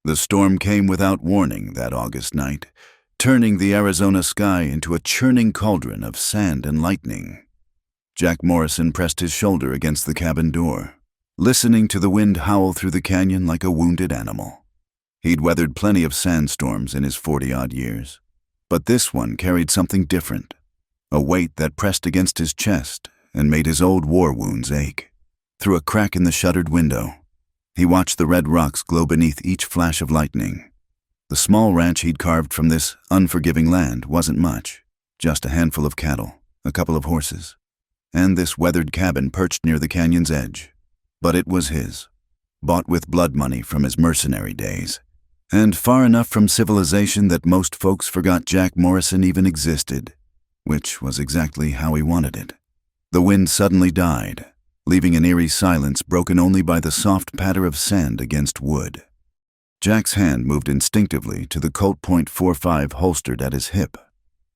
The storm came without warning that August night, turning the Arizona sky into a churning cauldron of sand and lightning. Jack Morrison pressed his shoulder against the cabin door, listening to the wind howl through the canyon like a wounded animal. He'd weathered plenty of sandstorms in his 40-odd years, but this one carried something different, a weight that pressed against his chest and made his old war wounds ache. Through a crack in the shuttered window, he watched the red rocks glow beneath each flash of lightning. The small ranch he'd carved from this unforgiving land wasn't much, just a handful of cattle, a couple of horses, and this weathered cabin perched near the canyon's edge. But it was his, bought with blood money from his mercenary days, and far enough from civilization that most folks forgot Jack Morrison even existed, which was exactly how he wanted it. The wind suddenly died, leaving an eerie silence broken only by the soft patter of sand against wood. Jack's hand moved instinctively to the Colt .45 holstered at his hip.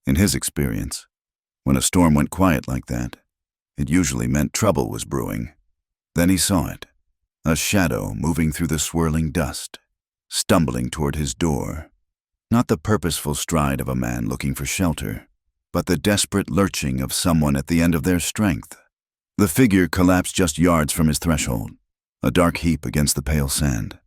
In his experience, when a storm went quiet like that, it usually meant trouble was brewing. Then he saw it, a shadow moving through the swirling dust, stumbling toward his door. Not the purposeful stride of a man looking for shelter, but the desperate lurching of someone at the end of their strength. The figure collapsed just yards from his threshold, a dark heap against the pale sand.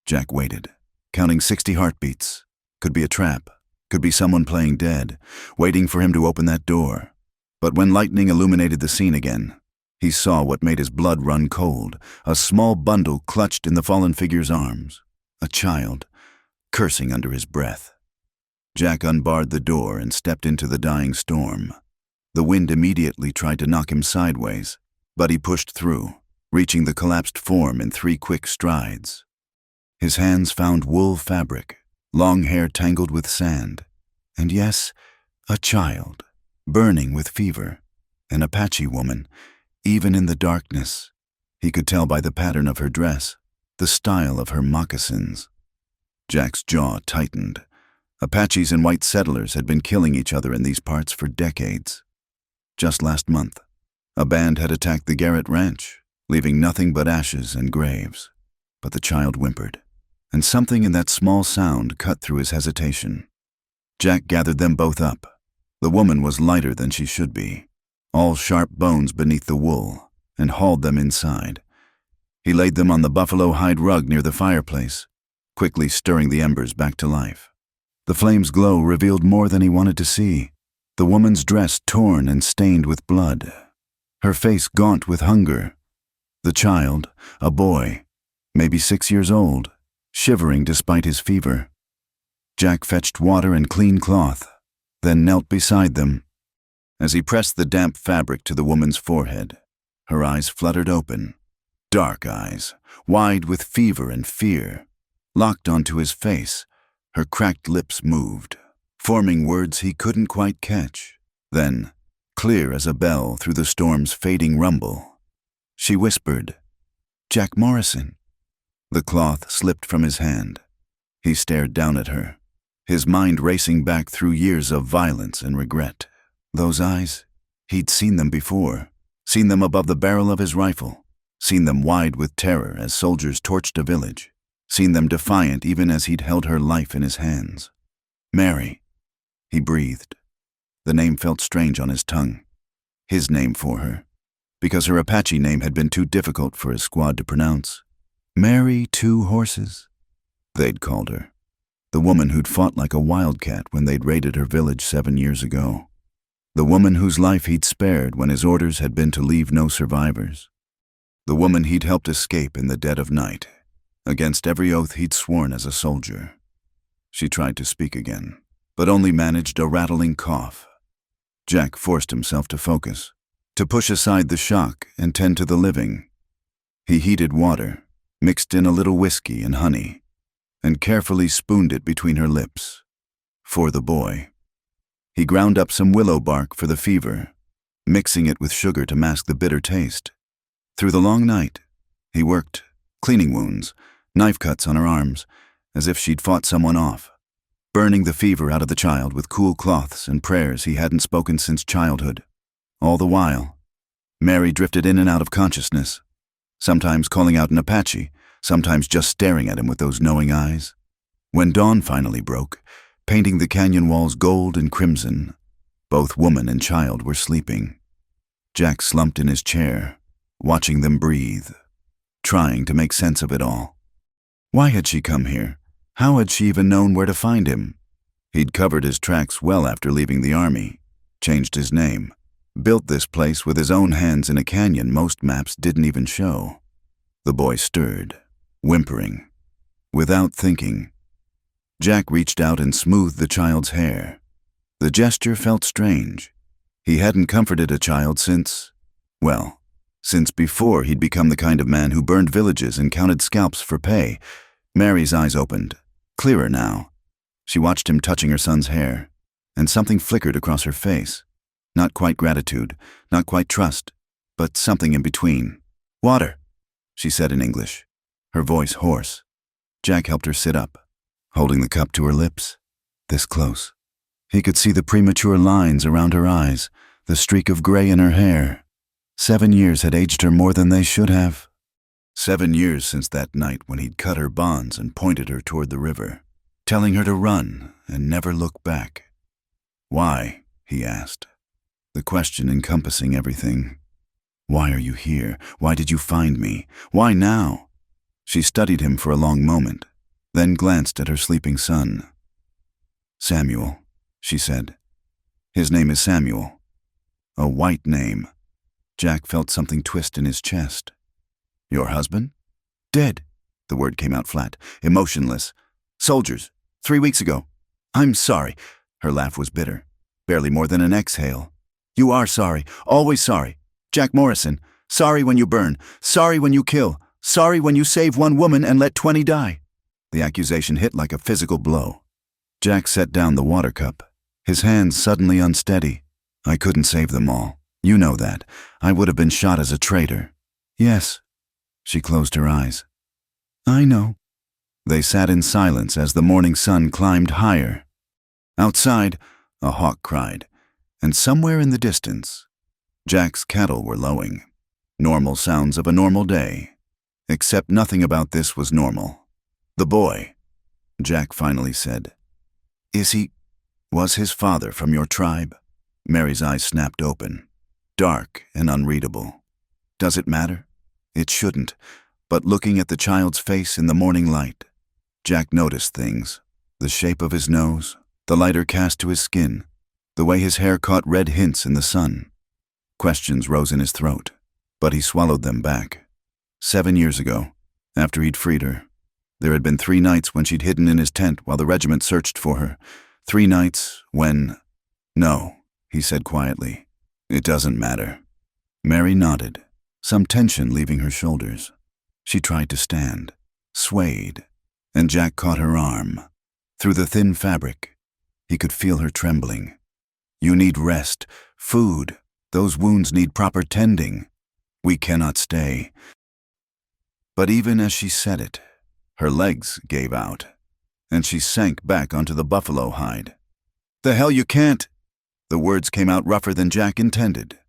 Jack waited, counting 60 heartbeats. Could be a trap, could be someone playing dead, waiting for him to open that door. But when lightning illuminated the scene again, he saw what made his blood run cold, a small bundle clutched in the fallen figure's arms, a child, cursing under his breath. Jack unbarred the door and stepped into the dying storm. The wind immediately tried to knock him sideways, but he pushed through, reaching the collapsed form in 3 quick strides. His hands found wool fabric, long hair tangled with sand, and yes, a child, burning with fever, an Apache woman, even in the darkness. He could tell by the pattern of her dress, the style of her moccasins. Jack's jaw tightened. Apaches and white settlers had been killing each other in these parts for decades. Just last month, a band had attacked the Garrett Ranch, leaving nothing but ashes and graves. But the child whimpered, and something in that small sound cut through his hesitation. Jack gathered them both up. The woman was lighter than she should be, all sharp bones beneath the wool, and hauled them inside. He laid them on the buffalo hide rug near the fireplace, quickly stirring the embers back to life. The flame's glow revealed more than he wanted to see. The woman's dress torn and stained with blood, her face gaunt with hunger. The child, a boy, maybe 6 years old, shivering despite his fever. Jack fetched water and clean cloth, then knelt beside them. As he pressed the damp fabric to the woman's forehead, her eyes fluttered open, dark eyes, wide with fever and fear. Locked onto his face, her cracked lips moved, forming words he couldn't quite catch. Then, clear as a bell through the storm's fading rumble, she whispered, "Jack Morrison." The cloth slipped from his hand. He stared down at her, his mind racing back through years of violence and regret. Those eyes, he'd seen them before, seen them above the barrel of his rifle, seen them wide with terror as soldiers torched a village, seen them defiant even as he'd held her life in his hands. Mary. He breathed. The name felt strange on his tongue. His name for her, because her Apache name had been too difficult for his squad to pronounce. Mary Two Horses, they'd called her. The woman who'd fought like a wildcat when they'd raided her village 7 years ago. The woman whose life he'd spared when his orders had been to leave no survivors. The woman he'd helped escape in the dead of night, against every oath he'd sworn as a soldier. She tried to speak again, but only managed a rattling cough. Jack forced himself to focus, to push aside the shock and tend to the living. He heated water, mixed in a little whiskey and honey, and carefully spooned it between her lips. For the boy. He ground up some willow bark for the fever, mixing it with sugar to mask the bitter taste. Through the long night, he worked, cleaning wounds, knife cuts on her arms, as if she'd fought someone off, burning the fever out of the child with cool cloths and prayers he hadn't spoken since childhood. All the while, Mary drifted in and out of consciousness, sometimes calling out an Apache, sometimes just staring at him with those knowing eyes. When dawn finally broke, painting the canyon walls gold and crimson, both woman and child were sleeping. Jack slumped in his chair, watching them breathe, trying to make sense of it all. Why had she come here? How had she even known where to find him? He'd covered his tracks well after leaving the army, changed his name, built this place with his own hands in a canyon most maps didn't even show. The boy stirred, whimpering. Without thinking, Jack reached out and smoothed the child's hair. The gesture felt strange. He hadn't comforted a child since before he'd become the kind of man who burned villages and counted scalps for pay. Mary's eyes opened, clearer now. She watched him touching her son's hair, and something flickered across her face. Not quite gratitude, not quite trust, but something in between. "Water," she said in English, her voice hoarse. Jack helped her sit up, holding the cup to her lips, this close. He could see the premature lines around her eyes, the streak of gray in her hair. 7 years had aged her more than they should have. 7 years since that night when he'd cut her bonds and pointed her toward the river, telling her to run and never look back. "Why?" he asked, the question encompassing everything. "Why are you here? Why did you find me? Why now?" She studied him for a long moment, then glanced at her sleeping son. "Samuel," she said. "His name is Samuel." A white name. Jack felt something twist in his chest. "Your husband?" "Dead." The word came out flat, emotionless. "Soldiers, 3 weeks ago." "I'm sorry." Her laugh was bitter, barely more than an exhale. "You are sorry, always sorry. Jack Morrison, sorry when you burn, sorry when you kill, sorry when you save one woman and let 20 die. The accusation hit like a physical blow. Jack set down the water cup, his hands suddenly unsteady. "I couldn't save them all. You know that. I would have been shot as a traitor." "Yes." She closed her eyes. "I know." They sat in silence as the morning sun climbed higher. Outside, a hawk cried, and somewhere in the distance, Jack's cattle were lowing. Normal sounds of a normal day. Except nothing about this was normal. "The boy," Jack finally said. Was his father from your tribe?" Mary's eyes snapped open, dark and unreadable. "Does it matter?" It shouldn't, but looking at the child's face in the morning light, Jack noticed things. The shape of his nose, the lighter cast to his skin, the way his hair caught red hints in the sun. Questions rose in his throat, but he swallowed them back. 7 years ago, after he'd freed her, there had been 3 nights when she'd hidden in his tent while the regiment searched for her. 3 nights when... "No," he said quietly. "It doesn't matter." Mary nodded, some tension leaving her shoulders. She tried to stand, swayed, and Jack caught her arm. Through the thin fabric, he could feel her trembling. "You need rest, food. Those wounds need proper tending. We cannot stay." But even as she said it, her legs gave out, and she sank back onto the buffalo hide. "The hell you can't!" The words came out rougher than Jack intended.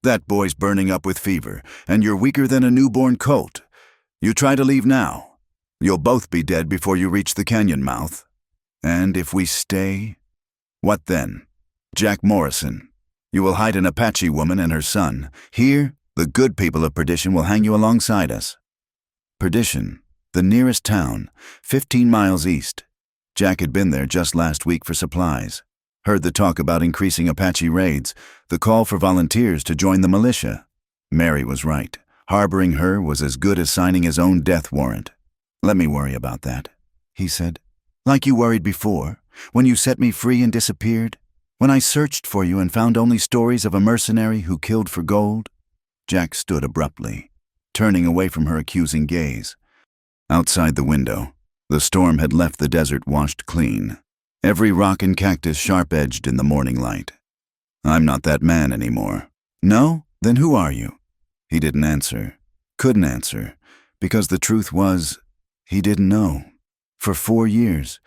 "That boy's burning up with fever, and you're weaker than a newborn colt. You try to leave now. You'll both be dead before you reach the canyon mouth. And if we stay, what then? Jack Morrison, you will hide an Apache woman and her son. Here, the good people of Perdition will hang you alongside us." Perdition, the nearest town, 15 miles east. Jack had been there just last week for supplies. Heard the talk about increasing Apache raids, the call for volunteers to join the militia. Mary was right. Harboring her was as good as signing his own death warrant. "Let me worry about that," he said. "Like you worried before, when you set me free and disappeared, when I searched for you and found only stories of a mercenary who killed for gold." Jack stood abruptly, turning away from her accusing gaze. Outside the window, the storm had left the desert washed clean, every rock and cactus sharp-edged in the morning light. "I'm not that man anymore." "No? Then who are you?" He didn't answer, couldn't answer, because the truth was, he didn't know. For 4 years,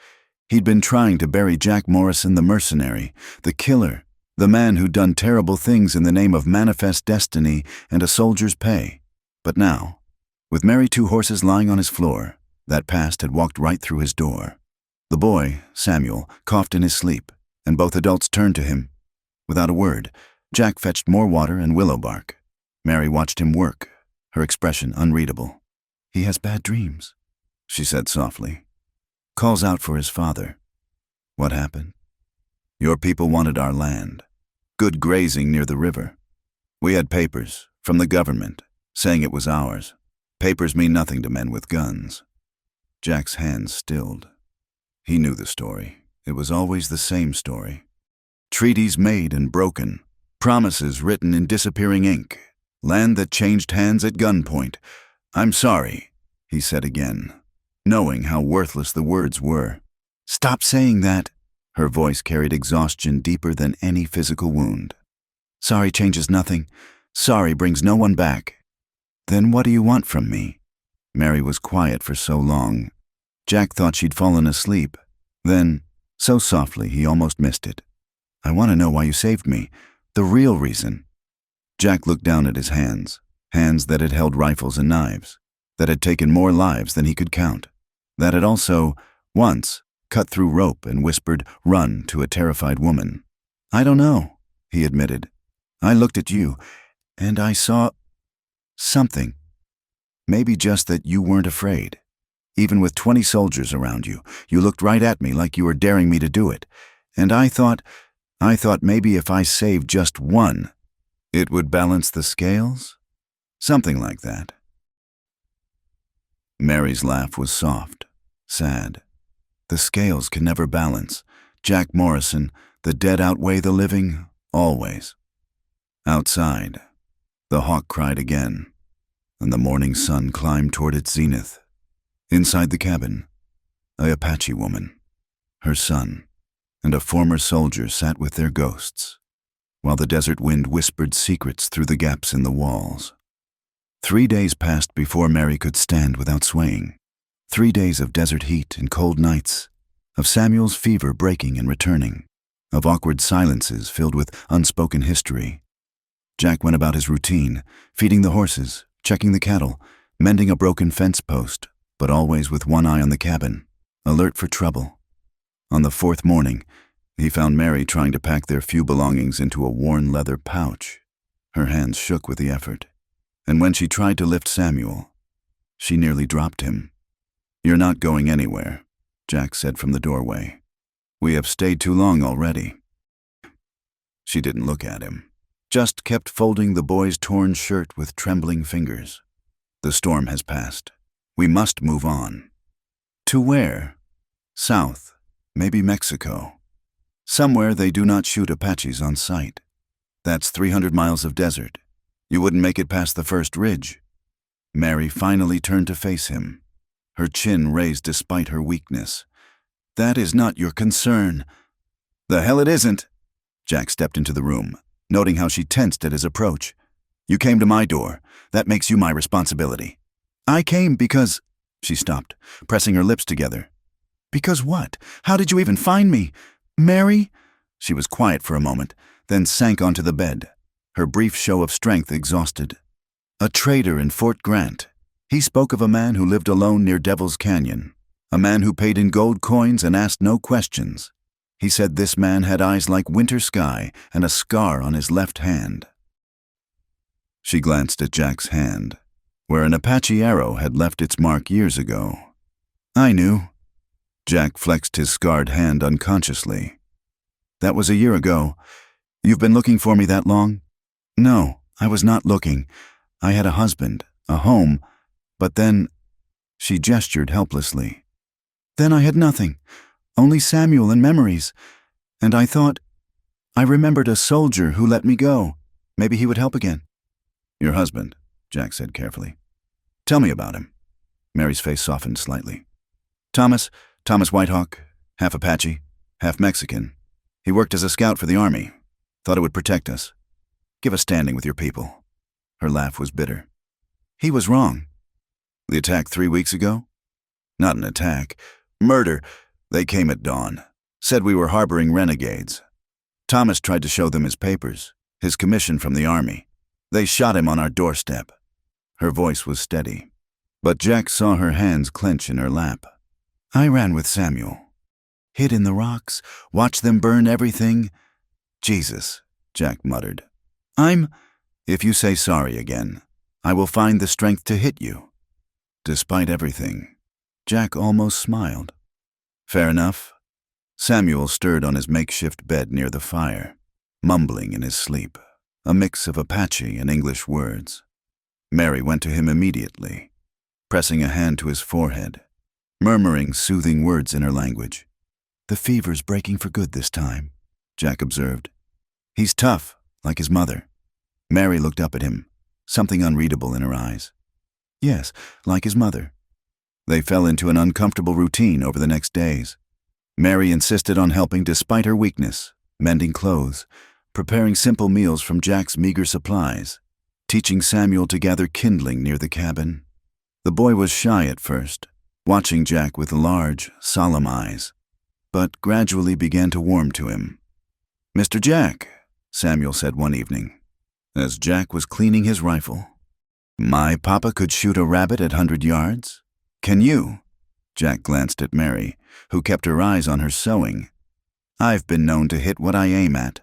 he'd been trying to bury Jack Morrison the mercenary, the killer, the man who'd done terrible things in the name of manifest destiny and a soldier's pay. But now, with Mary's 2 horses lying on his floor, that past had walked right through his door. The boy, Samuel, coughed in his sleep, and both adults turned to him. Without a word, Jack fetched more water and willow bark. Mary watched him work, her expression unreadable. "He has bad dreams," she said softly. "Calls out for his father." "What happened?" "Your people wanted our land. Good grazing near the river. We had papers, from the government, saying it was ours. Papers mean nothing to men with guns." Jack's hands stilled. He knew the story. It was always the same story. Treaties made and broken, promises written in disappearing ink, land that changed hands at gunpoint. "I'm sorry," he said again, knowing how worthless the words were. "Stop saying that." Her voice carried exhaustion deeper than any physical wound. "Sorry changes nothing. Sorry brings no one back." "Then what do you want from me?" Mary was quiet for so long. Jack thought she'd fallen asleep. Then, so softly he almost missed it. "I want to know why you saved me. The real reason." Jack looked down at his hands, hands that had held rifles and knives, that had taken more lives than he could count, that had also, once, cut through rope and whispered, "Run," to a terrified woman. "I don't know," he admitted. "I looked at you, and I saw something. Maybe just that you weren't afraid. Even with 20 soldiers around you, you looked right at me like you were daring me to do it. And I thought maybe if I saved just one, it would balance the scales? Something like that." Mary's laugh was soft, sad. "The scales can never balance. Jack Morrison, the dead outweigh the living, always." Outside, the hawk cried again, and the morning sun climbed toward its zenith. Inside the cabin, a Apache woman, her son, and a former soldier sat with their ghosts, while the desert wind whispered secrets through the gaps in the walls. 3 days passed before Mary could stand without swaying. 3 days of desert heat and cold nights, of Samuel's fever breaking and returning, of awkward silences filled with unspoken history. Jack went about his routine, feeding the horses, checking the cattle, mending a broken fence post, but always with one eye on the cabin, alert for trouble. On the 4th morning, he found Mary trying to pack their few belongings into a worn leather pouch. Her hands shook with the effort, and when she tried to lift Samuel, she nearly dropped him. "You're not going anywhere," Jack said from the doorway. "We have stayed too long already." She didn't look at him, just kept folding the boy's torn shirt with trembling fingers. "The storm has passed. We must move on." "To where?" "South, maybe Mexico. Somewhere they do not shoot Apaches on sight. That's 300 miles of desert. You wouldn't make it past the first ridge." Mary finally turned to face him, her chin raised despite her weakness. "That is not your concern." "The hell it isn't." Jack stepped into the room, noting how she tensed at his approach. "You came to my door. That makes you my responsibility." "I came because—" She stopped, pressing her lips together. "Because what? How did you even find me? Mary?" She was quiet for a moment, then sank onto the bed, her brief show of strength exhausted. "A trader in Fort Grant. He spoke of a man who lived alone near Devil's Canyon, a man who paid in gold coins and asked no questions. He said this man had eyes like winter sky and a scar on his left hand." She glanced at Jack's hand, where an Apache arrow had left its mark years ago. "I knew." Jack flexed his scarred hand unconsciously. "That was a year ago. You've been looking for me that long?" "No, I was not looking. I had a husband, a home, but then—" She gestured helplessly. "Then I had nothing, only Samuel and memories. And I remembered a soldier who let me go. Maybe he would help again." "Your husband," Jack said carefully. "Tell me about him." Mary's face softened slightly. Thomas Whitehawk, half Apache, half Mexican. He worked as a scout for the army. Thought it would protect us. Give us standing with your people." Her laugh was bitter. "He was wrong." "The attack 3 weeks ago?" "Not an attack. Murder. They came at dawn. Said we were harboring renegades. Thomas tried to show them his papers, his commission from the army. They shot him on our doorstep." Her voice was steady, but Jack saw her hands clench in her lap. "I ran with Samuel. Hid in the rocks, watch them burn everything. Jesus, Jack muttered. If you say sorry again, I will find the strength to hit you. Despite everything, Jack almost smiled. Fair enough. Samuel stirred on his makeshift bed near the fire, mumbling in his sleep, a mix of Apache and English words. Mary went to him immediately, pressing a hand to his forehead, murmuring soothing words in her language. The fever's breaking for good this time, Jack observed. He's tough, like his mother. Mary looked up at him, something unreadable in her eyes. Yes, like his mother. They fell into an uncomfortable routine over the next days. Mary insisted on helping despite her weakness, mending clothes, preparing simple meals from Jack's meager supplies, teaching Samuel to gather kindling near the cabin. The boy was shy at first, watching Jack with large, solemn eyes, but gradually began to warm to him. "Mr. Jack," Samuel said one evening, as Jack was cleaning his rifle, "my papa could shoot a rabbit at 100 yards. Can you?" Jack glanced at Mary, who kept her eyes on her sewing. "I've been known to hit what I aim at.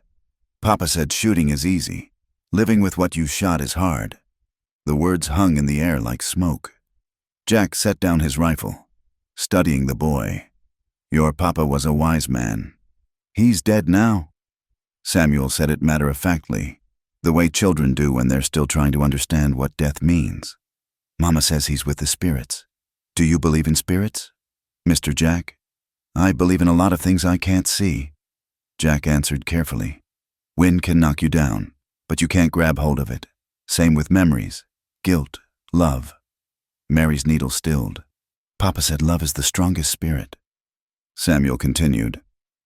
Papa said shooting is easy. Living with what you shot is hard." The words hung in the air like smoke. Jack set down his rifle, studying the boy. "Your papa was a wise man. He's dead now." Samuel said it matter-of-factly, the way children do when they're still trying to understand what death means. "Mama says he's with the spirits. Do you believe in spirits, Mr. Jack?" "I believe in a lot of things I can't see," Jack answered carefully. "Wind can knock you down, but you can't grab hold of it. Same with memories, guilt, love." Mary's needle stilled. "Papa said love is the strongest spirit." Samuel continued.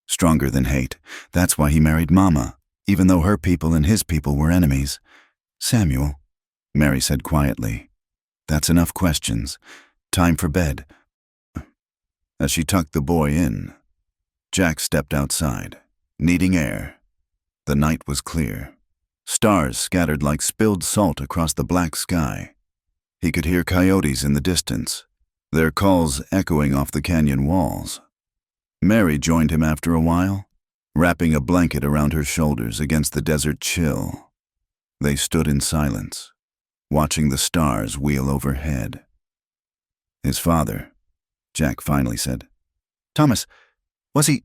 "Stronger than hate. That's why he married Mama, even though her people and his people were enemies." "Samuel," Mary said quietly, "that's enough questions. Time for bed." As she tucked the boy in, Jack stepped outside, needing air. The night was clear. Stars scattered like spilled salt across the black sky. He could hear coyotes in the distance, their calls echoing off the canyon walls. Mary joined him after a while, wrapping a blanket around her shoulders against the desert chill. They stood in silence, watching the stars wheel overhead. "His father," Jack finally said. "Thomas, was he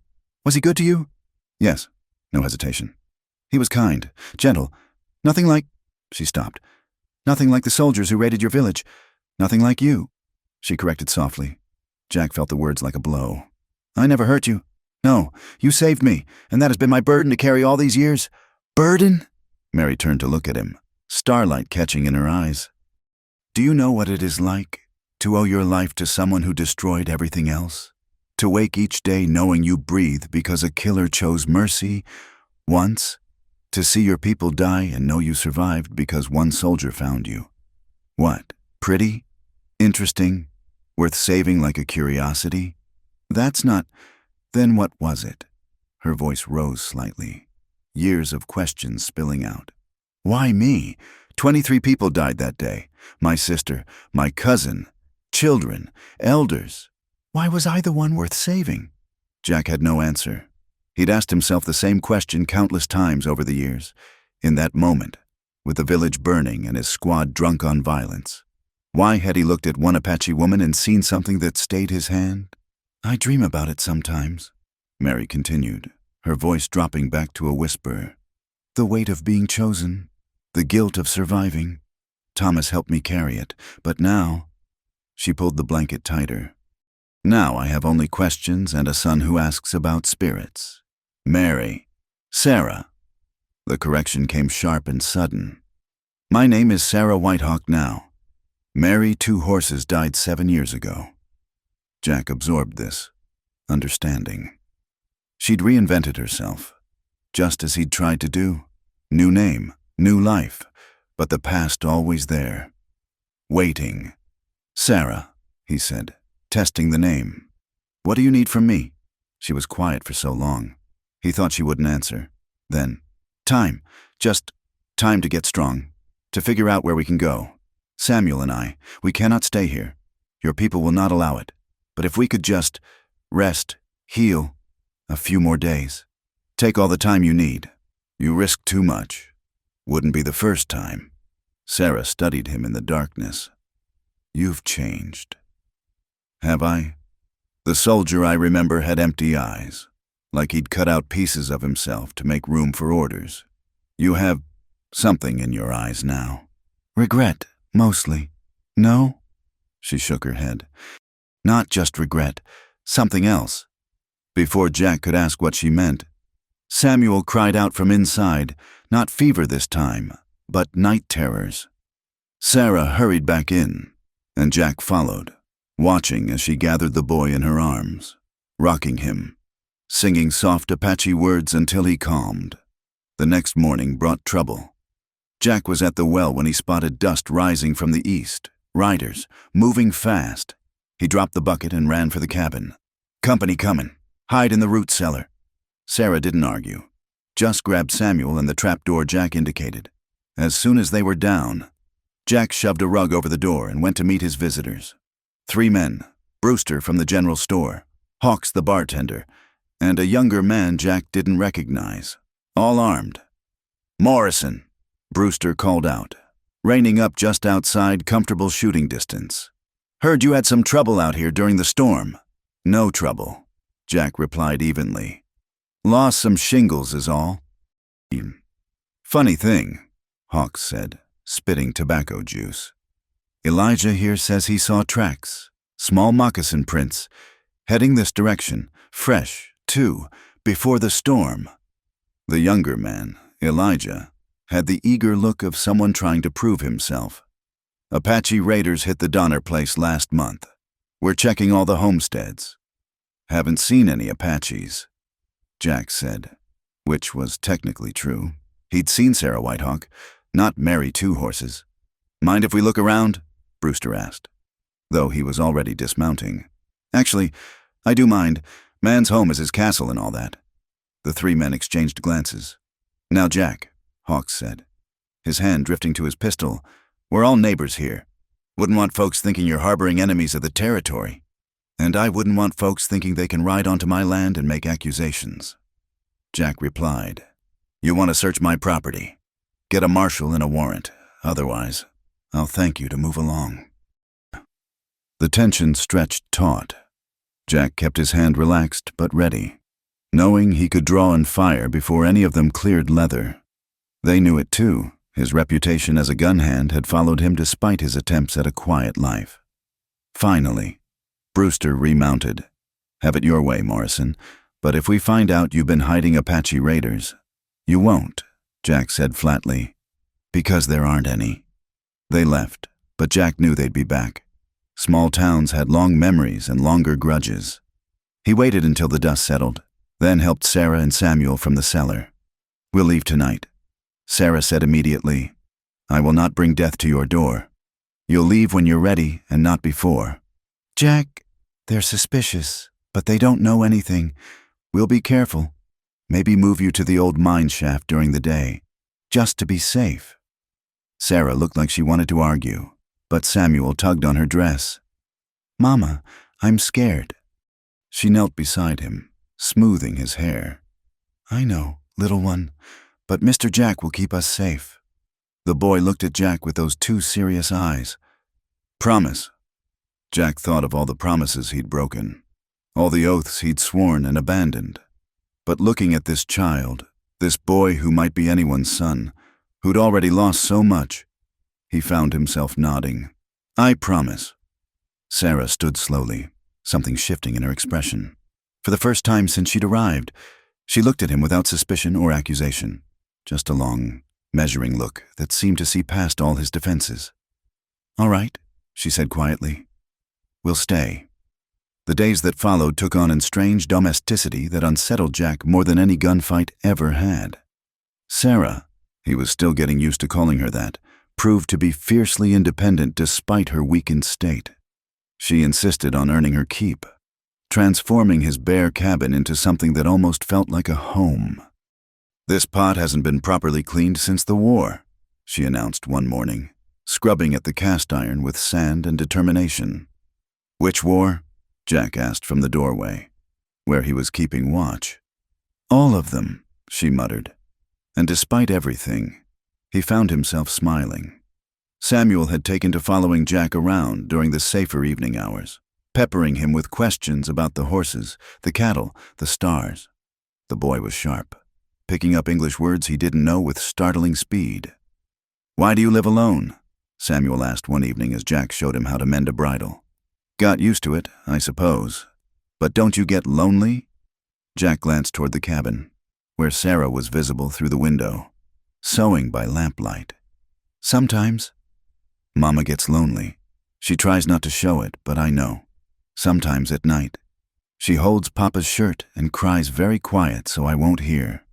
good to you?" "Yes," no hesitation. "He was kind, gentle, nothing like—" She stopped. "Nothing like the soldiers who raided your village. Nothing like you," she corrected softly. Jack felt the words like a blow. "I never hurt you. No, you saved me, and that has been my burden to carry all these years." "Burden?" Mary turned to look at him, starlight catching in her eyes. "Do you know what it is like to owe your life to someone who destroyed everything else? To wake each day knowing you breathe because a killer chose mercy once? To see your people die and know you survived because one soldier found you? What, pretty? Interesting? Worth saving like a curiosity? That's not— Then what was it?" Her voice rose slightly, years of questions spilling out. "Why me? 23 people died that day. My sister, my cousin, children, elders. Why was I the one worth saving?" Jack had no answer. He'd asked himself the same question countless times over the years. In that moment, with the village burning and his squad drunk on violence, why had he looked at one Apache woman and seen something that stayed his hand? "I dream about it sometimes," Mary continued, her voice dropping back to a whisper. "The weight of being chosen, the guilt of surviving. Thomas helped me carry it, but now—" She pulled the blanket tighter. "Now I have only questions and a son who asks about spirits. Mary. Sarah." The correction came sharp and sudden. "My name is Sarah Whitehawk now. Mary, 2 horses died 7 years ago." Jack absorbed this, understanding. She'd reinvented herself, just as he'd tried to do. New name, new life, but the past always there. Waiting. "Sarah," he said, testing the name. "What do you need from me?" She was quiet for so long. He thought she wouldn't answer. Then, "Time. Just time to get strong, to figure out where we can go. Samuel and I, we cannot stay here. Your people will not allow it. But if we could just rest, heal, A few more days. Take all the time you need. You risk too much. Wouldn't be the first time. Sarah studied him in the darkness. You've changed. Have I? The soldier I remember had empty eyes, like he'd cut out pieces of himself to make room for orders. You have something in your eyes now. Regret, mostly. No? She shook her head. Not just regret, something else. Before Jack could ask what she meant, Samuel cried out from inside, not fever this time, but night terrors. Sarah hurried back in, and Jack followed, watching as she gathered the boy in her arms, rocking him, singing soft Apache words until he calmed. The next morning brought trouble. Jack was at the well when he spotted dust rising from the east, riders, moving fast. He dropped the bucket and ran for the cabin. Company coming. Hide in the root cellar. Sarah didn't argue, just grabbed Samuel and the trapdoor Jack indicated. As soon as they were down, Jack shoved a rug over the door and went to meet his visitors. 3 men, Brewster from the general store, Hawks the bartender, and a younger man Jack didn't recognize, all armed. Morrison, Brewster called out, reining up just outside comfortable shooting distance. Heard you had some trouble out here during the storm. No trouble, Jack replied evenly. Lost some shingles is all. Funny thing, Hawks said, spitting tobacco juice. Elijah here says he saw tracks, small moccasin prints, heading this direction, fresh, too, before the storm. The younger man, Elijah, had the eager look of someone trying to prove himself. Apache raiders hit the Donner place last month. We're checking all the homesteads. Haven't seen any Apaches, Jack said, which was technically true. He'd seen Sarah Whitehawk, not marry 2 horses. Mind if we look around? Brewster asked, though he was already dismounting. Actually, I do mind. Man's home is his castle and all that. The 3 men exchanged glances. Now, Jack, Hawks said, his hand drifting to his pistol, we're all neighbors here. Wouldn't want folks thinking you're harboring enemies of the territory. And I wouldn't want folks thinking they can ride onto my land and make accusations. Jack replied, You want to search my property? Get a marshal and a warrant. Otherwise, I'll thank you to move along. The tension stretched taut. Jack kept his hand relaxed but ready, knowing he could draw and fire before any of them cleared leather. They knew it too. His reputation as a gun hand had followed him despite his attempts at a quiet life. Finally, Brewster remounted. Have it your way, Morrison, but if we find out you've been hiding Apache raiders, you won't, Jack said flatly, because there aren't any. They left, but Jack knew they'd be back. Small towns had long memories and longer grudges. He waited until the dust settled, then helped Sarah and Samuel from the cellar. We'll leave tonight, Sarah said immediately. I will not bring death to your door. You'll leave when you're ready and not before. Jack, they're suspicious, but they don't know anything. We'll be careful. Maybe move you to the old mine shaft during the day, just to be safe. Sarah looked like she wanted to argue, but Samuel tugged on her dress. Mama, I'm scared. She knelt beside him, smoothing his hair. I know, little one, but Mr. Jack will keep us safe. The boy looked at Jack with those 2 serious eyes. Promise. Jack thought of all the promises he'd broken, all the oaths he'd sworn and abandoned. But looking at this child, this boy who might be anyone's son, who'd already lost so much, he found himself nodding. I promise. Sarah stood slowly, something shifting in her expression. For the first time since she'd arrived, she looked at him without suspicion or accusation, just a long, measuring look that seemed to see past all his defenses. All right, she said quietly. We'll stay. The days that followed took on a strange domesticity that unsettled Jack more than any gunfight ever had. Sarah, he was still getting used to calling her that, proved to be fiercely independent despite her weakened state. She insisted on earning her keep, transforming his bare cabin into something that almost felt like a home. This pot hasn't been properly cleaned since the war, she announced one morning, scrubbing at the cast iron with sand and determination. Which war? Jack asked from the doorway. where he was keeping watch. "All of them," she muttered. And despite everything, he found himself smiling. Samuel had taken to following Jack around during the safer evening hours, peppering him with questions about the horses, the cattle, the stars. The boy was sharp, picking up English words he didn't know with startling speed. "Why do you live alone?" Samuel asked one evening as Jack showed him how to mend a bridle. "Got used to it, I suppose. But don't you get lonely?" Jack glanced toward the cabin, where Sarah was visible through the window, sewing by lamplight. "Sometimes. Mama gets lonely. She tries not to show it, but I know. Sometimes at night. She holds Papa's shirt and cries very quiet so I won't hear."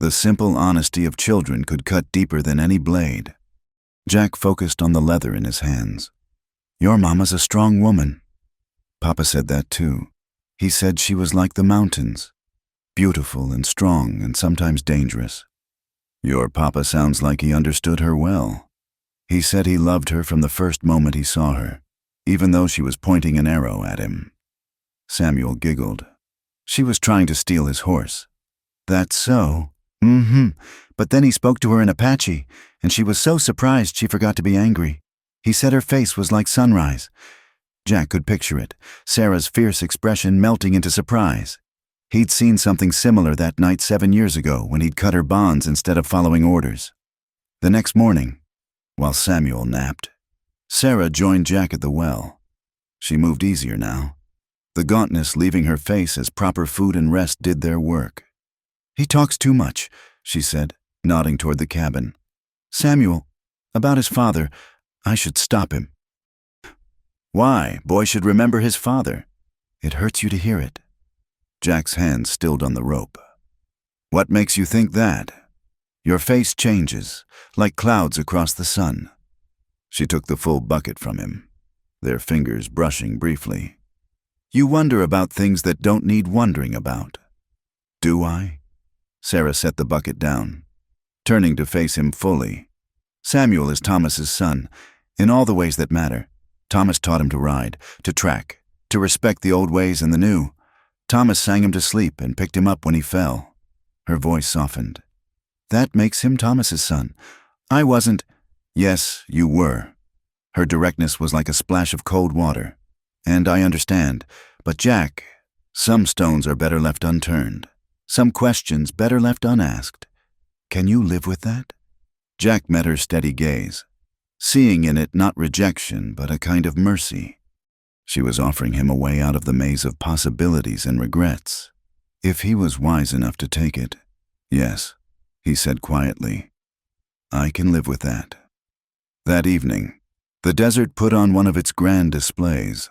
The simple honesty of children could cut deeper than any blade. Jack focused on the leather in his hands. "Your mama's a strong woman." Papa said that too. He said she was like the mountains, beautiful and strong and sometimes dangerous. Your papa sounds like he understood her well. He said he loved her from the first moment he saw her, even though she was pointing an arrow at him. Samuel giggled. "She was trying to steal his horse." "That's so?" But then he spoke to her in Apache, and she was so surprised she forgot to be angry. He said her face was like sunrise. Jack could picture it, Sarah's fierce expression melting into surprise. He'd seen something similar that night 7 years ago when he'd cut her bonds instead of following orders. The next morning, while Samuel napped, Sarah joined Jack at the well. She moved easier now, the gauntness leaving her face as proper food and rest did their work. "He talks too much," she said, nodding toward the cabin. "Samuel, about his father, I should stop him." "Why? Boy should remember his father." "It hurts you to hear it." Jack's hand stilled on the rope. "What makes you think that?" "Your face changes, like clouds across the sun." She took the full bucket from him, their fingers brushing briefly. "You wonder about things that don't need wondering about." "Do I?" Sarah set the bucket down, turning to face him fully. "Samuel is Thomas's son, in all the ways that matter. Thomas taught him to ride, to track, to respect the old ways and the new. Thomas sang him to sleep and picked him up when he fell." Her voice softened. "That makes him Thomas's son. I wasn't—" "Yes, you were." Her directness was like a splash of cold water. "And I understand. But Jack, some stones are better left unturned. Some questions better left unasked. Can you live with that?" Jack met her steady gaze, seeing in it not rejection but a kind of mercy. She was offering him a way out of the maze of possibilities and regrets, if he was wise enough to take it. "Yes," he said quietly. "I can live with that." That evening, the desert put on one of its grand displays.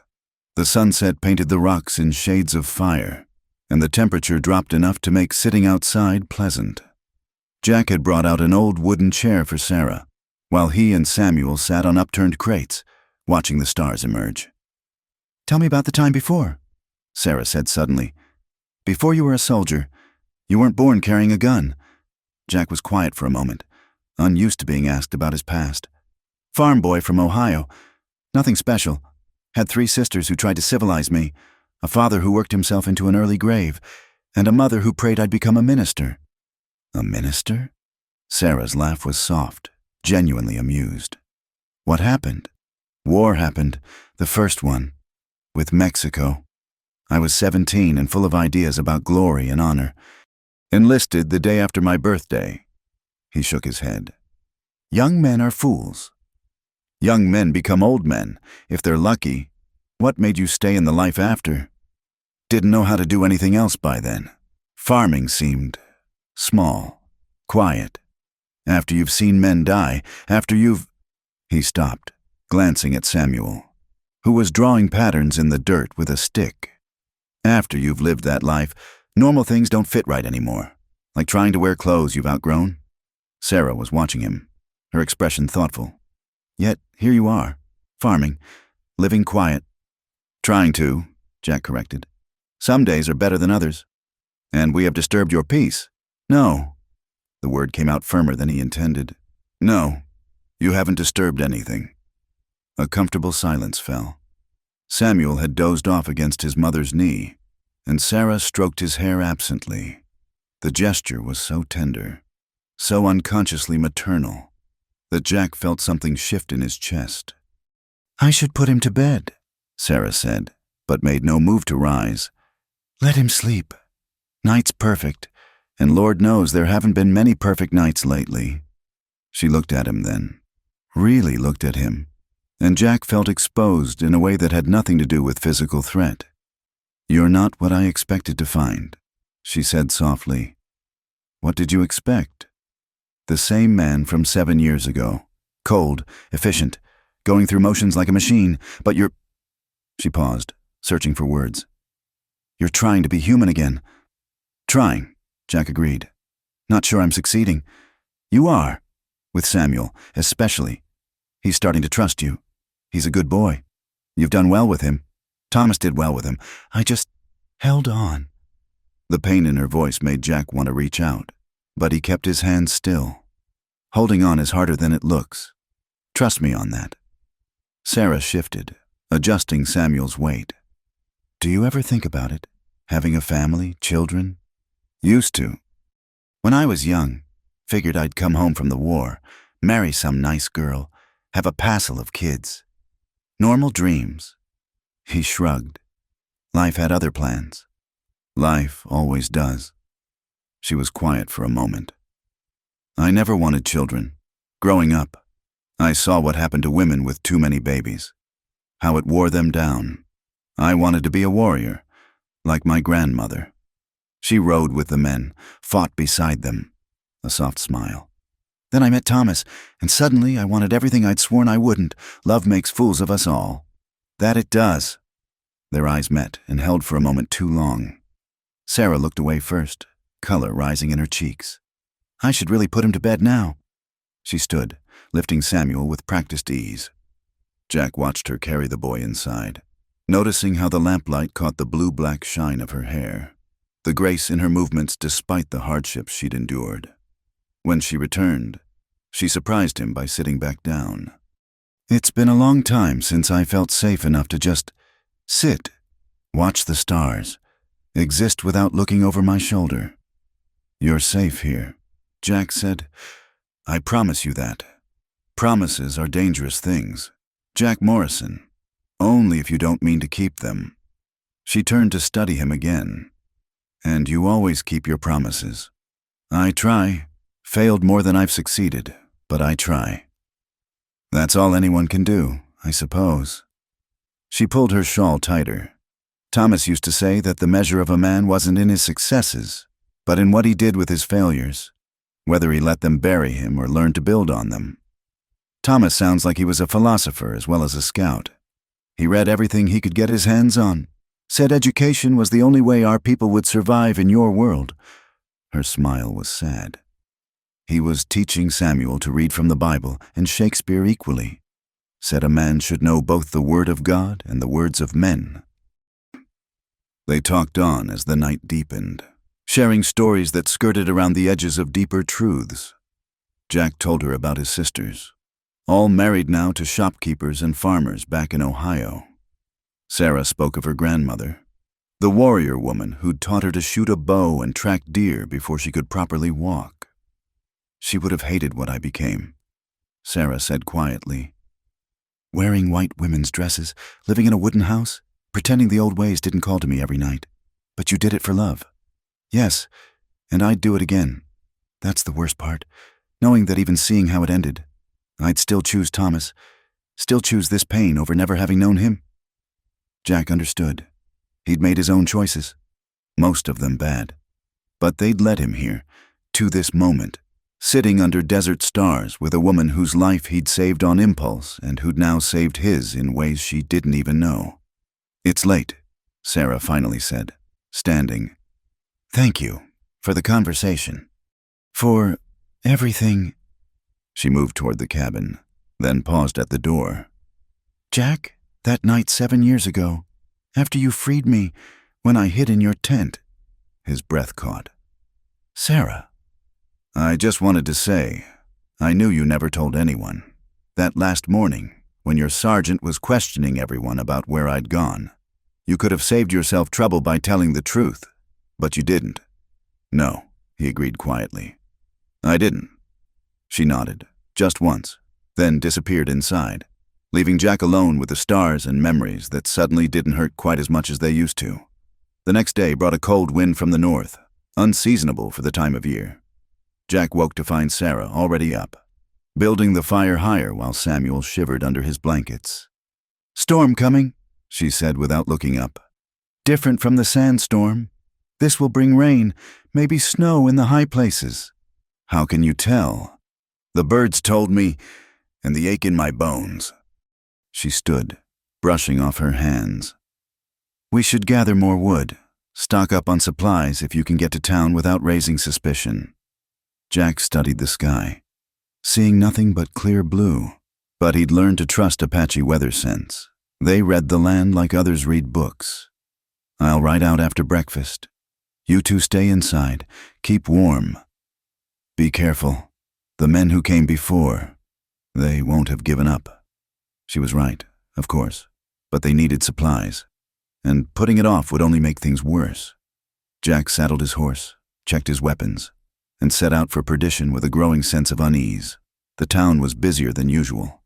The sunset painted the rocks in shades of fire, and the temperature dropped enough to make sitting outside pleasant. Jack had brought out an old wooden chair for Sarah, while he and Samuel sat on upturned crates, watching the stars emerge. "Tell me about the time before," Sarah said suddenly. "Before you were a soldier. You weren't born carrying a gun." Jack was quiet for a moment, unused to being asked about his past. "Farm boy from Ohio. Nothing special. Had 3 sisters who tried to civilize me, a father who worked himself into an early grave, and a mother who prayed I'd become a minister." "A minister?" Sarah's laugh was soft, genuinely amused. "What happened?" "War happened, the first one, with Mexico. I was 17 and full of ideas about glory and honor. Enlisted the day after my birthday." He shook his head. "Young men are fools." "Young men become old men, if they're lucky. What made you stay in the life after?" "Didn't know how to do anything else by then. Farming seemed small, quiet. After you've seen men die, after you've—" He stopped, glancing at Samuel, who was drawing patterns in the dirt with a stick. "After you've lived that life, normal things don't fit right anymore, like trying to wear clothes you've outgrown." Sarah was watching him, her expression thoughtful. "Yet here you are, farming, living quiet." "Trying to," Jack corrected. "Some days are better than others." "And we have disturbed your peace." "No." The word came out firmer than he intended. "No, you haven't disturbed anything." A comfortable silence fell. Samuel had dozed off against his mother's knee, and Sarah stroked his hair absently. The gesture was so tender, so unconsciously maternal, that Jack felt something shift in his chest. "I should put him to bed," Sarah said, but made no move to rise. "Let him sleep. Night's perfect, and Lord knows there haven't been many perfect nights lately." She looked at him then, really looked at him, and Jack felt exposed in a way that had nothing to do with physical threat. "You're not what I expected to find," she said softly. "What did you expect?" "The same man from 7 years ago. Cold, efficient, going through motions like a machine, but you're—" She paused, searching for words. "You're trying to be human again." "Trying," Jack agreed. "Not sure I'm succeeding." "You are. With Samuel, especially. He's starting to trust you. He's a good boy. You've done well with him. Thomas did well with him. I just held on." The pain in her voice made Jack want to reach out, but he kept his hands still. "Holding on is harder than it looks. Trust me on that." Sarah shifted, adjusting Samuel's weight. "Do you ever think about it? Having a family, children?" "Used to. When I was young, figured I'd come home from the war, marry some nice girl, have a passel of kids. Normal dreams." He shrugged. Life had other plans. Life always does. She was quiet for a moment. "I never wanted children. Growing up, I saw what happened to women with too many babies. How it wore them down. I wanted to be a warrior, like my grandmother. She rode with the men, fought beside them." A soft smile. "Then I met Thomas, and suddenly I wanted everything I'd sworn I wouldn't. Love makes fools of us all." "That it does." Their eyes met and held for a moment too long. Sarah looked away first, color rising in her cheeks. "I should really put him to bed now." She stood, lifting Samuel with practiced ease. Jack watched her carry the boy inside, noticing how the lamplight caught the blue-black shine of her hair, the grace in her movements despite the hardships she'd endured. When she returned, she surprised him by sitting back down. "It's been a long time since I felt safe enough to just sit, watch the stars, exist without looking over my shoulder." "You're safe here," Jack said. "I promise you that. Promises are dangerous things. Jack Morrison, only if you don't mean to keep them." She turned to study him again. "And you always keep your promises." "I try. Failed more than I've succeeded, but I try." "That's all anyone can do, I suppose." She pulled her shawl tighter. "Thomas used to say that the measure of a man wasn't in his successes, but in what he did with his failures, whether he let them bury him or learned to build on them. Thomas sounds like he was a philosopher as well as a scout. He read everything he could get his hands on, said education was the only way our people would survive in your world." Her smile was sad. "He was teaching Samuel to read from the Bible and Shakespeare equally. Said a man should know both the word of God and the words of men." They talked on as the night deepened, sharing stories that skirted around the edges of deeper truths. Jack told her about his sisters, all married now to shopkeepers and farmers back in Ohio. Sarah spoke of her grandmother, the warrior woman who'd taught her to shoot a bow and track deer before she could properly walk. "She would have hated what I became," Sarah said quietly. "Wearing white women's dresses, living in a wooden house, pretending the old ways didn't call to me every night. But you did it for love." "Yes, and I'd do it again. That's the worst part, knowing that even seeing how it ended, I'd still choose Thomas, still choose this pain over never having known him." Jack understood. He'd made his own choices, most of them bad. But they'd led him here, to this moment, sitting under desert stars with a woman whose life he'd saved on impulse and who'd now saved his in ways she didn't even know. "It's late," Sarah finally said, standing. "Thank you for the conversation. For everything." She moved toward the cabin, then paused at the door. "Jack, that night 7 years ago, after you freed me, when I hid in your tent." His breath caught. "Sarah." "I just wanted to say, I knew you never told anyone. That last morning, when your sergeant was questioning everyone about where I'd gone. You could have saved yourself trouble by telling the truth, but you didn't." "No," he agreed quietly. "I didn't." She nodded, just once, then disappeared inside, leaving Jack alone with the stars and memories that suddenly didn't hurt quite as much as they used to. The next day brought a cold wind from the north, unseasonable for the time of year. Jack woke to find Sarah already up, building the fire higher while Samuel shivered under his blankets. "Storm coming," she said without looking up. "Different from the sandstorm. This will bring rain, maybe snow in the high places." "How can you tell?" "The birds told me, and the ache in my bones." She stood, brushing off her hands. "We should gather more wood. Stock up on supplies if you can get to town without raising suspicion." Jack studied the sky, seeing nothing but clear blue. But he'd learned to trust Apache weather sense. They read the land like others read books. "I'll ride out after breakfast. You two stay inside. Keep warm. Be careful. The men who came before, they won't have given up." She was right, of course, but they needed supplies, and putting it off would only make things worse. Jack saddled his horse, checked his weapons, and set out for perdition with a growing sense of unease. The town was busier than usual.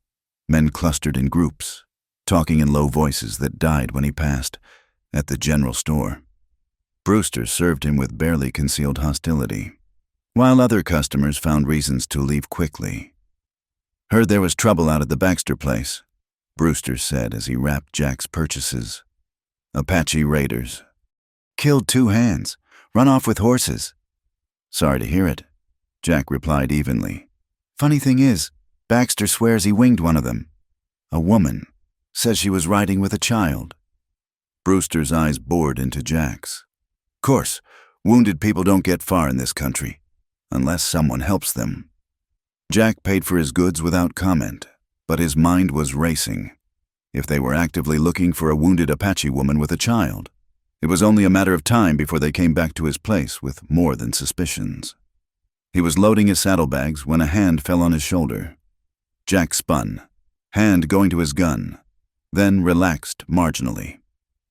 Men clustered in groups, talking in low voices that died when he passed, at the general store. Brewster served him with barely concealed hostility, while other customers found reasons to leave quickly. "Heard there was trouble out at the Baxter place," Brewster said as he wrapped Jack's purchases. "Apache raiders. Killed 2 hands, run off with horses." "Sorry to hear it," Jack replied evenly. "Funny thing is, Baxter swears he winged one of them. A woman. Says she was riding with a child." Brewster's eyes bored into Jack's. "Course, wounded people don't get far in this country, unless someone helps them." Jack paid for his goods without comment, but his mind was racing. If they were actively looking for a wounded Apache woman with a child, it was only a matter of time before they came back to his place with more than suspicions. He was loading his saddlebags when a hand fell on his shoulder. Jack spun, hand going to his gun, then relaxed marginally.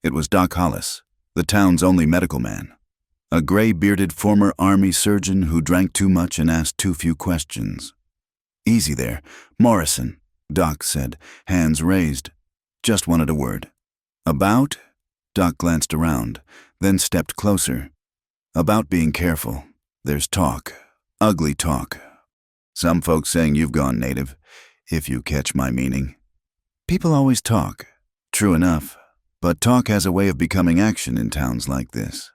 It was Doc Hollis, the town's only medical man, a gray-bearded former Army surgeon who drank too much and asked too few questions. "Easy there, Morrison," Doc said, hands raised. "Just wanted a word." "About?" Doc glanced around, then stepped closer. "About being careful. There's talk. Ugly talk. Some folks saying you've gone native, if you catch my meaning." "People always talk. True enough. But talk has a way of becoming action in towns like this."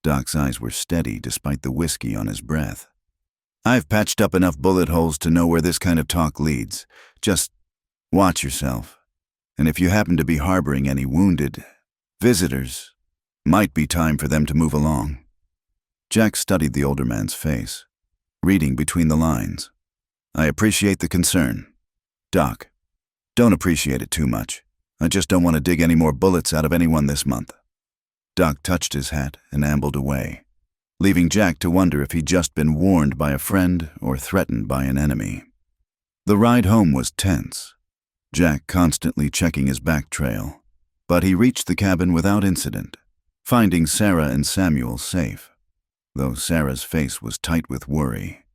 Doc's eyes were steady despite the whiskey on his breath. "I've patched up enough bullet holes to know where this kind of talk leads. Just watch yourself. And if you happen to be harboring any wounded visitors, might be time for them to move along." Jack studied the older man's face, reading between the lines. "I appreciate the concern. Doc, don't appreciate it too much. I just don't want to dig any more bullets out of anyone this month." Doc touched his hat and ambled away, leaving Jack to wonder if he'd just been warned by a friend or threatened by an enemy. The ride home was tense, Jack constantly checking his back trail, but he reached the cabin without incident, finding Sarah and Samuel safe, though Sarah's face was tight with worry.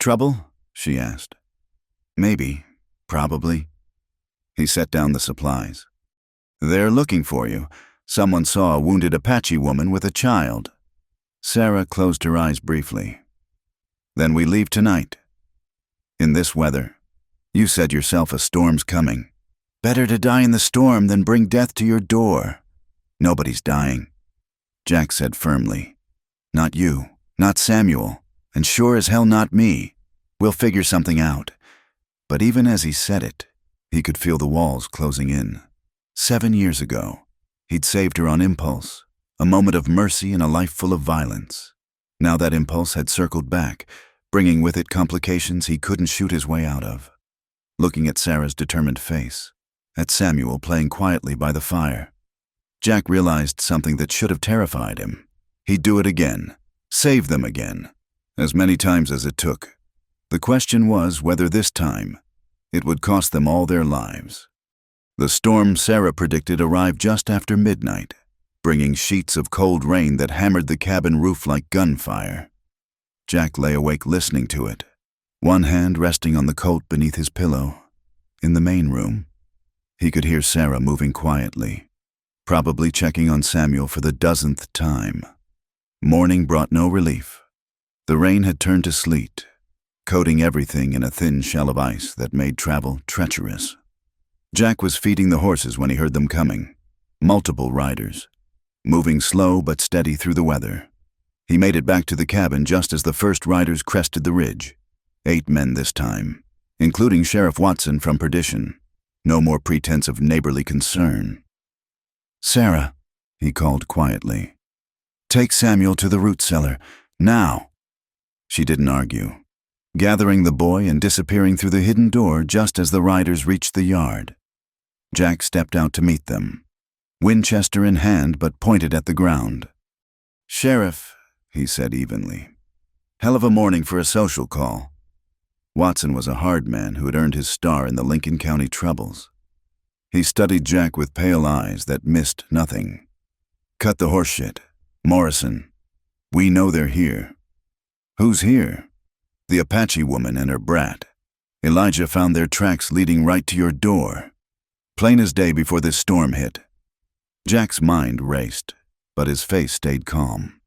"Trouble?" she asked. "Maybe. Probably." He set down the supplies. "They're looking for you. Someone saw a wounded Apache woman with a child." Sarah closed her eyes briefly. "Then we leave tonight. In this weather. You said yourself a storm's coming. Better to die in the storm than bring death to your door." "Nobody's dying," Jack said firmly. "Not you, not Samuel, and sure as hell not me. We'll figure something out." But even as he said it, he could feel the walls closing in. 7 years ago, he'd saved her on impulse, a moment of mercy in a life full of violence. Now that impulse had circled back, bringing with it complications he couldn't shoot his way out of. Looking at Sarah's determined face, at Samuel playing quietly by the fire, Jack realized something that should have terrified him. He'd do it again, save them again, as many times as it took. The question was whether this time it would cost them all their lives. The storm Sarah predicted arrived just after midnight, bringing sheets of cold rain that hammered the cabin roof like gunfire. Jack lay awake listening to it, one hand resting on the coat beneath his pillow. In the main room, he could hear Sarah moving quietly, probably checking on Samuel for the dozenth time. Morning brought no relief. The rain had turned to sleet, coating everything in a thin shell of ice that made travel treacherous. Jack was feeding the horses when he heard them coming, multiple riders, moving slow but steady through the weather. He made it back to the cabin just as the first riders crested the ridge. 8 men this time, including Sheriff Watson from Perdition. No more pretense of neighborly concern. "Sarah," he called quietly. "Take Samuel to the root cellar, now." She didn't argue, gathering the boy and disappearing through the hidden door just as the riders reached the yard. Jack stepped out to meet them, Winchester in hand but pointed at the ground. "Sheriff," he said evenly. "Hell of a morning for a social call." Watson was a hard man who had earned his star in the Lincoln County troubles. He studied Jack with pale eyes that missed nothing. "Cut the horseshit. Morrison. We know they're here." "Who's here?" "The Apache woman and her brat. Elijah found their tracks leading right to your door. Plain as day before this storm hit." Jack's mind raced, but his face stayed calm.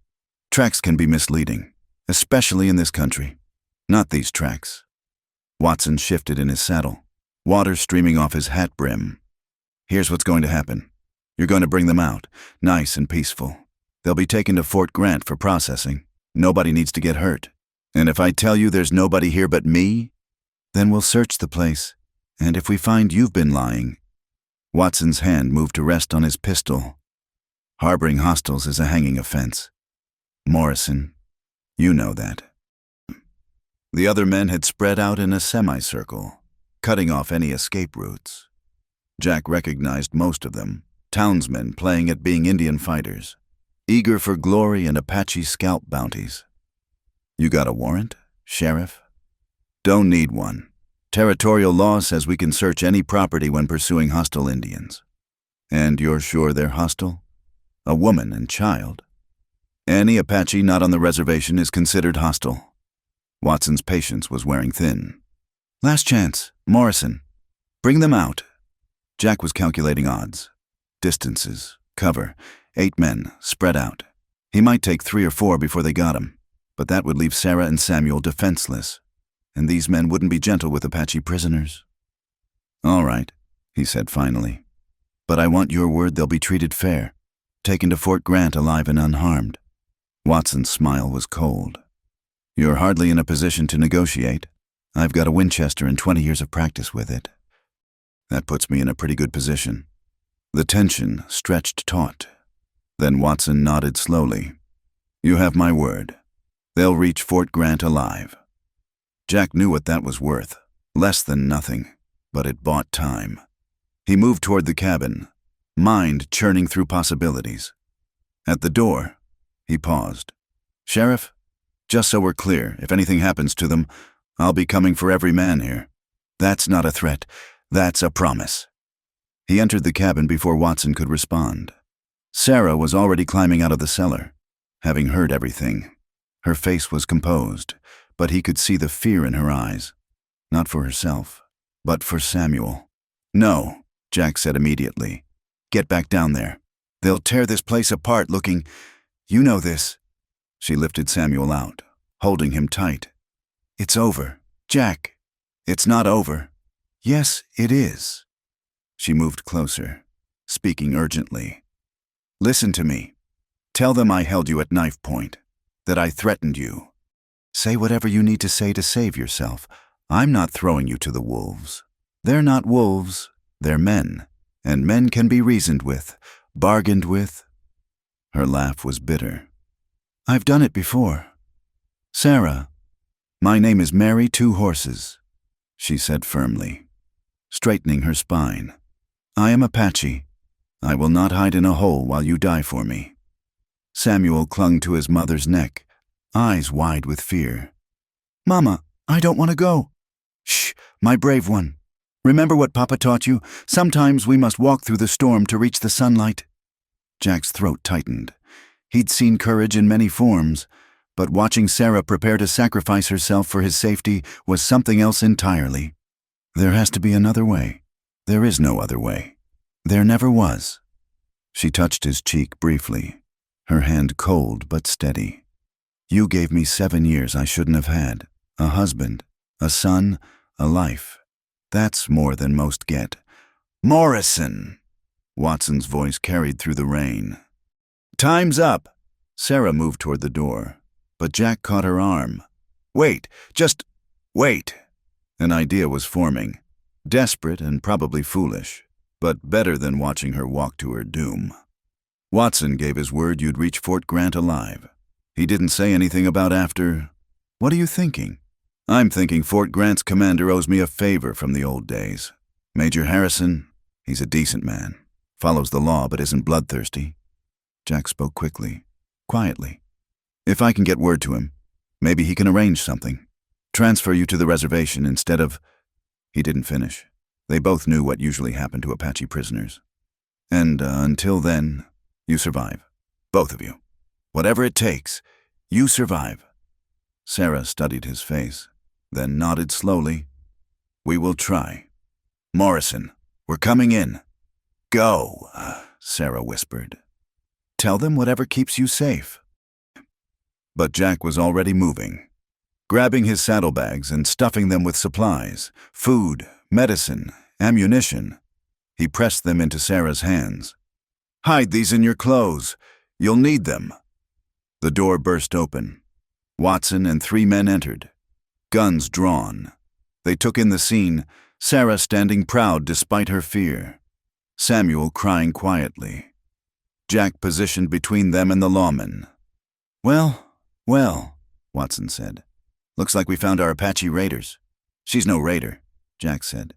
"Tracks can be misleading, especially in this country. Not these tracks." Watson shifted in his saddle, water streaming off his hat brim. "Here's what's going to happen. You're going to bring them out, nice and peaceful. They'll be taken to Fort Grant for processing. Nobody needs to get hurt. And if I tell you there's nobody here but me, then we'll search the place. And if we find you've been lying..." Watson's hand moved to rest on his pistol. "Harboring hostiles is a hanging offense. Morrison, you know that." The other men had spread out in a semicircle, cutting off any escape routes. Jack recognized most of them, townsmen playing at being Indian fighters, eager for glory and Apache scalp bounties. "You got a warrant, Sheriff?" "Don't need one. Territorial law says we can search any property when pursuing hostile Indians." "And you're sure they're hostile? A woman and child." "Any Apache not on the reservation is considered hostile." Watson's patience was wearing thin. "Last chance, Morrison. Bring them out." Jack was calculating odds. Distances, cover, 8 men, spread out. He might take 3 or 4 before they got him, but that would leave Sarah and Samuel defenseless, and these men wouldn't be gentle with Apache prisoners. "All right," he said finally. "But I want your word they'll be treated fair, taken to Fort Grant alive and unharmed." Watson's smile was cold. "You're hardly in a position to negotiate. I've got a Winchester and 20 years of practice with it. That puts me in a pretty good position." The tension stretched taut. Then Watson nodded slowly. "You have my word. They'll reach Fort Grant alive." Jack knew what that was worth. Less than nothing, but it bought time. He moved toward the cabin, mind churning through possibilities. At the door, he paused. "Sheriff, just so we're clear, if anything happens to them, I'll be coming for every man here. That's not a threat. That's a promise." He entered the cabin before Watson could respond. Sarah was already climbing out of the cellar, having heard everything. Her face was composed, but he could see the fear in her eyes. Not for herself, but for Samuel. "No," Jack said immediately. "Get back down there. They'll tear this place apart looking... You know this." She lifted Samuel out, holding him tight. "It's over, Jack. It's not over." "Yes, it is." She moved closer, speaking urgently. "Listen to me. Tell them I held you at knife point, that I threatened you. Say whatever you need to say to save yourself. I'm not throwing you to the wolves. They're not wolves, they're men, and men can be reasoned with, bargained with." Her laugh was bitter. "I've done it before. Sarah, my name is Mary Two Horses," she said firmly, straightening her spine. "I am Apache. I will not hide in a hole while you die for me." Samuel clung to his mother's neck, eyes wide with fear. "Mama, I don't want to go." "Shh, my brave one. Remember what Papa taught you? Sometimes we must walk through the storm to reach the sunlight." Jack's throat tightened. He'd seen courage in many forms, but watching Sarah prepare to sacrifice herself for his safety was something else entirely. There has to be another way. There is no other way. There never was. She touched his cheek briefly, her hand cold but steady. "You gave me 7 years I shouldn't have had. A husband, a son, a life. That's more than most get." "Morrison!" Watson's voice carried through the rain. "Time's up!" Sarah moved toward the door, but Jack caught her arm. "Wait, just wait." An idea was forming, desperate and probably foolish, but better than watching her walk to her doom. "Watson gave his word you'd reach Fort Grant alive. He didn't say anything about after. What are you thinking?" "I'm thinking Fort Grant's commander owes me a favor from the old days. Major Harrison, he's a decent man, follows the law but isn't bloodthirsty." Jack spoke quickly, quietly. "If I can get word to him, maybe he can arrange something. Transfer you to the reservation instead of—" He didn't finish. They both knew what usually happened to Apache prisoners. "And until then, you survive. Both of you. Whatever it takes, you survive." Sarah studied his face, then nodded slowly. "We will try. Morrison, we're coming in." "Go," Sarah whispered. "Tell them whatever keeps you safe." But Jack was already moving, grabbing his saddlebags and stuffing them with supplies, food, medicine, ammunition. He pressed them into Sarah's hands. "Hide these in your clothes. You'll need them." The door burst open. Watson and 3 men entered, guns drawn. They took in the scene, Sarah standing proud despite her fear, Samuel crying quietly. Jack positioned between them and the lawman. Well, Watson said. "Looks like we found our Apache raiders." "She's no raider," Jack said.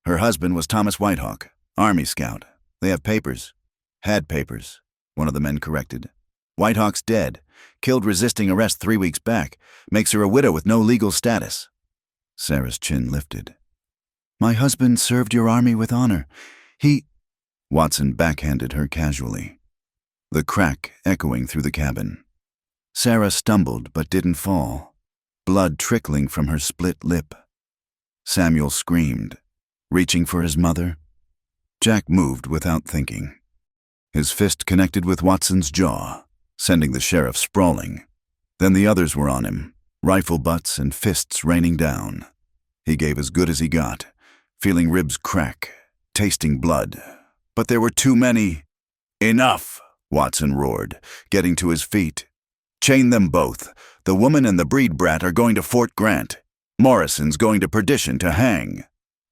"Her husband was Thomas Whitehawk, Army scout. They have papers." "Had papers," one of the men corrected. "Whitehawk's dead, killed resisting arrest 3 weeks back. Makes her a widow with no legal status." Sarah's chin lifted. "My husband served your army with honor. He—" Watson backhanded her casually. The crack echoing through the cabin. Sarah stumbled but didn't fall, blood trickling from her split lip. Samuel screamed, reaching for his mother. Jack moved without thinking. His fist connected with Watson's jaw, sending the sheriff sprawling. Then the others were on him, rifle butts and fists raining down. He gave as good as he got, feeling ribs crack, tasting blood. But there were too many. "Enough," Watson roared, getting to his feet. "Chain them both. The woman and the breed brat are going to Fort Grant. Morrison's going to perdition to hang."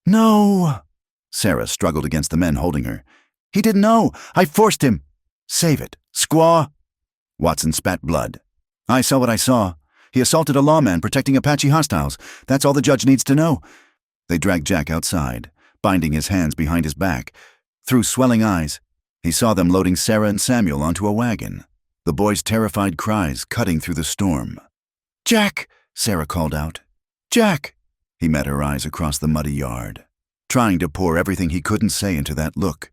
"No!" Sarah struggled against the men holding her. "He didn't know. I forced him." "Save it, squaw." Watson spat blood. "I saw what I saw. He assaulted a lawman protecting Apache hostiles. That's all the judge needs to know." They dragged Jack outside, binding his hands behind his back. Through swelling eyes, he saw them loading Sarah and Samuel onto a wagon, the boys' terrified cries cutting through the storm. "Jack!" Sarah called out. "Jack!" He met her eyes across the muddy yard, trying to pour everything he couldn't say into that look.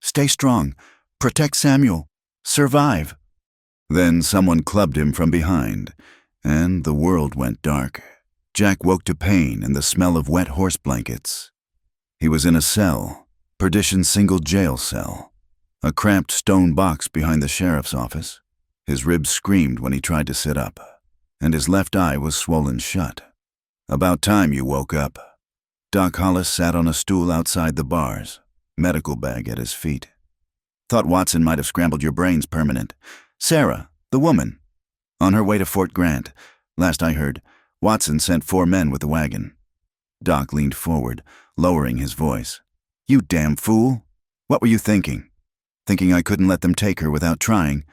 "Stay strong. Protect Samuel. Survive." Then someone clubbed him from behind, and the world went dark. Jack woke to pain and the smell of wet horse blankets. He was in a cell, Perdition's single jail cell, a cramped stone box behind the sheriff's office. His ribs screamed when he tried to sit up, and his left eye was swollen shut. "About time you woke up." Doc Hollis sat on a stool outside the bars, medical bag at his feet. "Thought Watson might have scrambled your brains permanent. Sarah, the woman, on her way to Fort Grant. Last I heard, Watson sent 4 men with the wagon." Doc leaned forward, lowering his voice. "You damn fool! What were you thinking? Thinking I couldn't let them take her without trying?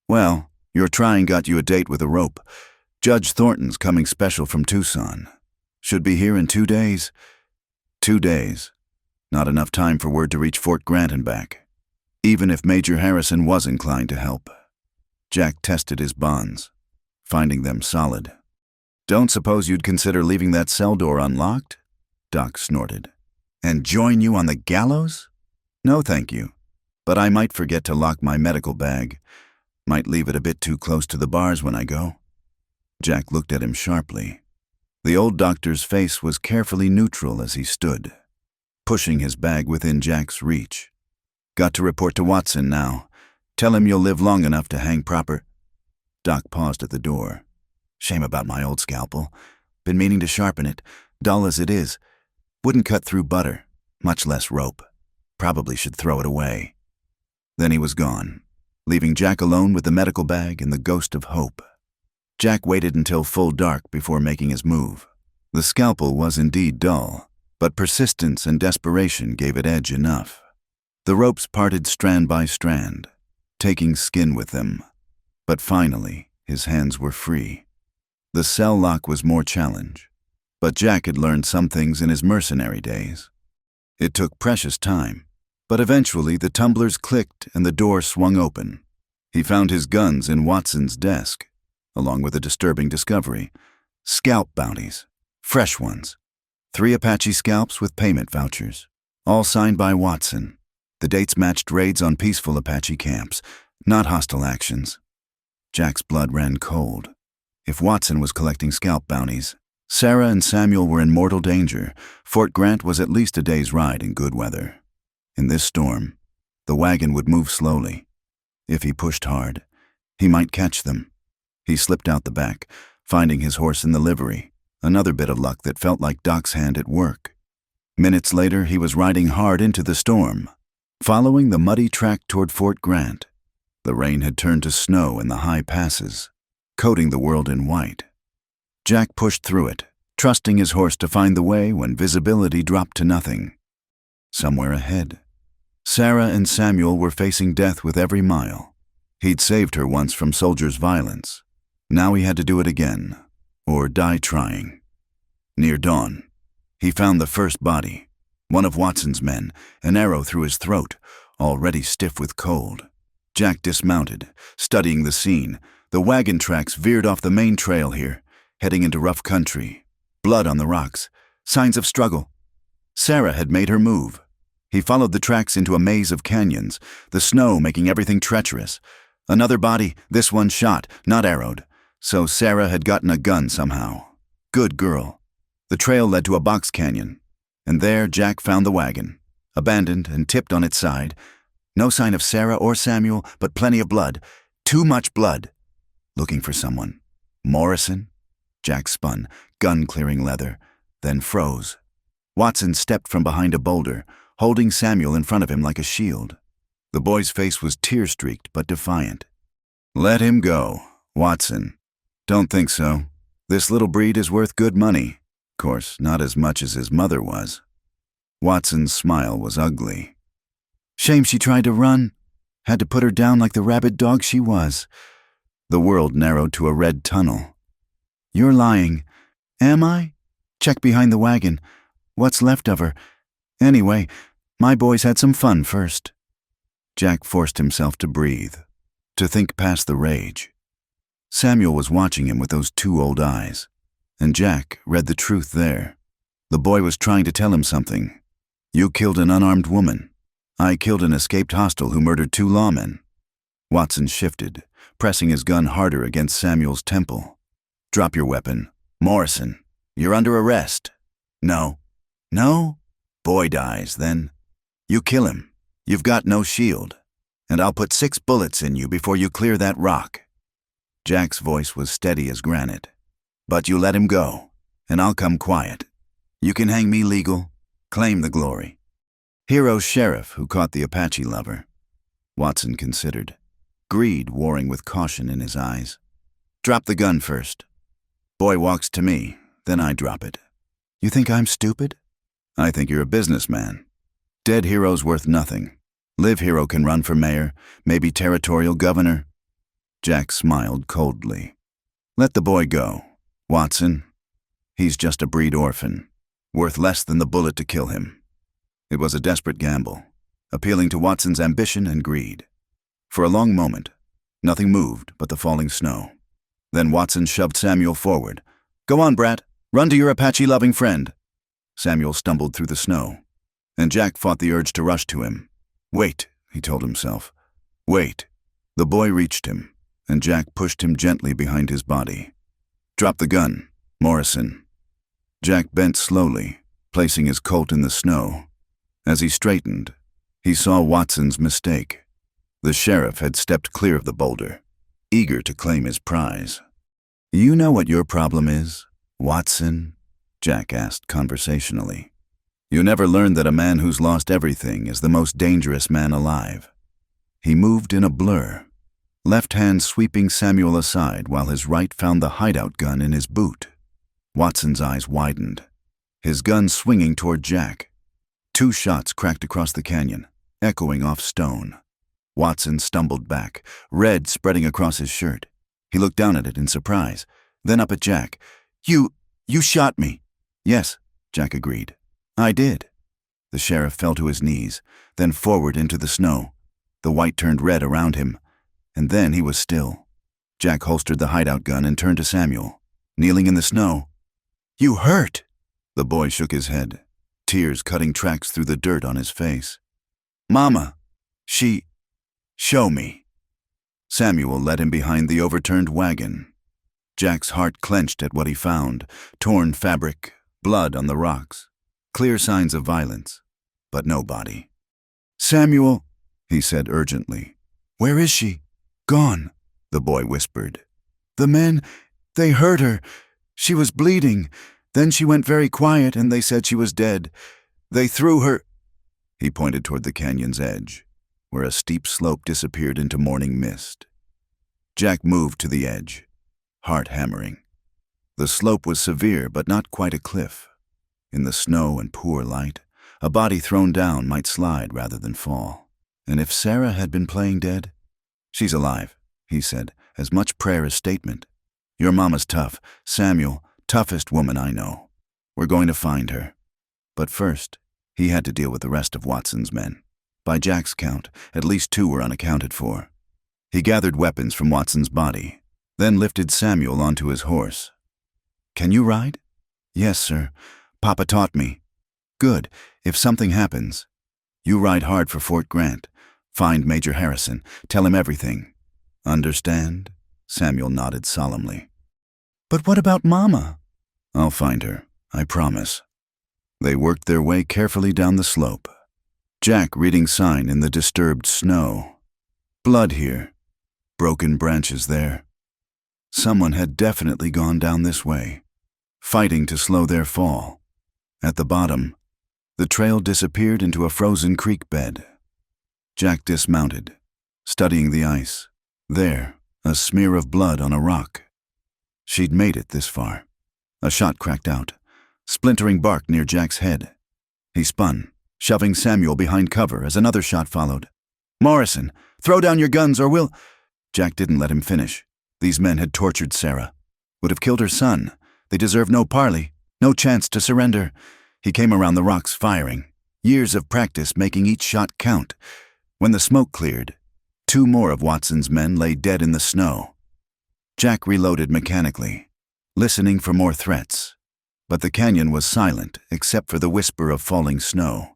Well, your trying got you a date with a rope. Judge Thornton's coming special from Tucson. Should be here in 2 days. 2 days. Not enough time for word to reach Fort Grant and back, even if Major Harrison was inclined to help." Jack tested his bonds, finding them solid. "Don't suppose you'd consider leaving that cell door unlocked?" Doc snorted. And join you on the gallows? No, thank you. But I might forget to lock my medical bag. Might leave it a bit too close to the bars when I go. Jack looked at him sharply. The old doctor's face was carefully neutral as he stood, pushing his bag within Jack's reach. Got to report to Watson now. Tell him you'll live long enough to hang proper. Doc paused at the door. Shame about my old scalpel. Been meaning to sharpen it, dull as it is. Wouldn't cut through butter, much less rope. Probably should throw it away. Then he was gone, leaving Jack alone with the medical bag and the ghost of hope. Jack waited until full dark before making his move. The scalpel was indeed dull, but persistence and desperation gave it edge enough. The ropes parted strand by strand, taking skin with them. But finally, his hands were free. The cell lock was more challenge, but Jack had learned some things in his mercenary days. It took precious time, but eventually the tumblers clicked and the door swung open. He found his guns in Watson's desk, along with a disturbing discovery: scalp bounties, fresh ones. 3 Apache scalps with payment vouchers, all signed by Watson. The dates matched raids on peaceful Apache camps, not hostile actions. Jack's blood ran cold. If Watson was collecting scalp bounties, Sarah and Samuel were in mortal danger. Fort Grant was at least a day's ride in good weather. In this storm, the wagon would move slowly. If he pushed hard, he might catch them. He slipped out the back, finding his horse in the livery, another bit of luck that felt like Doc's hand at work. Minutes later, he was riding hard into the storm, following the muddy track toward Fort Grant. The rain had turned to snow in the high passes, coating the world in white. Jack pushed through it, trusting his horse to find the way when visibility dropped to nothing. Somewhere ahead, Sarah and Samuel were facing death with every mile. He'd saved her once from soldiers' violence. Now he had to do it again, or die trying. Near dawn, he found the first body, one of Watson's men, an arrow through his throat, already stiff with cold. Jack dismounted, studying the scene. The wagon tracks veered off the main trail here, heading into rough country. Blood on the rocks, signs of struggle. Sarah had made her move. He followed the tracks into a maze of canyons, the snow making everything treacherous. Another body, this one shot, not arrowed. So Sarah had gotten a gun somehow. Good girl. The trail led to a box canyon, and there Jack found the wagon, abandoned and tipped on its side. No sign of Sarah or Samuel, but plenty of blood. Too much blood. Looking for someone. Morrison? Jack spun, gun clearing leather, then froze. Watson stepped from behind a boulder, holding Samuel in front of him like a shield. The boy's face was tear-streaked but defiant. Let him go, Watson. Don't think so. This little breed is worth good money. Of course, not as much as his mother was. Watson's smile was ugly. Shame she tried to run. Had to put her down like the rabid dog she was. The world narrowed to a red tunnel. You're lying. Am I? Check behind the wagon. What's left of her? Anyway, my boys had some fun first. Jack forced himself to breathe, to think past the rage. Samuel was watching him with those 2 old eyes, and Jack read the truth there. The boy was trying to tell him something. You killed an unarmed woman. I killed an escaped hostile who murdered 2 lawmen. Watson shifted, pressing his gun harder against Samuel's temple. Drop your weapon. Morrison, you're under arrest. No. No? Boy dies, then. You kill him. You've got no shield. And I'll put 6 bullets in you before you clear that rock. Jack's voice was steady as granite. But you let him go, and I'll come quiet. You can hang me legal. Claim the glory. Hero sheriff who caught the Apache lover. Watson considered, greed warring with caution in his eyes. Drop the gun first. Boy walks to me, then I drop it. You think I'm stupid? I think you're a businessman. Dead hero's worth nothing. Live hero can run for mayor, maybe territorial governor. Jack smiled coldly. Let the boy go, Watson. He's just a breed orphan, worth less than the bullet to kill him. It was a desperate gamble, appealing to Watson's ambition and greed. For a long moment, nothing moved but the falling snow. Then Watson shoved Samuel forward. Go on, brat. Run to your Apache-loving friend. Samuel stumbled through the snow. and Jack fought the urge to rush to him. "Wait," he told himself. "Wait." The boy reached him, and Jack pushed him gently behind his body. "Drop the gun, Morrison." Jack bent slowly, placing his Colt in the snow. As he straightened, he saw Watson's mistake. The sheriff had stepped clear of the boulder, eager to claim his prize. "You know what your problem is, Watson?" Jack asked conversationally. "You never learned that a man who's lost everything is the most dangerous man alive." He moved in a blur, left hand sweeping Samuel aside while his right found the hideout gun in his boot. Watson's eyes widened, his gun swinging toward Jack. 2 shots cracked across the canyon, echoing off stone. Watson stumbled back, red spreading across his shirt. He looked down at it in surprise, then up at Jack. You shot me." "Yes," Jack agreed. "I did." The sheriff fell to his knees, then forward into the snow. The white turned red around him, and then he was still. Jack holstered the hideout gun and turned to Samuel, kneeling in the snow. "You hurt!" The boy shook his head, tears cutting tracks through the dirt on his face. "Mama, show me." Samuel led him behind the overturned wagon. Jack's heart clenched at what he found: torn fabric, blood on the rocks, clear signs of violence, but no body. "Samuel," he said urgently. "Where is she?" "Gone," the boy whispered. "The men, they hurt her. She was bleeding. Then she went very quiet and they said she was dead. They threw her—" He pointed toward the canyon's edge, where a steep slope disappeared into morning mist. Jack moved to the edge, heart hammering. The slope was severe, but not quite a cliff. In the snow and poor light, a body thrown down might slide rather than fall. And if Sarah had been playing dead? "She's alive," he said, as much prayer as statement. "Your mama's tough, Samuel, toughest woman I know. We're going to find her." But first, he had to deal with the rest of Watson's men. By Jack's count, at least 2 were unaccounted for. He gathered weapons from Watson's body, then lifted Samuel onto his horse. "Can you ride?" "Yes, sir. Papa taught me." "Good. If something happens, you ride hard for Fort Grant. Find Major Harrison. Tell him everything." "Understand?" Samuel nodded solemnly. "But what about Mama?" "I'll find her, I promise." They worked their way carefully down the slope, Jack reading sign in the disturbed snow. Blood here, broken branches there. Someone had definitely gone down this way, fighting to slow their fall. At the bottom, the trail disappeared into a frozen creek bed. Jack dismounted, studying the ice. There, a smear of blood on a rock. She'd made it this far. A shot cracked out, splintering bark near Jack's head. He spun, shoving Samuel behind cover as another shot followed. "Morrison, throw down your guns or we'll—" Jack didn't let him finish. These men had tortured Sarah, would have killed her son. They deserved no parley, no chance to surrender. He came around the rocks firing, years of practice making each shot count. When the smoke cleared, 2 more of Watson's men lay dead in the snow. Jack reloaded mechanically, listening for more threats. But the canyon was silent except for the whisper of falling snow.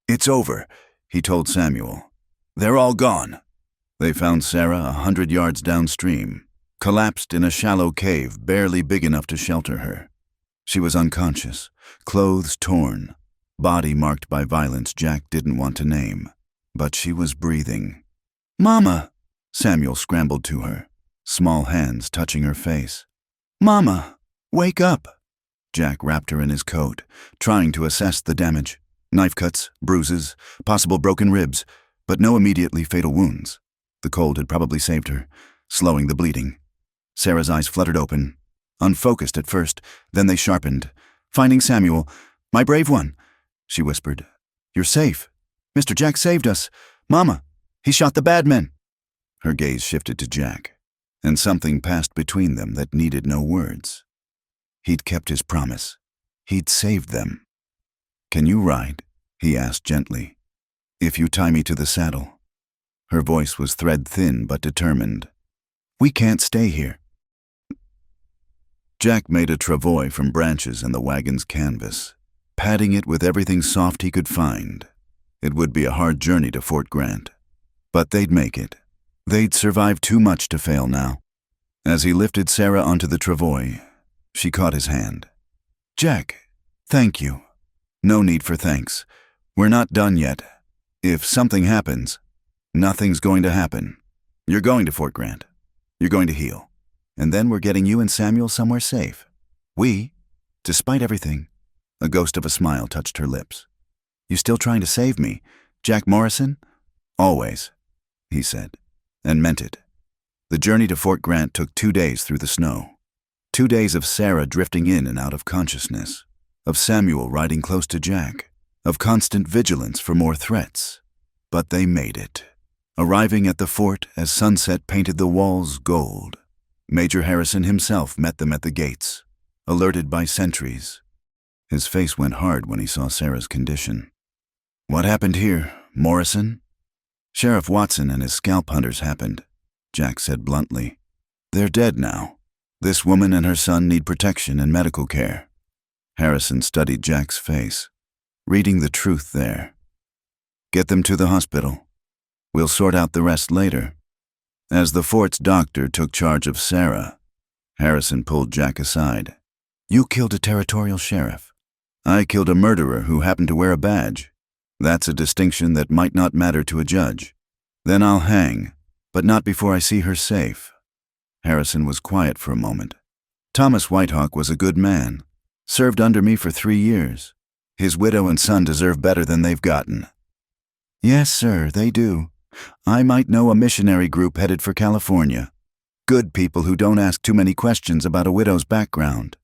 "It's over," he told Samuel. "They're all gone." They found Sarah 100 yards downstream, collapsed in a shallow cave barely big enough to shelter her. She was unconscious, clothes torn, body marked by violence Jack didn't want to name. But she was breathing. "Mama!" Samuel scrambled to her, small hands touching her face. "Mama, wake up!" Jack wrapped her in his coat, trying to assess the damage. Knife cuts, bruises, possible broken ribs, but no immediately fatal wounds. The cold had probably saved her, slowing the bleeding. Sarah's eyes fluttered open, unfocused at first, then they sharpened. Finding Samuel. "My brave one," she whispered. "You're safe. Mr. Jack saved us. Mama, he shot the bad men." Her gaze shifted to Jack, and something passed between them that needed no words. He'd kept his promise. He'd saved them. "Can you ride?" he asked gently. "If you tie me to the saddle." Her voice was thread-thin but determined. "We can't stay here." Jack made a travois from branches and the wagon's canvas. padding it with everything soft he could find. It would be a hard journey to Fort Grant, but they'd make it. They'd survive too much to fail now. As he lifted Sarah onto the travois, she caught his hand. "Jack, thank you." "No need for thanks. We're not done yet. If something happens, nothing's going to happen. You're going to Fort Grant. You're going to heal. And then we're getting you and Samuel somewhere safe. Despite everything." A ghost of a smile touched her lips. "You still trying to save me, Jack Morrison?" "Always," he said, and meant it. The journey to Fort Grant took 2 days through the snow. 2 days of Sarah drifting in and out of consciousness, of Samuel riding close to Jack, of constant vigilance for more threats. But they made it, arriving at the fort as sunset painted the walls gold. Major Harrison himself met them at the gates, alerted by sentries. His face went hard when he saw Sarah's condition. "What happened here, Morrison?" "Sheriff Watson and his scalp hunters happened," Jack said bluntly. "They're dead now. This woman and her son need protection and medical care." Harrison studied Jack's face, reading the truth there. "Get them to the hospital. We'll sort out the rest later." As the fort's doctor took charge of Sarah, Harrison pulled Jack aside. "You killed a territorial sheriff. I killed a murderer who happened to wear a badge. That's a distinction that might not matter to a judge. Then I'll hang, but not before I see her safe." Harrison was quiet for a moment. "Thomas Whitehawk was a good man. Served under me for 3 years. His widow and son deserve better than they've gotten." "Yes, sir, they do. I might know a missionary group headed for California. Good people who don't ask too many questions about a widow's background."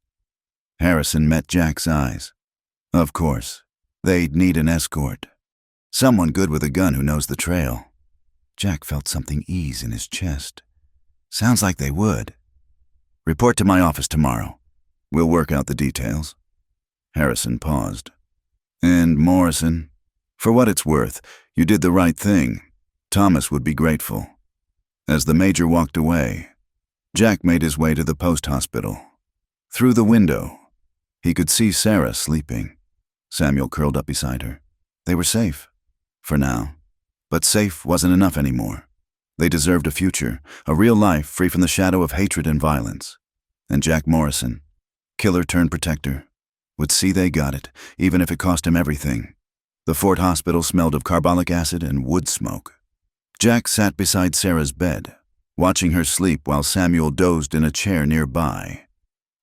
Harrison met Jack's eyes. "Of course, they'd need an escort. Someone good with a gun who knows the trail." Jack felt something ease in his chest. "Sounds like they would." "Report to my office tomorrow. We'll work out the details." Harrison paused. "And Morrison, for what it's worth, you did the right thing. Thomas would be grateful." As the major walked away, Jack made his way to the post hospital. Through the window, he could see Sarah sleeping. Samuel curled up beside her. They were safe, for now. But safe wasn't enough anymore. They deserved a future, a real life free from the shadow of hatred and violence. And Jack Morrison, killer turned protector, would see they got it, even if it cost him everything. The Fort Hospital smelled of carbolic acid and wood smoke. Jack sat beside Sarah's bed, watching her sleep while Samuel dozed in a chair nearby.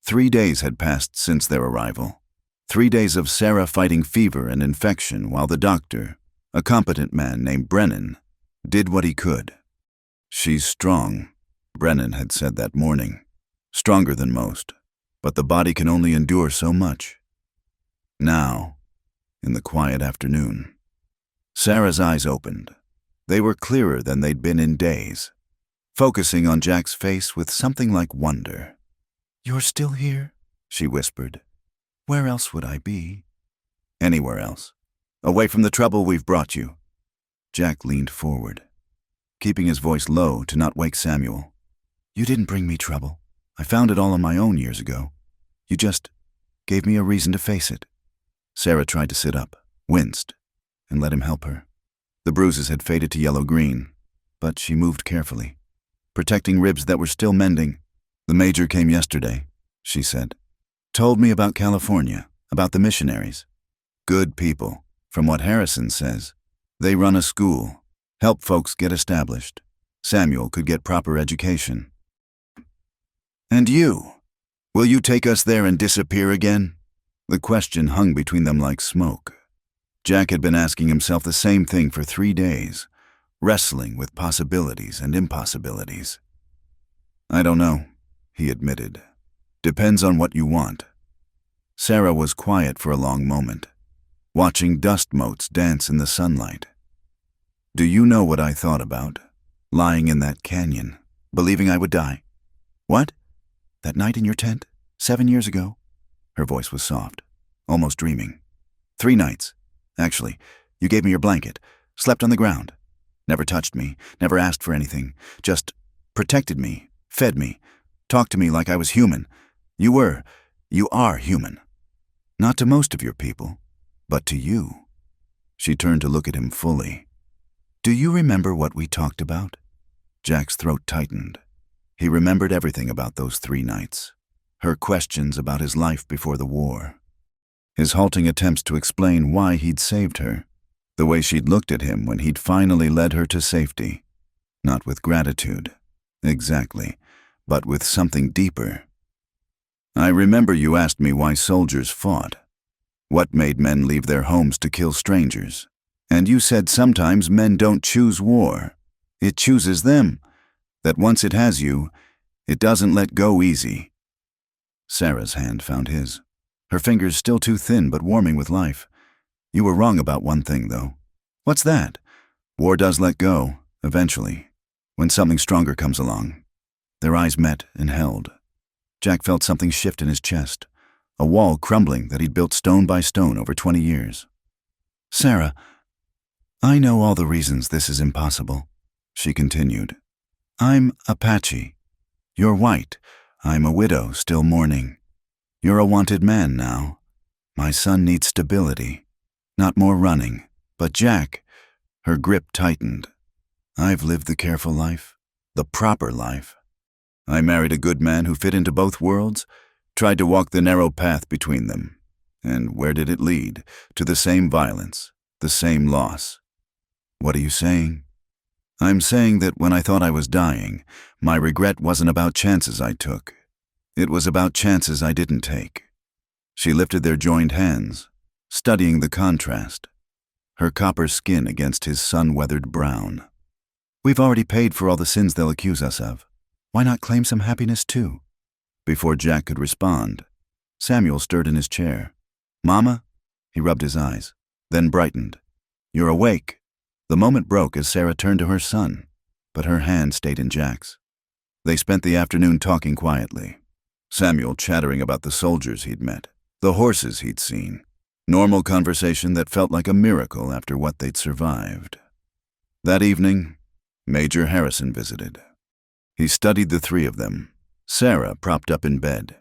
3 days had passed since their arrival. 3 days of Sarah fighting fever and infection while the doctor, a competent man named Brennan, did what he could. "She's strong," Brennan had said that morning. "Stronger than most, but the body can only endure so much." Now, in the quiet afternoon, Sarah's eyes opened. They were clearer than they'd been in days, focusing on Jack's face with something like wonder. "You're still here?" she whispered. "Where else would I be?" "Anywhere else. Away from the trouble we've brought you." Jack leaned forward, keeping his voice low to not wake Samuel. "You didn't bring me trouble. I found it all on my own years ago. You just gave me a reason to face it." Sarah tried to sit up, winced, and let him help her. The bruises had faded to yellow-green, but she moved carefully, protecting ribs that were still mending. "The major came yesterday," she said. "Told me about California, about the missionaries. Good people, from what Harrison says. They run a school, help folks get established. Samuel could get proper education." "And you? Will you take us there and disappear again?" The question hung between them like smoke. Jack had been asking himself the same thing for 3 days, wrestling with possibilities and impossibilities. "I don't know," he admitted. "Depends on what you want." Sarah was quiet for a long moment, watching dust motes dance in the sunlight. "Do you know what I thought about? Lying in that canyon, believing I would die." "What? That night in your tent, 7 years ago?" Her voice was soft, almost dreaming. 3 nights. Actually, you gave me your blanket, slept on the ground. Never touched me, never asked for anything, just protected me, fed me, talked to me like I was human. You are human. Not to most of your people, But to you. She turned to look at him fully. Do you remember what we talked about? Jack's throat tightened. He remembered everything about those 3 nights. Her questions about his life before the war. His halting attempts to explain why he'd saved her. The way she'd looked at him when he'd finally led her to safety. Not with gratitude. Exactly. But with something deeper. I remember you asked me why soldiers fought. What made men leave their homes to kill strangers? And you said sometimes men don't choose war. It chooses them. That once it has you, it doesn't let go easy. Sarah's hand found his. Her fingers still too thin but warming with life. You were wrong about one thing, though. What's that? War does let go, eventually, when something stronger comes along. Their eyes met and held. Jack felt something shift in his chest. A wall crumbling that he'd built stone by stone over 20 years. Sarah, I know all the reasons this is impossible, she continued. I'm Apache. You're white. I'm a widow, still mourning. You're a wanted man now. My son needs stability, not more running. But Jack, her grip tightened. I've lived the careful life, the proper life. I married a good man who fit into both worlds, tried to walk the narrow path between them. And where did it lead? To the same violence, the same loss. What are you saying? I'm saying that when I thought I was dying, my regret wasn't about chances I took. It was about chances I didn't take. She lifted their joined hands, studying the contrast, her copper skin against his sun-weathered brown. We've already paid for all the sins they'll accuse us of. Why not claim some happiness too? Before Jack could respond, Samuel stirred in his chair. Mama? He rubbed his eyes, then brightened. You're awake. The moment broke as Sarah turned to her son, but her hand stayed in Jack's. They spent the afternoon talking quietly. Samuel chattering about the soldiers he'd met, the horses he'd seen. Normal conversation that felt like a miracle after what they'd survived. That evening, Major Harrison visited. He studied the 3 of them, Sarah propped up in bed,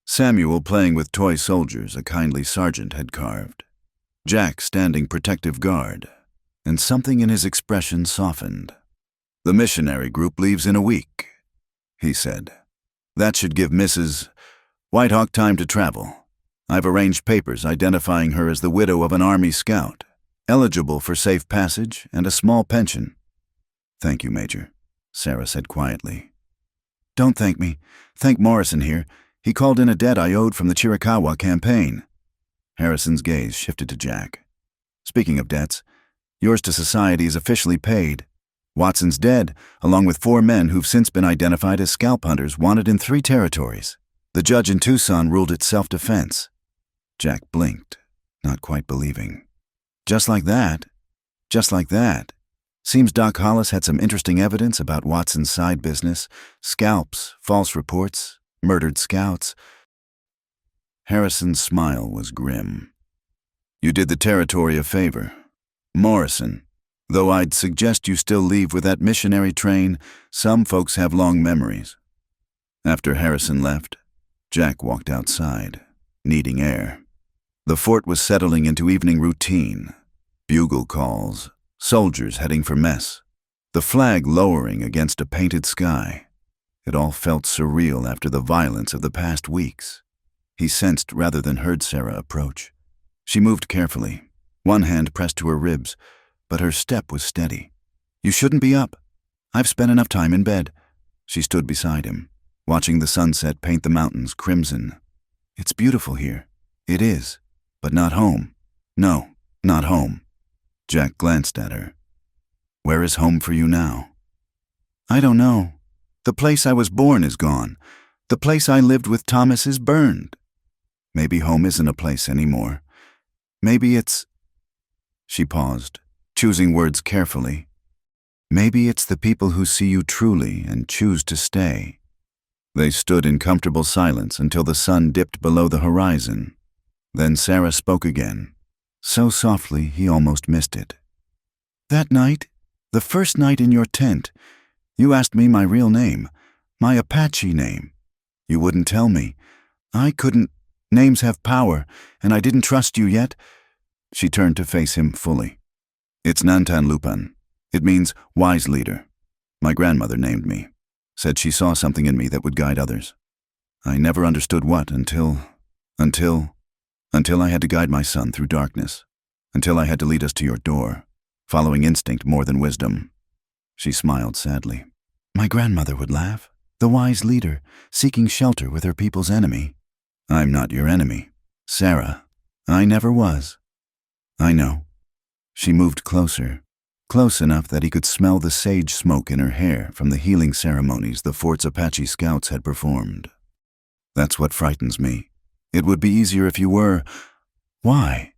Samuel playing with toy soldiers a kindly sergeant had carved, Jack standing protective guard, and something in his expression softened. The missionary group leaves in a week, he said. That should give Mrs. Whitehawk time to travel. I've arranged papers identifying her as the widow of an Army scout, eligible for safe passage and a small pension. Thank you, Major, Sarah said quietly. Don't thank me. Thank Morrison here. He called in a debt I owed from the Chiricahua campaign. Harrison's gaze shifted to Jack. Speaking of debts, yours to society is officially paid. Watson's dead, along with 4 men who've since been identified as scalp hunters wanted in 3 territories. The judge in Tucson ruled it self-defense. Jack blinked, not quite believing. Just like that? Just like that? Seems Doc Hollis had some interesting evidence about Watson's side business, scalps, false reports, murdered scouts. Harrison's smile was grim. You did the territory a favor. Morrison, though I'd suggest you still leave with that missionary train, some folks have long memories. After Harrison left, Jack walked outside, needing air. The fort was settling into evening routine. Bugle calls, soldiers heading for mess, the flag lowering against a painted sky. It all felt surreal after the violence of the past weeks. He sensed rather than heard Sarah approach. She moved carefully, one hand pressed to her ribs, but her step was steady. You shouldn't be up. I've spent enough time in bed. She stood beside him, watching the sunset paint the mountains crimson. It's beautiful here. It is, but not home. No, not home. Jack glanced at her. Where is home for you now? I don't know. The place I was born is gone. The place I lived with Thomas is burned. Maybe home isn't a place anymore. Maybe it's... She paused, choosing words carefully. Maybe it's the people who see you truly and choose to stay. They stood in comfortable silence until the sun dipped below the horizon. Then Sarah spoke again, so softly he almost missed it. That night, the first night in your tent, you asked me my real name, my Apache name. You wouldn't tell me. I couldn't. Names have power, and I didn't trust you yet. She turned to face him fully. It's Nantan Lupan. It means wise leader. My grandmother named me. Said she saw something in me that would guide others. I never understood what until I had to guide my son through darkness. Until I had to lead us to your door, following instinct more than wisdom. She smiled sadly. My grandmother would laugh. The wise leader, seeking shelter with her people's enemy. I'm not your enemy, Sarah. I never was. I know. She moved closer, close enough that he could smell the sage smoke in her hair from the healing ceremonies the fort's Apache scouts had performed. That's what frightens me. It would be easier if you were. Why?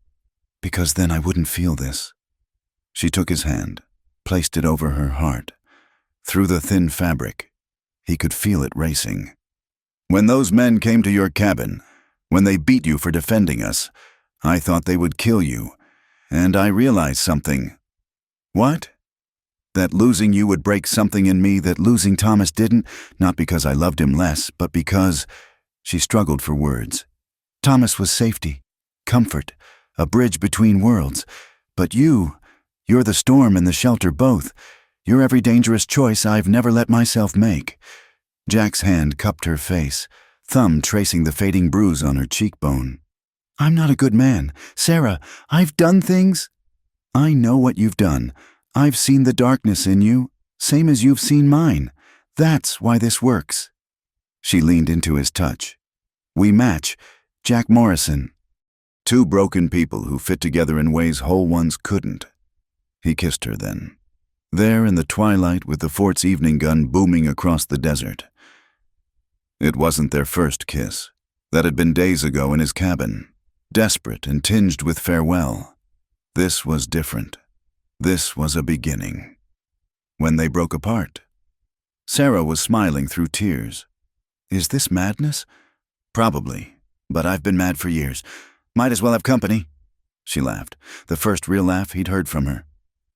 Because then I wouldn't feel this. She took his hand, placed it over her heart. Through the thin fabric, he could feel it racing. When those men came to your cabin, when they beat you for defending us, I thought they would kill you, and I realized something. What? That losing you would break something in me that losing Thomas didn't, not because I loved him less, but because... She struggled for words. Thomas was safety, comfort, a bridge between worlds. But you're the storm and the shelter both. You're every dangerous choice I've never let myself make. Jack's hand cupped her face, thumb tracing the fading bruise on her cheekbone. I'm not a good man. Sarah, I've done things. I know what you've done. I've seen the darkness in you, same as you've seen mine. That's why this works. She leaned into his touch. We match, Jack Morrison. Two broken people who fit together in ways whole ones couldn't. He kissed her then. There in the twilight with the fort's evening gun booming across the desert. It wasn't their first kiss. That had been days ago in his cabin, desperate and tinged with farewell. This was different. This was a beginning. When they broke apart, Sarah was smiling through tears. Is this madness? Probably, but I've been mad for years. Might as well have company. She laughed, the first real laugh he'd heard from her.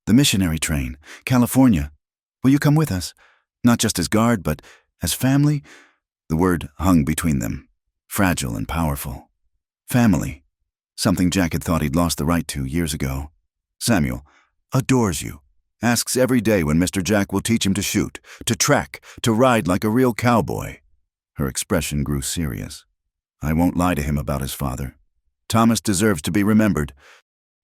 The missionary train, California. Will you come with us? Not just as guard, but as family? The word hung between them, fragile and powerful. Family. Something Jack had thought he'd lost the right to years ago. Samuel adores you. Asks every day when Mr. Jack will teach him to shoot, to track, to ride like a real cowboy. Her expression grew serious. I won't lie to him about his father. Thomas deserves to be remembered.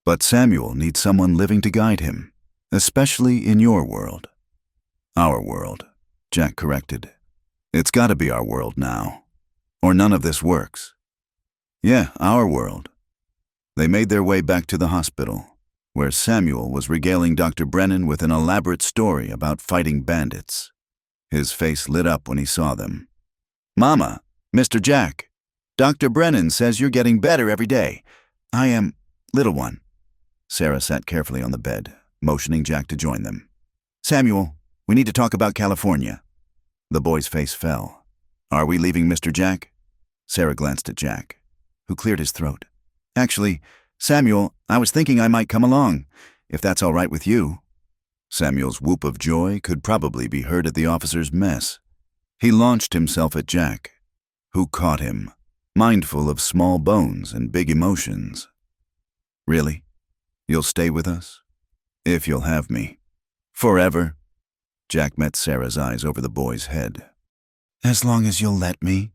But Samuel needs someone living to guide him, especially in your world. Our world, Jack corrected. It's got to be our world now, or none of this works. Yeah, our world. They made their way back to the hospital, where Samuel was regaling Dr. Brennan with an elaborate story about fighting bandits. His face lit up when he saw them. Mama, Mr. Jack, Dr. Brennan says you're getting better every day. I am, little one. Sarah sat carefully on the bed, motioning Jack to join them. Samuel, we need to talk about California. The boy's face fell. Are we leaving Mr. Jack? Sarah glanced at Jack, who cleared his throat. Actually, Samuel, I was thinking I might come along, if that's all right with you. Samuel's whoop of joy could probably be heard at the officer's mess. He launched himself at Jack, who caught him, mindful of small bones and big emotions. Really? You'll stay with us? If you'll have me. Forever? Jack met Sarah's eyes over the boy's head. As long as you'll let me.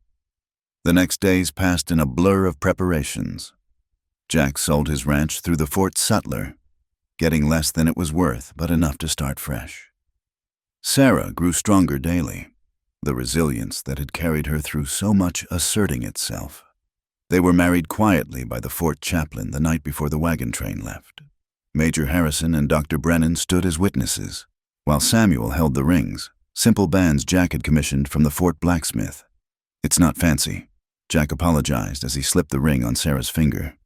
The next days passed in a blur of preparations. Jack sold his ranch through the Fort Sutler, getting less than it was worth, but enough to start fresh. Sarah grew stronger daily, the resilience that had carried her through so much asserting itself. They were married quietly by the fort chaplain the night before the wagon train left. Major Harrison and Dr. Brennan stood as witnesses, while Samuel held the rings, simple bands Jack had commissioned from the fort blacksmith. It's not fancy, Jack apologized as he slipped the ring on Sarah's finger.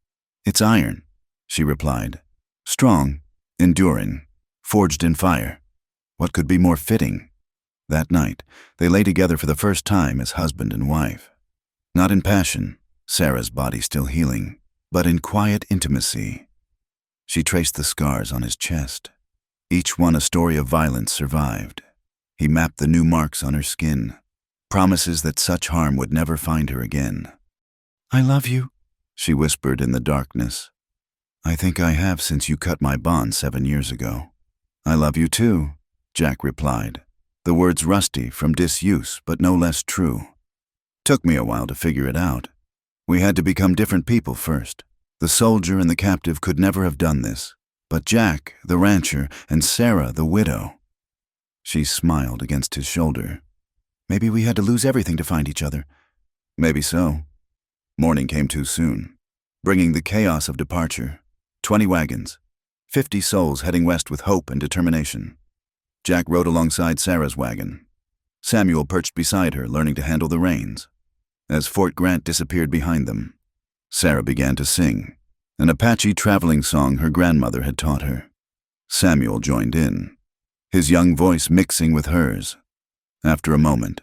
It's iron, she replied. Strong, enduring, forged in fire. What could be more fitting? That night, they lay together for the first time as husband and wife. Not in passion, Sarah's body still healing, but in quiet intimacy. She traced the scars on his chest. Each one a story of violence survived. He mapped the new marks on her skin, promises that such harm would never find her again. I love you, she whispered in the darkness. I think I have since you cut my bond 7 years ago. I love you too, Jack replied, the words rusty from disuse but no less true. Took me a while to figure it out. We had to become different people first. The soldier and the captive could never have done this, but Jack, the rancher, and Sarah, the widow. She smiled against his shoulder. Maybe we had to lose everything to find each other. Maybe so. Morning came too soon, bringing the chaos of departure. 20 wagons, 50 souls heading west with hope and determination. Jack rode alongside Sarah's wagon. Samuel perched beside her, learning to handle the reins. As Fort Grant disappeared behind them, Sarah began to sing, an Apache traveling song her grandmother had taught her. Samuel joined in, his young voice mixing with hers. After a moment,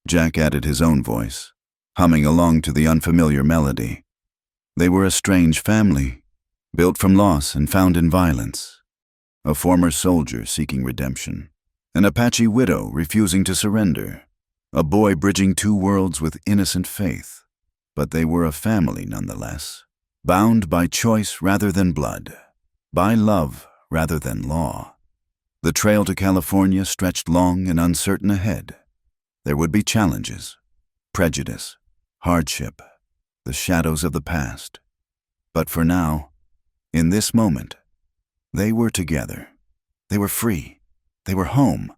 Jack added his own voice, humming along to the unfamiliar melody. They were a strange family, built from loss and found in violence. A former soldier seeking redemption, an Apache widow refusing to surrender, a boy bridging two worlds with innocent faith. But they were a family nonetheless, bound by choice rather than blood, by love rather than law. The trail to California stretched long and uncertain ahead. There would be challenges, prejudice, hardship, the shadows of the past. But for now, in this moment, they were together. They were free. They were home.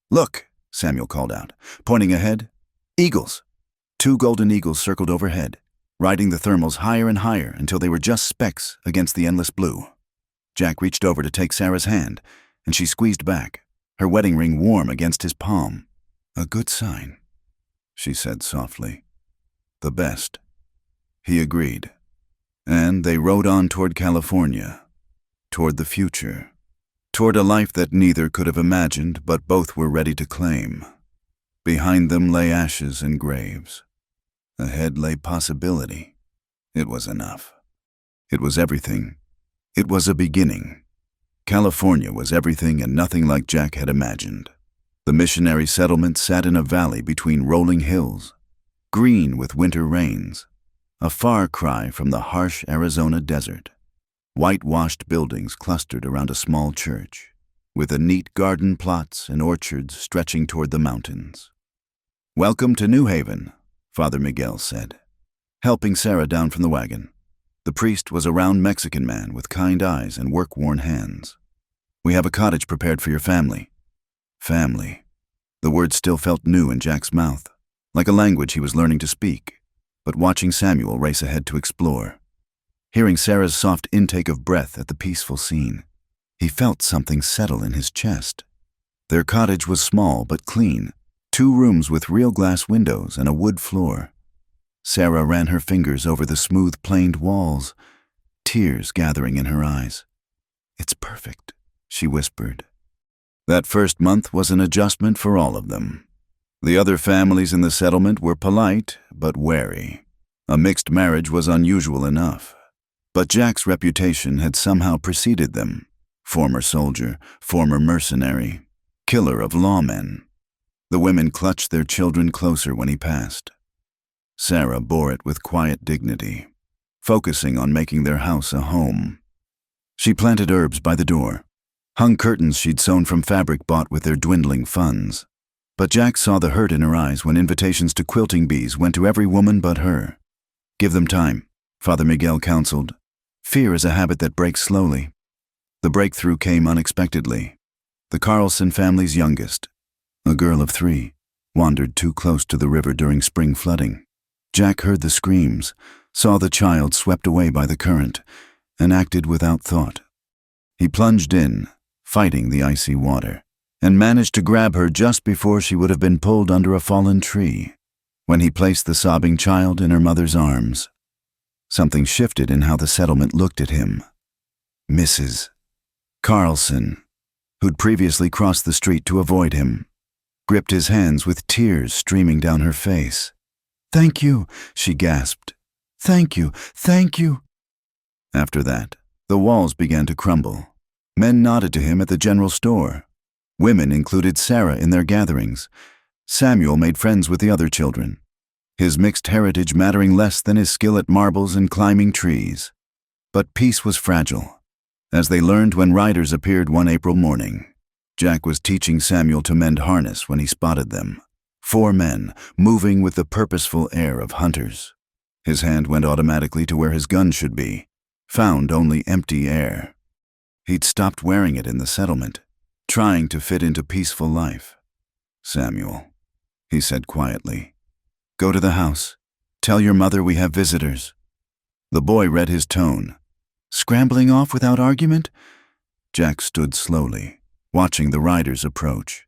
"Look," Samuel called out, pointing ahead. "Eagles." 2 golden eagles circled overhead, riding the thermals higher and higher until they were just specks against the endless blue. Jack reached over to take Sarah's hand, and she squeezed back, her wedding ring warm against his palm. "A good sign," she said softly. "The best." He agreed, and they rode on toward California, toward the future, toward a life that neither could have imagined but both were ready to claim. Behind them lay ashes and graves. Ahead lay possibility. It was enough. It was everything. It was a beginning. California was everything and nothing like Jack had imagined. The missionary settlement sat in a valley between rolling hills, green with winter rains, a far cry from the harsh Arizona desert. Whitewashed buildings clustered around a small church, with a neat garden plots and orchards stretching toward the mountains. "Welcome to New Haven," Father Miguel said, helping Sarah down from the wagon. The priest was a round Mexican man with kind eyes and work-worn hands. "We have a cottage prepared for your family." Family. The word still felt new in Jack's mouth, like a language he was learning to speak, but watching Samuel race ahead to explore. Hearing Sarah's soft intake of breath at the peaceful scene, he felt something settle in his chest. Their cottage was small but clean, 2 rooms with real glass windows and a wood floor. Sarah ran her fingers over the smooth planed walls, tears gathering in her eyes. "It's perfect," she whispered. That first month was an adjustment for all of them. The other families in the settlement were polite but wary. A mixed marriage was unusual enough. But Jack's reputation had somehow preceded them. Former soldier, former mercenary, killer of lawmen. The women clutched their children closer when he passed. Sarah bore it with quiet dignity, focusing on making their house a home. She planted herbs by the door, hung curtains she'd sewn from fabric bought with their dwindling funds. But Jack saw the hurt in her eyes when invitations to quilting bees went to every woman but her. "Give them time," Father Miguel counseled. "Fear is a habit that breaks slowly." The breakthrough came unexpectedly. The Carlson family's youngest, a girl of 3, wandered too close to the river during spring flooding. Jack heard the screams, saw the child swept away by the current, and acted without thought. He plunged in, fighting the icy water, and managed to grab her just before she would have been pulled under a fallen tree. When he placed the sobbing child in her mother's arms, something shifted in how the settlement looked at him. Mrs. Carlson, who'd previously crossed the street to avoid him, gripped his hands with tears streaming down her face. "Thank you," she gasped. "Thank you, thank you." After that, the walls began to crumble. Men nodded to him at the general store. Women included Sarah in their gatherings. Samuel made friends with the other children, his mixed heritage mattering less than his skill at marbles and climbing trees. But peace was fragile, as they learned when riders appeared one April morning. Jack was teaching Samuel to mend harness when he spotted them. 4 men, moving with the purposeful air of hunters. His hand went automatically to where his gun should be, found only empty air. He'd stopped wearing it in the settlement, trying to fit into peaceful life. "Samuel," he said quietly, "go to the house. Tell your mother we have visitors." The boy read his tone. Scrambling off without argument? Jack stood slowly, watching the riders approach.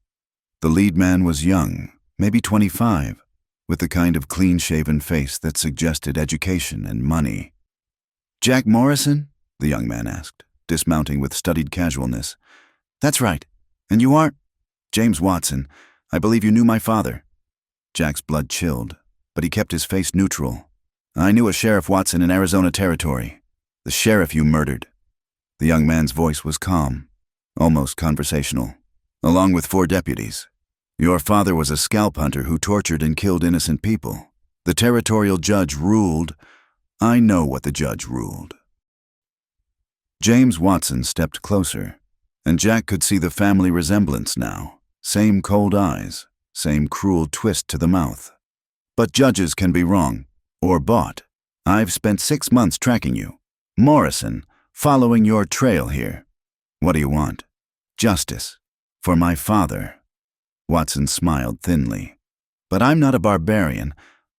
The lead man was young, maybe 25, with the kind of clean-shaven face that suggested education and money. "Jack Morrison?" the young man asked, dismounting with studied casualness. "That's right. And you are?" "James Watson. I believe you knew my father." Jack's blood chilled, but he kept his face neutral. "I knew a Sheriff Watson in Arizona Territory. The sheriff you murdered." The young man's voice was calm, almost conversational, along with 4 deputies. "Your father was a scalp hunter who tortured and killed innocent people. The territorial judge ruled. I know what the judge ruled." James Watson stepped closer, and Jack could see the family resemblance now. Same cold eyes, same cruel twist to the mouth. "But judges can be wrong, or bought. I've spent 6 months tracking you. Morrison, following your trail here. What do you want?" "Justice. For my father." Watson smiled thinly. "But I'm not a barbarian.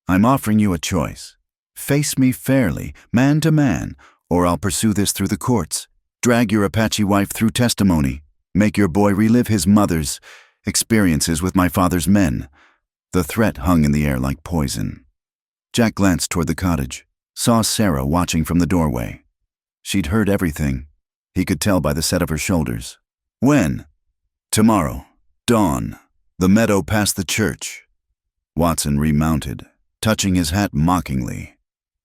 I'm offering you a choice. Face me fairly, man to man, or I'll pursue this through the courts. Drag your Apache wife through testimony. Make your boy relive his mother's experiences with my father's men." The threat hung in the air like poison. Jack glanced toward the cottage, saw Sarah watching from the doorway. She'd heard everything. He could tell by the set of her shoulders. "When?" "Tomorrow. Dawn. The meadow past the church." Watson remounted, touching his hat mockingly.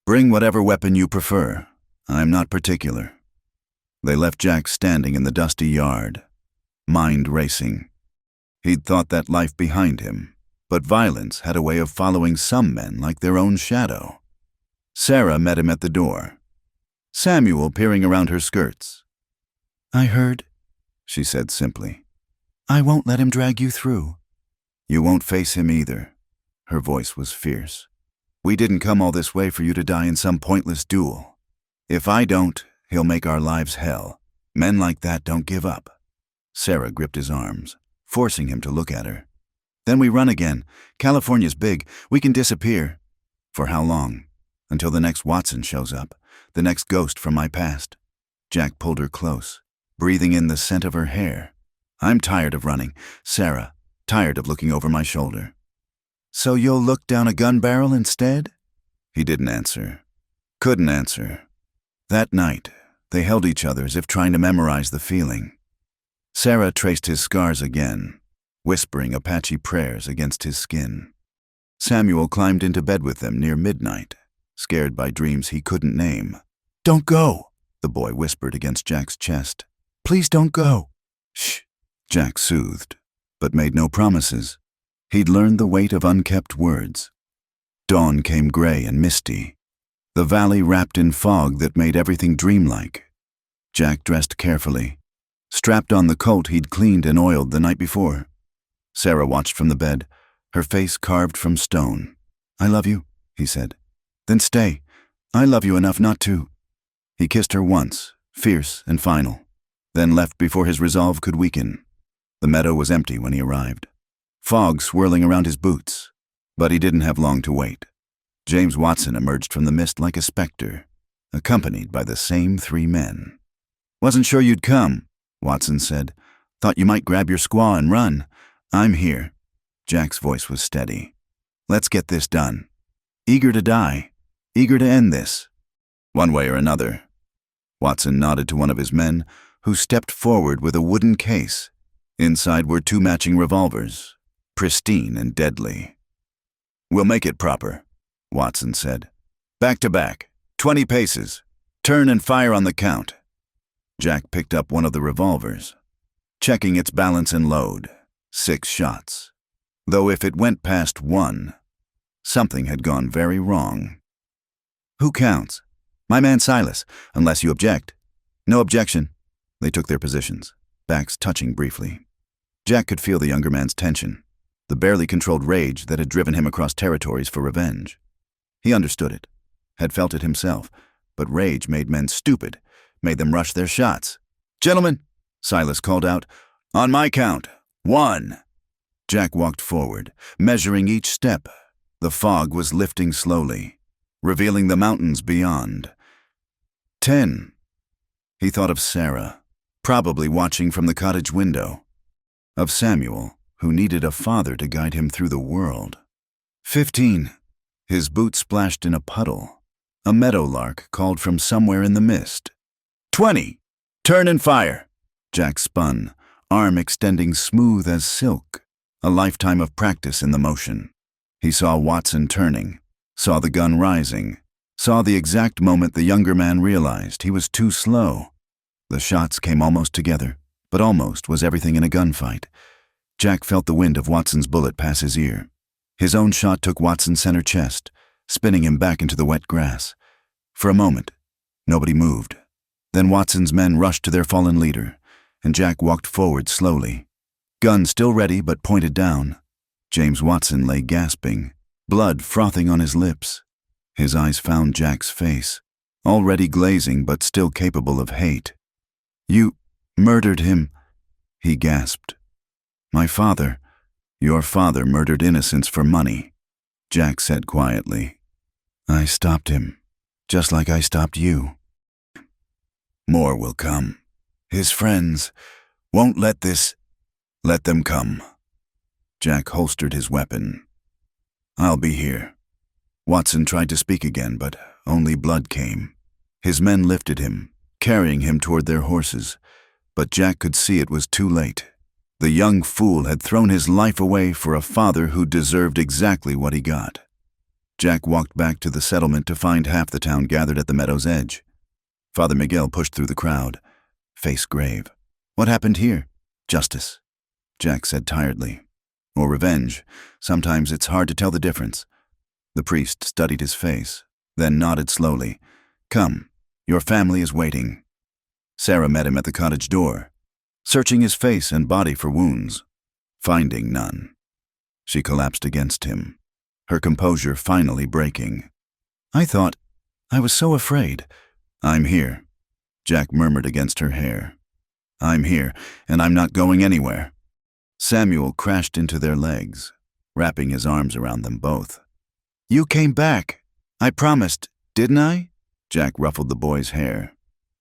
"Bring whatever weapon you prefer. I'm not particular." They left Jack standing in the dusty yard, mind racing. He'd thought that life behind him, but violence had a way of following some men like their own shadow. Sarah met him at the door, Samuel peering around her skirts. "I heard," she said simply. "I won't let him drag you through." "You won't face him either." Her voice was fierce. "We didn't come all this way for you to die in some pointless duel. If I don't, he'll make our lives hell. Men like that don't give up." Sarah gripped his arms, forcing him to look at her. "Then we run again. California's big. We can disappear." "For how long?" "Until the next Watson shows up. The next ghost from my past." Jack pulled her close, breathing in the scent of her hair. "I'm tired of running, Sarah. Tired of looking over my shoulder." "So you'll look down a gun barrel instead?" He didn't answer. Couldn't answer. That night, they held each other as if trying to memorize the feeling. Sarah traced his scars again, whispering Apache prayers against his skin. Samuel climbed into bed with them near midnight, scared by dreams he couldn't name. "Don't go," the boy whispered against Jack's chest. "Please don't go." "Shh," Jack soothed, but made no promises. He'd learned the weight of unkept words. Dawn came gray and misty, the valley wrapped in fog that made everything dreamlike. Jack dressed carefully, strapped on the coat he'd cleaned and oiled the night before. Sarah watched from the bed, her face carved from stone. "I love you," he said. "Then stay. I love you enough not to." He kissed her once, fierce and final, then left before his resolve could weaken. The meadow was empty when he arrived, fog swirling around his boots, but he didn't have long to wait. James Watson emerged from the mist like a specter, accompanied by the same 3 men. "Wasn't sure you'd come," Watson said. "Thought you might grab your squaw and run. I'm here." Jack's voice was steady. "Let's get this done. Eager to die, eager to end this. One way or another." Watson nodded to one of his men, who stepped forward with a wooden case. Inside were 2 matching revolvers, pristine and deadly. "We'll make it proper," Watson said. "Back to back, 20 paces. Turn and fire on the count." Jack picked up one of the revolvers, checking its balance and load. 6 shots. Though if it went past 1, something had gone very wrong. "Who counts?" My man Silas, unless you object." "No objection." They took their positions, backs touching briefly. Jack could feel the younger man's tension, the barely controlled rage that had driven him across territories for revenge. He understood it, had felt it himself, but rage made men stupid, made them rush their shots. "Gentlemen," Silas called out, "on my count, 1. Jack walked forward, measuring each step. The fog was lifting slowly, revealing the mountains beyond. 10. He thought of Sarah, probably watching from the cottage window. Of Samuel, who needed a father to guide him through the world. 15. His boot splashed in a puddle. A meadowlark called from somewhere in the mist. 20. Turn and fire. Jack spun, arm extending smooth as silk, a lifetime of practice in the motion. He saw Watson turning, saw the gun rising, saw the exact moment the younger man realized he was too slow. The shots came almost together, but almost was everything in a gunfight. Jack felt the wind of Watson's bullet pass his ear. His own shot took Watson's center chest, spinning him back into the wet grass. For a moment, nobody moved. Then Watson's men rushed to their fallen leader, and Jack walked forward slowly. Gun still ready but pointed down. James Watson lay gasping, blood frothing on his lips. His eyes found Jack's face, already glazing but still capable of hate. "You murdered him," he gasped. "My father, your father murdered innocents for money," Jack said quietly. "I stopped him, just like I stopped you. More will come. His friends won't let them come." Jack holstered his weapon. "I'll be here." Watson tried to speak again, but only blood came. His men lifted him, carrying him toward their horses, but Jack could see it was too late. The young fool had thrown his life away for a father who deserved exactly what he got. Jack walked back to the settlement to find half the town gathered at the meadow's edge. Father Miguel pushed through the crowd, face grave. "What happened here?" "Justice," Jack said tiredly. "Or revenge. Sometimes it's hard to tell the difference." The priest studied his face, then nodded slowly. "Come, your family is waiting." Sarah met him at the cottage door, searching his face and body for wounds, finding none. She collapsed against him, her composure finally breaking. I was so afraid." "I'm here," Jack murmured against her hair. "I'm here, and I'm not going anywhere." Samuel crashed into their legs, wrapping his arms around them both. "You came back. I promised, didn't I?" Jack ruffled the boy's hair.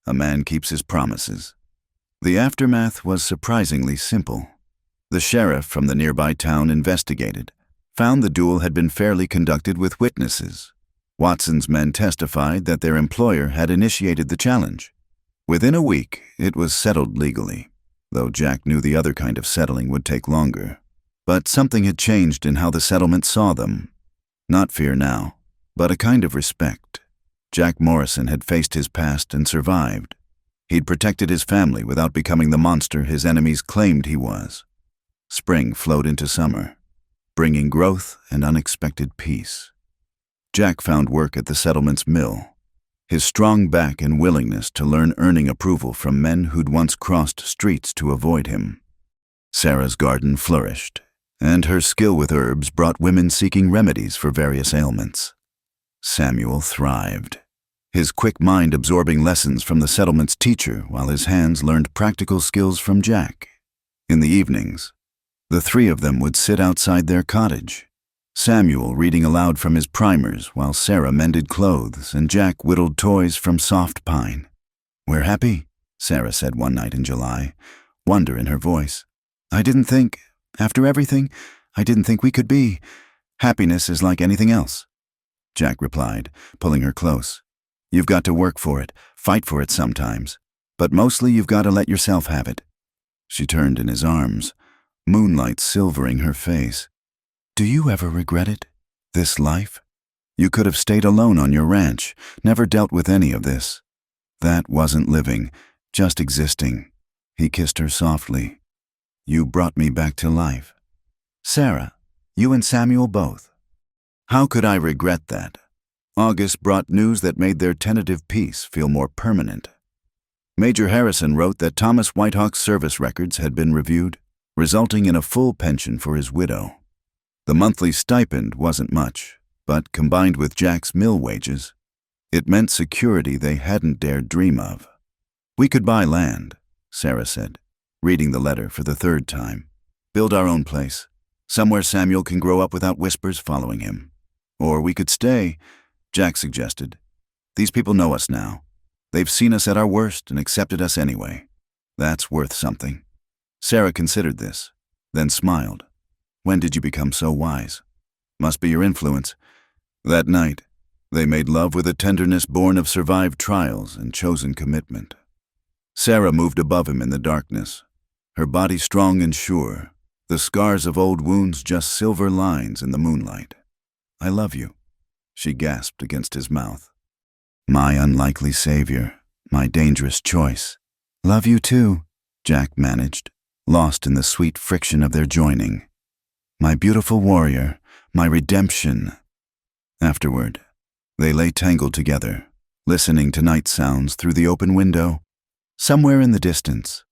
A man keeps his promises. The aftermath was surprisingly simple. The sheriff from the nearby town investigated, found the duel had been fairly conducted with witnesses. Watson's men testified that their employer had initiated the challenge. Within a week, it was settled legally, though Jack knew the other kind of settling would take longer. But something had changed in how the settlement saw them. Not fear now, but a kind of respect. Jack Morrison had faced his past and survived. He'd protected his family without becoming the monster his enemies claimed he was. Spring flowed into summer, bringing growth and unexpected peace. Jack found work at the settlement's mill, his strong back and willingness to learn earning approval from men who'd once crossed streets to avoid him. Sarah's garden flourished, and her skill with herbs brought women seeking remedies for various ailments. Samuel thrived, his quick mind absorbing lessons from the settlement's teacher while his hands learned practical skills from Jack. In the evenings, the three of them would sit outside their cottage, Samuel reading aloud from his primers while Sarah mended clothes and Jack whittled toys from soft pine. "We're happy," Sarah said one night in July, wonder in her voice. After everything, I didn't think we could be. Happiness is like anything else." Jack replied, pulling her close. "You've got to work for it, fight for it sometimes, but mostly you've got to let yourself have it." She turned in his arms, moonlight silvering her face. "Do you ever regret it? This life? You could have stayed alone on your ranch, never dealt with any of this. That wasn't living, just existing." He kissed her softly. "You brought me back to life. Sarah, you and Samuel both. How could I regret that? August brought news that made their tentative peace feel more permanent. Major Harrison wrote that Thomas Whitehawk's service records had been reviewed, resulting in a full pension for his widow. The monthly stipend wasn't much, but combined with Jack's mill wages, it meant security they hadn't dared dream of. "We could buy land," Sarah said, reading the letter for the third time. "Build our own place, somewhere Samuel can grow up without whispers following him. Or we could stay," Jack suggested. "These people know us now. They've seen us at our worst and accepted us anyway. That's worth something." Sarah considered this, then smiled. "When did you become so wise?" "Must be your influence." That night, they made love with a tenderness born of survived trials and chosen commitment. Sarah moved above him in the darkness, her body strong and sure, the scars of old wounds just silver lines in the moonlight. "I love you," she gasped against his mouth. "My unlikely savior, my dangerous choice." "Love you too," Jack managed, lost in the sweet friction of their joining. "My beautiful warrior, my redemption." Afterward, they lay tangled together, listening to night sounds through the open window. Somewhere in the distance,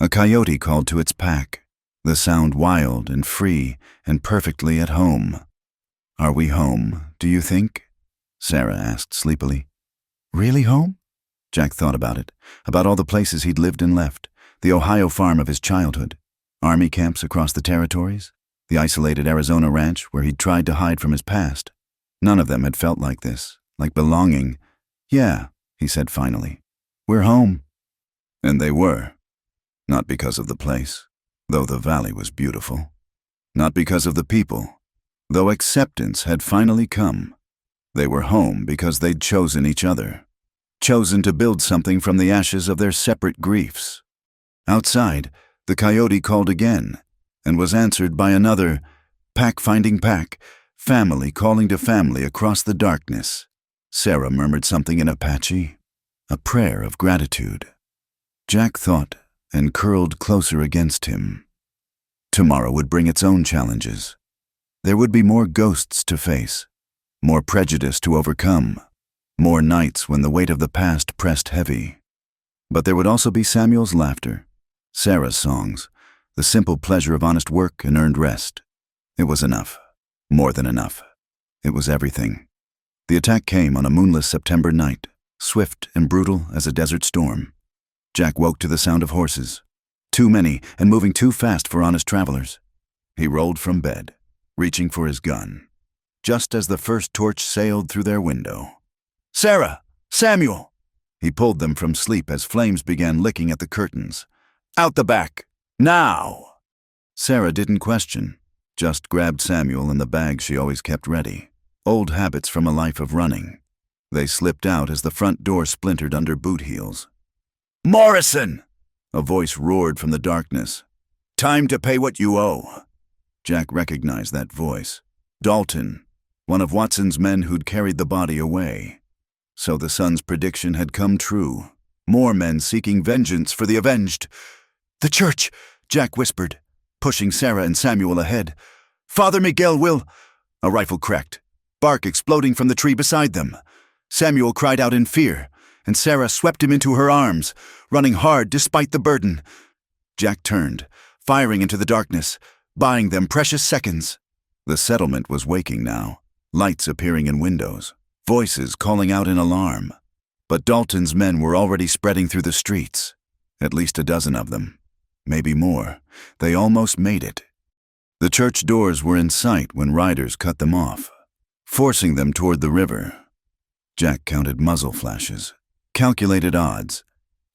a coyote called to its pack, the sound wild and free and perfectly at home. "Are we home, do you think?" Sarah asked sleepily. "Really home?" Jack thought about it, about all the places he'd lived and left, the Ohio farm of his childhood, army camps across the territories, the isolated Arizona ranch where he'd tried to hide from his past. None of them had felt like this, like belonging. "Yeah," he said finally, "we're home." And they were. Not because of the place, though the valley was beautiful. Not because of the people, though acceptance had finally come. They were home because they'd chosen each other, chosen to build something from the ashes of their separate griefs. Outside, the coyote called again, and was answered by another, pack finding pack, family calling to family across the darkness. Sarah murmured something in Apache, a prayer of gratitude. Jack thought and curled closer against him. Tomorrow would bring its own challenges. There would be more ghosts to face, more prejudice to overcome, more nights when the weight of the past pressed heavy. But there would also be Samuel's laughter, Sarah's songs, the simple pleasure of honest work and earned rest. It was enough. More than enough. It was everything. The attack came on a moonless September night, swift and brutal as a desert storm. Jack woke to the sound of horses. Too many and moving too fast for honest travelers. He rolled from bed, reaching for his gun, just as the first torch sailed through their window. "Sarah! Samuel!" He pulled them from sleep as flames began licking at the curtains. "Out the back! Now!" Sarah didn't question, just grabbed Samuel and the bag she always kept ready. Old habits from a life of running. They slipped out as the front door splintered under boot heels. "Morrison!" A voice roared from the darkness. "Time to pay what you owe." Jack recognized that voice. Dalton, one of Watson's men who'd carried the body away. So the son's prediction had come true. More men seeking vengeance for the avenged. "The church," Jack whispered, pushing Sarah and Samuel ahead. "Father Miguel will—" A rifle cracked, bark exploding from the tree beside them. Samuel cried out in fear, and Sarah swept him into her arms, running hard despite the burden. Jack turned, firing into the darkness, buying them precious seconds. The settlement was waking now, lights appearing in windows, voices calling out in alarm. But Dalton's men were already spreading through the streets, at least a dozen of them. Maybe more. They almost made it. The church doors were in sight when riders cut them off, forcing them toward the river. Jack counted muzzle flashes, calculated odds,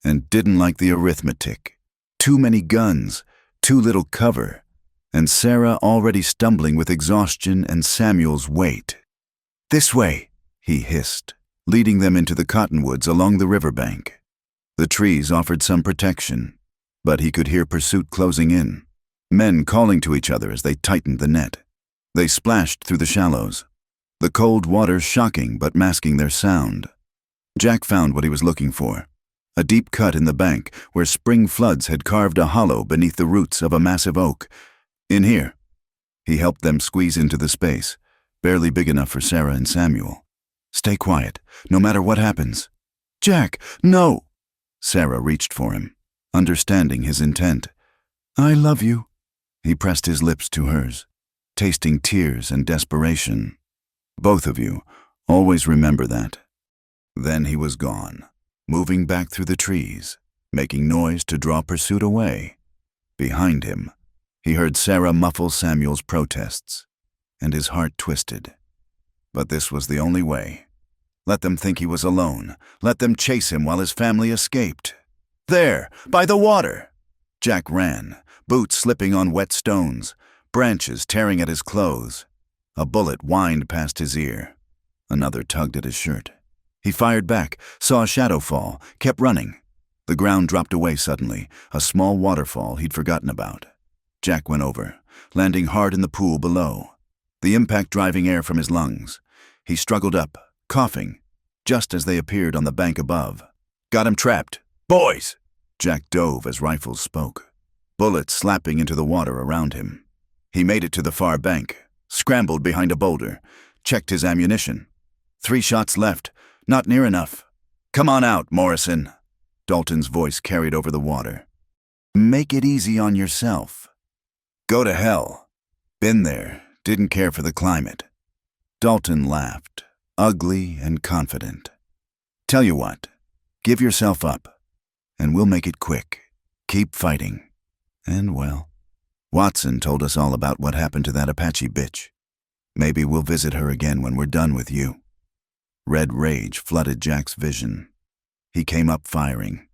and didn't like the arithmetic. Too many guns, too little cover, and Sarah already stumbling with exhaustion and Samuel's weight. "This way," he hissed, leading them into the cottonwoods along the riverbank. The trees offered some protection, but he could hear pursuit closing in, men calling to each other as they tightened the net. They splashed through the shallows, the cold water shocking but masking their sound. Jack found what he was looking for, a deep cut in the bank where spring floods had carved a hollow beneath the roots of a massive oak. "In here." He helped them squeeze into the space, barely big enough for Sarah and Samuel. Stay quiet, no matter what happens. Jack, no! Sarah reached for him, understanding his intent. I love you. He pressed his lips to hers, tasting tears and desperation. Both of you, always remember that. Then he was gone, moving back through the trees, making noise to draw pursuit away. Behind him, he heard Sarah muffle Samuel's protests, and his heart twisted. But this was the only way. Let them think he was alone. Let them chase him while his family escaped. There, by the water! Jack ran, boots slipping on wet stones, branches tearing at his clothes. A bullet whined past his ear. Another tugged at his shirt. He fired back, saw a shadow fall, kept running. The ground dropped away suddenly, a small waterfall he'd forgotten about. Jack went over, landing hard in the pool below, the impact driving air from his lungs. He struggled up, coughing, just as they appeared on the bank above. Got him trapped. Boys! Jack dove as rifles spoke, bullets slapping into the water around him. He made it to the far bank, scrambled behind a boulder, checked his ammunition. 3 shots left, not near enough. Come on out, Morrison. Dalton's voice carried over the water. Make it easy on yourself. Go to hell. Been there, didn't care for the climate. Dalton laughed, ugly and confident. Tell you what, give yourself up, and we'll make it quick. Keep fighting. And well, Watson told us all about what happened to that Apache bitch. Maybe we'll visit her again when we're done with you. Red rage flooded Jack's vision. He came up firing,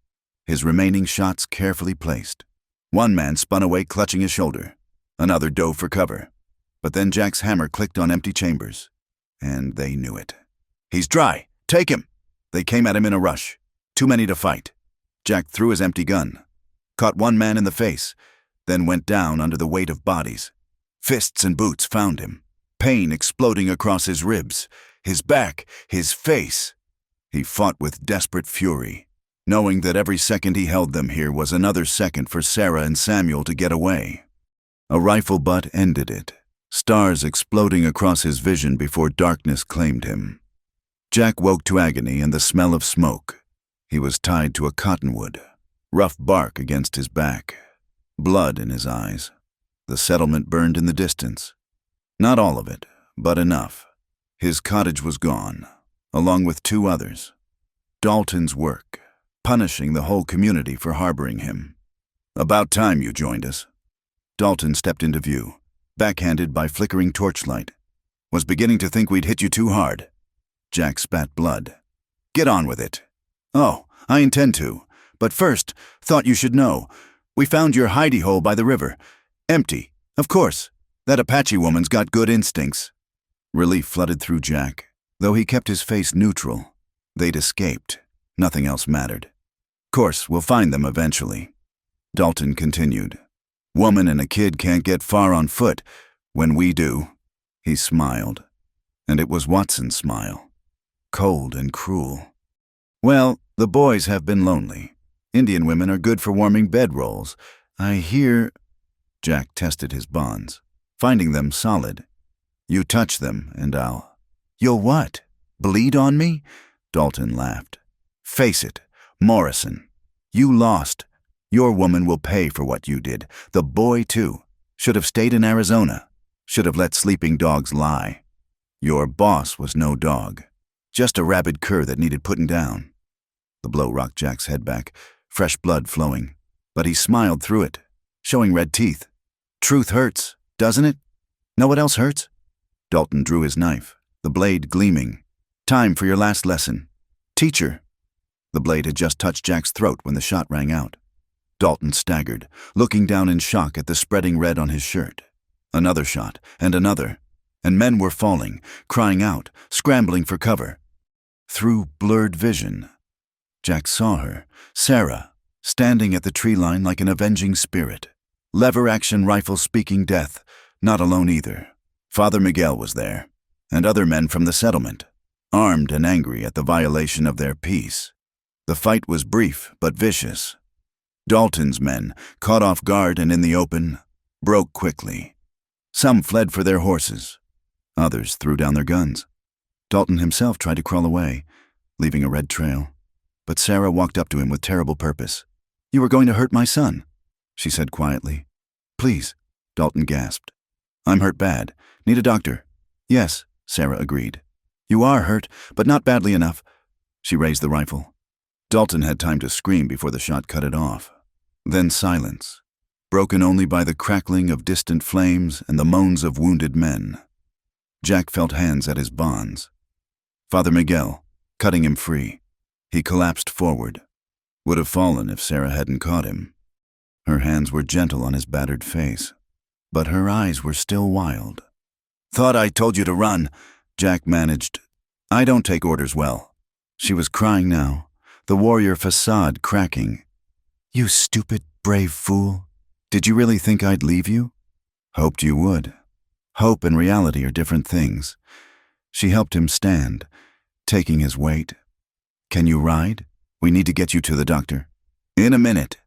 his remaining shots carefully placed. One man spun away clutching his shoulder. Another dove for cover. But then Jack's hammer clicked on empty chambers, and they knew it. He's dry. Take him! They came at him in a rush. Too many to fight. Jack threw his empty gun, caught one man in the face, then went down under the weight of bodies. Fists and boots found him, pain exploding across his ribs, his back, his face. He fought with desperate fury, knowing that every second he held them here was another second for Sarah and Samuel to get away. A rifle butt ended it, stars exploding across his vision before darkness claimed him. Jack woke to agony and the smell of smoke. He was tied to a cottonwood, rough bark against his back, blood in his eyes. The settlement burned in the distance. Not all of it, but enough. His cottage was gone, along with 2 others. Dalton's work, punishing the whole community for harboring him. About time you joined us. Dalton stepped into view, backhanded by flickering torchlight. Was beginning to think we'd hit you too hard. Jack spat blood. Get on with it. Oh, I intend to. But first, thought you should know. We found your hidey hole by the river. Empty, of course. That Apache woman's got good instincts. Relief flooded through Jack, though he kept his face neutral. They'd escaped. Nothing else mattered. Course, we'll find them eventually. Dalton continued. Woman and a kid can't get far on foot. When we do. He smiled. And it was Watson's smile. Cold and cruel. Well, the boys have been lonely. Indian women are good for warming bedrolls. I hear... Jack tested his bonds, finding them solid. You touch them, and I'll... You'll what? Bleed on me? Dalton laughed. Face it, Morrison. You lost. Your woman will pay for what you did. The boy, too. Should have stayed in Arizona. Should have let sleeping dogs lie. Your boss was no dog. Just a rabid cur that needed putting down. The blow rocked Jack's head back, fresh blood flowing. But he smiled through it, showing red teeth. Truth hurts, doesn't it? Know what else hurts? Dalton drew his knife, the blade gleaming. Time for your last lesson. Teacher. The blade had just touched Jack's throat when the shot rang out. Dalton staggered, looking down in shock at the spreading red on his shirt. Another shot, and another. And men were falling, crying out, scrambling for cover. Through blurred vision, Jack saw her, Sarah, standing at the tree line like an avenging spirit. Lever-action rifle speaking death, not alone either. Father Miguel was there, and other men from the settlement, armed and angry at the violation of their peace. The fight was brief but vicious. Dalton's men, caught off guard and in the open, broke quickly. Some fled for their horses. Others threw down their guns. Dalton himself tried to crawl away, leaving a red trail. But Sarah walked up to him with terrible purpose. "You are going to hurt my son," she said quietly. "Please," Dalton gasped. "I'm hurt bad. Need a doctor." "Yes," Sarah agreed. "You are hurt, but not badly enough." She raised the rifle. Dalton had time to scream before the shot cut it off. Then silence, broken only by the crackling of distant flames and the moans of wounded men. Jack felt hands at his bonds. Father Miguel, cutting him free. He collapsed forward. Would have fallen if Sarah hadn't caught him. Her hands were gentle on his battered face, but her eyes were still wild. "Thought I told you to run," Jack managed. "I don't take orders well." She was crying now, the warrior facade cracking. "You stupid, brave fool. Did you really think I'd leave you?" "Hoped you would." Hope and reality are different things. She helped him stand, taking his weight. "Can you ride? We need to get you to the doctor." "In a minute."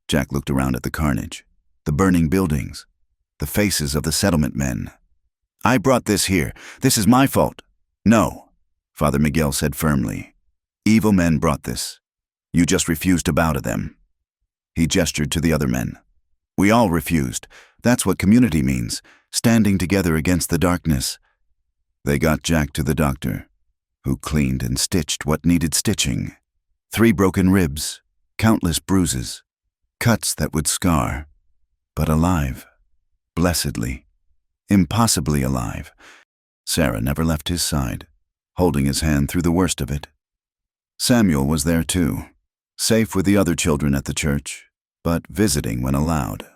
Jack looked around at the carnage, the burning buildings, the faces of the settlement men. "I brought this here. This is my fault." "No," Father Miguel said firmly. "Evil men brought this. You just refused to bow to them." He gestured to the other men. "We all refused. That's what community means, standing together against the darkness." They got Jack to the doctor, who cleaned and stitched what needed stitching. 3 broken ribs, countless bruises, cuts that would scar, but alive, blessedly, impossibly alive. Sarah never left his side, holding his hand through the worst of it. Samuel was there too, safe with the other children at the church, but visiting when allowed.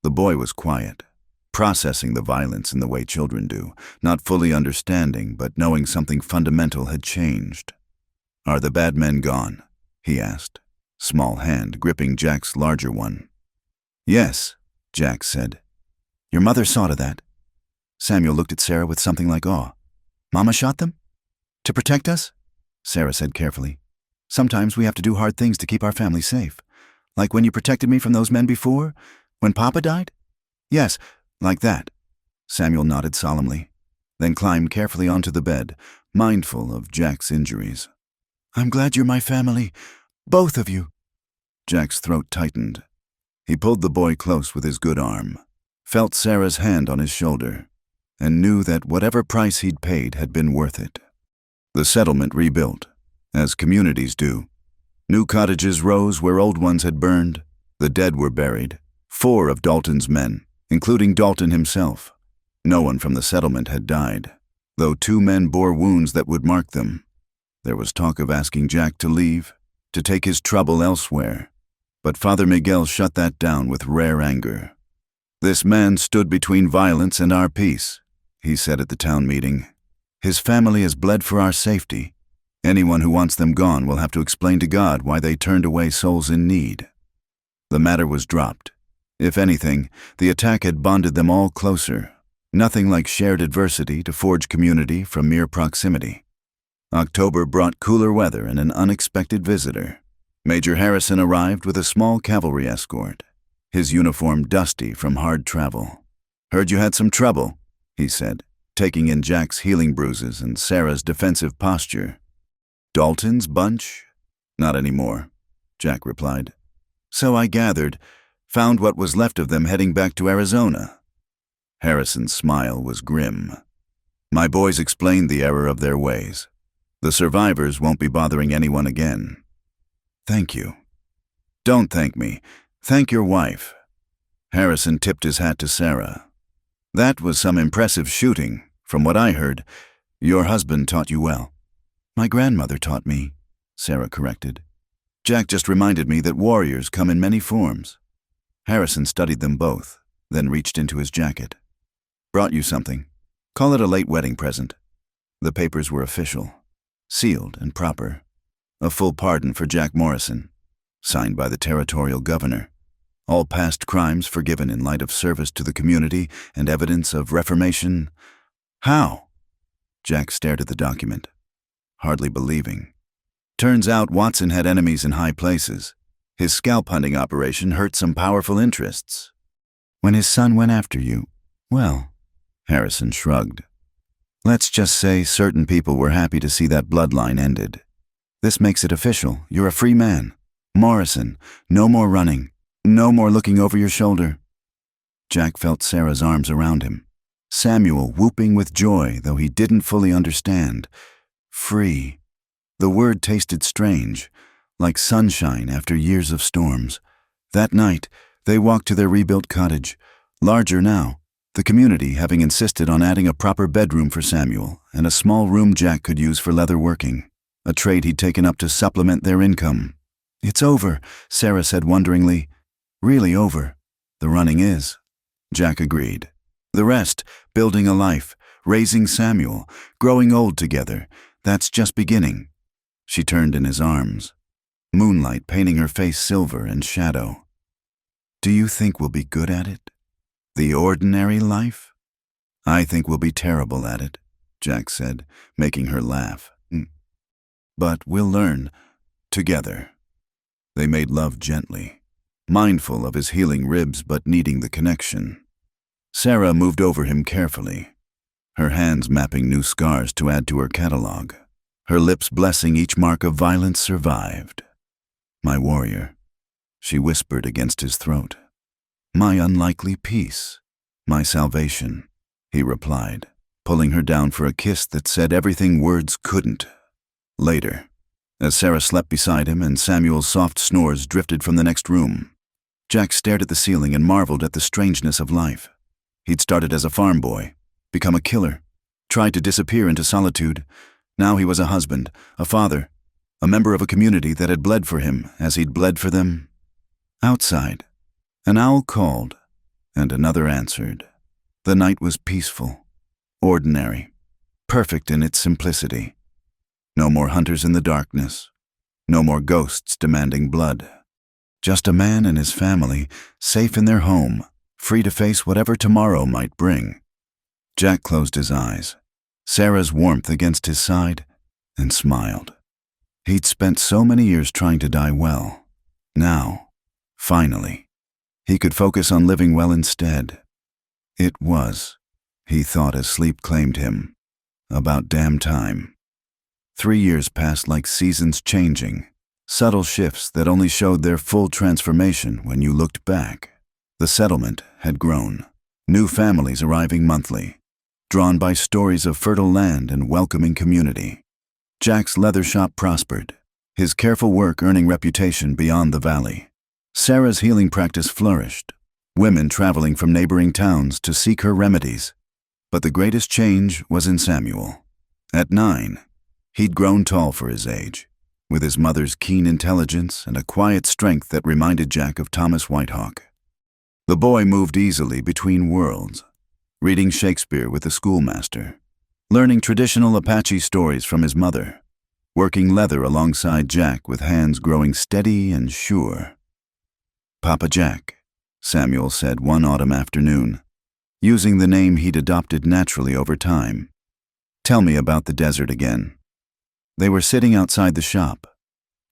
The boy was quiet, processing the violence in the way children do, not fully understanding, but knowing something fundamental had changed. "Are the bad men gone?" he asked, small hand gripping Jack's larger one. "Yes," Jack said. "Your mother saw to that." Samuel looked at Sarah with something like awe. "Mama shot them? To protect us?" Sarah said carefully. "Sometimes we have to do hard things to keep our family safe. Like when you protected me from those men before? When Papa died?" "Yes, like that." Samuel nodded solemnly, then climbed carefully onto the bed, mindful of Jack's injuries. "I'm glad you're my family, both of you." Jack's throat tightened. He pulled the boy close with his good arm, felt Sarah's hand on his shoulder, and knew that whatever price he'd paid had been worth it. The settlement rebuilt, as communities do. New cottages rose where old ones had burned. The dead were buried, 4 of Dalton's men, including Dalton himself. No one from the settlement had died, though 2 men bore wounds that would mark them. There was talk of asking Jack to leave, to take his trouble elsewhere, but Father Miguel shut that down with rare anger. "This man stood between violence and our peace," he said at the town meeting. "His family has bled for our safety. Anyone who wants them gone will have to explain to God why they turned away souls in need." The matter was dropped. If anything, the attack had bonded them all closer. Nothing like shared adversity to forge community from mere proximity. October brought cooler weather and an unexpected visitor. Major Harrison arrived with a small cavalry escort, his uniform dusty from hard travel. "Heard you had some trouble," he said, taking in Jack's healing bruises and Sarah's defensive posture. "Dalton's bunch?" "Not anymore," Jack replied. "So I gathered. Found what was left of them heading back to Arizona." Harrison's smile was grim. "My boys explained the error of their ways. The survivors won't be bothering anyone again." "Thank you." "Don't thank me. Thank your wife." Harrison tipped his hat to Sarah. "That was some impressive shooting. From what I heard, your husband taught you well." "My grandmother taught me," Sarah corrected. "Jack just reminded me that warriors come in many forms." Harrison studied them both, then reached into his jacket. "Brought you something. Call it a late wedding present." The papers were official, sealed and proper. A full pardon for Jack Morrison, signed by the territorial governor. All past crimes forgiven in light of service to the community and evidence of reformation. "How?" Jack stared at the document, hardly believing. Turns out Watson had enemies in high places. His scalp hunting operation hurt some powerful interests. "When his son went after you, well," Harrison shrugged. Let's just say certain people were happy to see that bloodline ended. This makes it official. You're a free man. Morrison, no more running. No more looking over your shoulder. Jack felt Sarah's arms around him. Samuel whooping with joy, though he didn't fully understand. Free. The word tasted strange, like sunshine after years of storms. That night, they walked to their rebuilt cottage, larger now, the community having insisted on adding a proper bedroom for Samuel and a small room Jack could use for leather working, a trade he'd taken up to supplement their income. It's over, Sarah said wonderingly. Really over. The running is. Jack agreed. The rest, building a life, raising Samuel, growing old together, that's just beginning. She turned in his arms, moonlight painting her face silver and shadow. Do you think we'll be good at it? The ordinary life? I think we'll be terrible at it, Jack said, making her laugh. But we'll learn, together. They made love gently, mindful of his healing ribs but needing the connection. Sarah moved over him carefully, her hands mapping new scars to add to her catalog, her lips blessing each mark of violence survived. My warrior, she whispered against his throat. My unlikely peace, my salvation, he replied, pulling her down for a kiss that said everything words couldn't. Later, as Sarah slept beside him and Samuel's soft snores drifted from the next room, Jack stared at the ceiling and marveled at the strangeness of life. He'd started as a farm boy, become a killer, tried to disappear into solitude. Now he was a husband, a father, a member of a community that had bled for him as he'd bled for them. Outside, an owl called, and another answered. The night was peaceful, ordinary, perfect in its simplicity. No more hunters in the darkness, no more ghosts demanding blood. Just a man and his family, safe in their home, free to face whatever tomorrow might bring. Jack closed his eyes, Sarah's warmth against his side, and smiled. He'd spent so many years trying to die well. Now, finally, he could focus on living well instead. It was, he thought as sleep claimed him, about damn time. 3 years passed like seasons changing, subtle shifts that only showed their full transformation when you looked back. The settlement had grown, new families arriving monthly, drawn by stories of fertile land and welcoming community. Jack's leather shop prospered, his careful work earning reputation beyond the valley. Sarah's healing practice flourished, women traveling from neighboring towns to seek her remedies. But the greatest change was in Samuel. At 9, he'd grown tall for his age, with his mother's keen intelligence and a quiet strength that reminded Jack of Thomas Whitehawk. The boy moved easily between worlds, reading Shakespeare with the schoolmaster, learning traditional Apache stories from his mother, working leather alongside Jack with hands growing steady and sure. Papa Jack, Samuel said one autumn afternoon, using the name he'd adopted naturally over time. Tell me about the desert again. They were sitting outside the shop,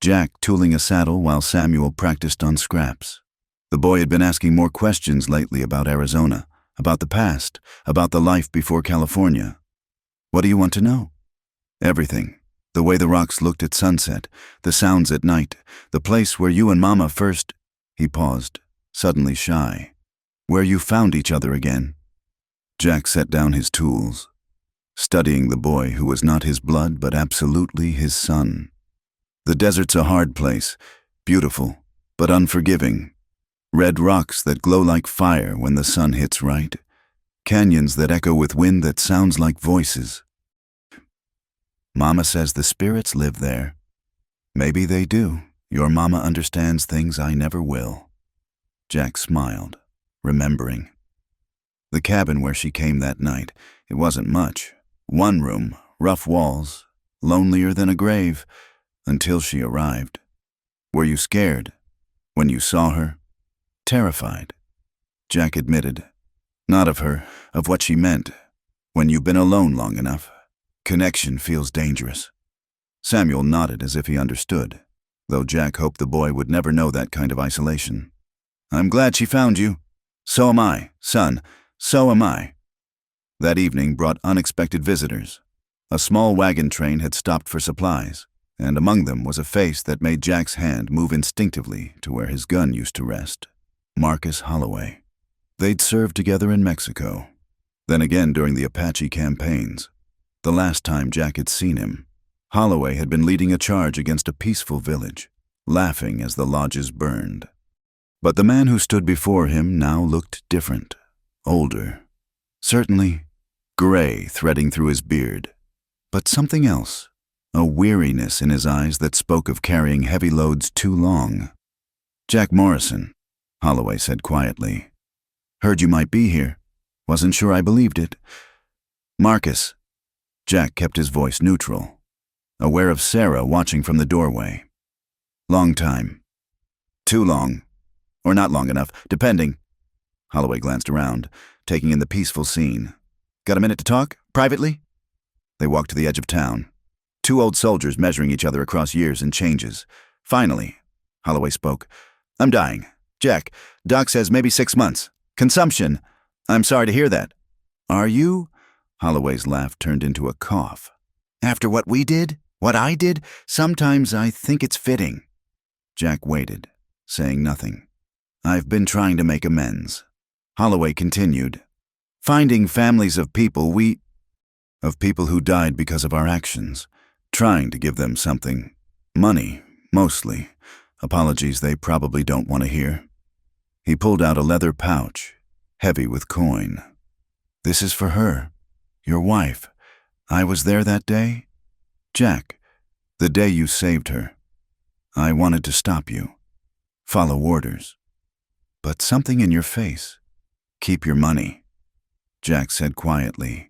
Jack tooling a saddle while Samuel practiced on scraps. The boy had been asking more questions lately about Arizona, about the past, about the life before California. What do you want to know? Everything. The way the rocks looked at sunset, the sounds at night, the place where you and Mama first... He paused, suddenly shy. Where you found each other again. Jack set down his tools, studying the boy who was not his blood but absolutely his son. The desert's a hard place, beautiful, but unforgiving. Red rocks that glow like fire when the sun hits right. Canyons that echo with wind that sounds like voices. Mama says the spirits live there. Maybe they do. Your mama understands things I never will. Jack smiled, remembering. The cabin where she came that night, it wasn't much. 1 room, rough walls, lonelier than a grave, until she arrived. Were you scared when you saw her? Terrified, Jack admitted. Not of her, of what she meant. When you've been alone long enough, connection feels dangerous. Samuel nodded as if he understood, though Jack hoped the boy would never know that kind of isolation. I'm glad she found you. So am I, son, so am I. That evening brought unexpected visitors. A small wagon train had stopped for supplies, and among them was a face that made Jack's hand move instinctively to where his gun used to rest. Marcus Holloway. They'd served together in Mexico, then again during the Apache campaigns. The last time Jack had seen him, Holloway had been leading a charge against a peaceful village, laughing as the lodges burned. But the man who stood before him now looked different, older, certainly gray threading through his beard, but something else, a weariness in his eyes that spoke of carrying heavy loads too long. "Jack Morrison," Holloway said quietly. "Heard you might be here. Wasn't sure I believed it." "Marcus." Jack kept his voice neutral, aware of Sarah watching from the doorway. "Long time. Too long. Or not long enough, depending." Holloway glanced around, taking in the peaceful scene. "Got a minute to talk? Privately?" They walked to the edge of town. Two old soldiers measuring each other across years and changes. Finally, Holloway spoke. "I'm dying. Jack, Doc says maybe 6 months. Consumption. I'm sorry to hear that." "Are you?" Holloway's laugh turned into a cough. "After what we did? What I did? Sometimes I think it's fitting." Jack waited, saying nothing. "I've been trying to make amends." Holloway continued. "Finding families of people who died because of our actions, trying to give them something. Money, mostly. Apologies they probably don't want to hear." He pulled out a leather pouch, heavy with coin. "This is for her, your wife. I was there that day. Jack, the day you saved her. I wanted to stop you. Follow orders. But something in your face. Keep your money." Jack said quietly.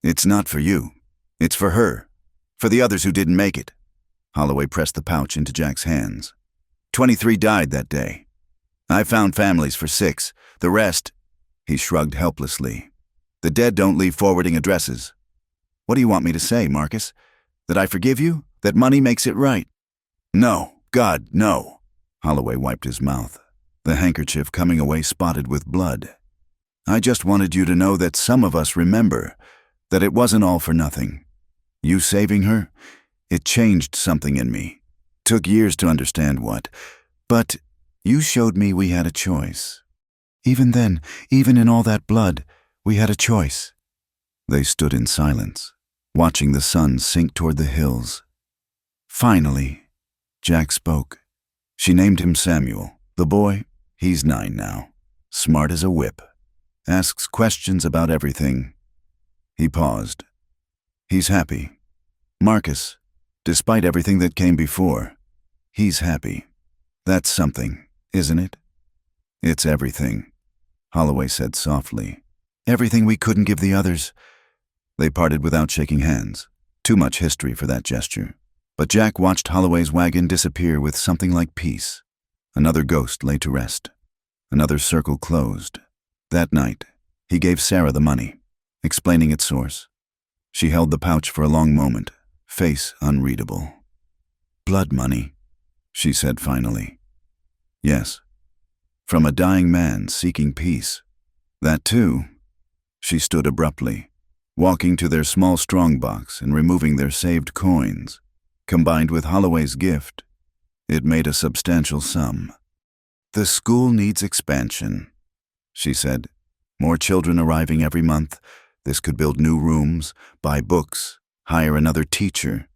"It's not for you. It's for her. For the others who didn't make it." Holloway pressed the pouch into Jack's hands. 23 died that day. I found families for 6. The rest," he shrugged helplessly. "The dead don't leave forwarding addresses." "What do you want me to say, Marcus? That I forgive you? That money makes it right?" "No, God, no." Holloway wiped his mouth, the handkerchief coming away spotted with blood. "I just wanted you to know that some of us remember, that it wasn't all for nothing. You saving her, it changed something in me. Took years to understand what, but you showed me we had a choice. Even then, even in all that blood, we had a choice." They stood in silence, watching the sun sink toward the hills. Finally, Jack spoke. She named him Samuel. The boy, he's 9 now, smart as a whip. Asks questions about everything. He paused. "He's happy. Marcus, despite everything that came before, he's happy. That's something, isn't it?" "It's everything," Holloway said softly. "Everything we couldn't give the others." They parted without shaking hands. Too much history for that gesture. But Jack watched Holloway's wagon disappear with something like peace. Another ghost lay to rest. Another circle closed. That night, he gave Sarah the money, explaining its source. She held the pouch for a long moment, face unreadable. "Blood money," she said finally. "Yes. From a dying man seeking peace. That too." She stood abruptly, walking to their small strongbox and removing their saved coins. Combined with Holloway's gift, it made a substantial sum. "The school needs expansion," she said. "More children arriving every month. This could build new rooms, buy books, hire another teacher.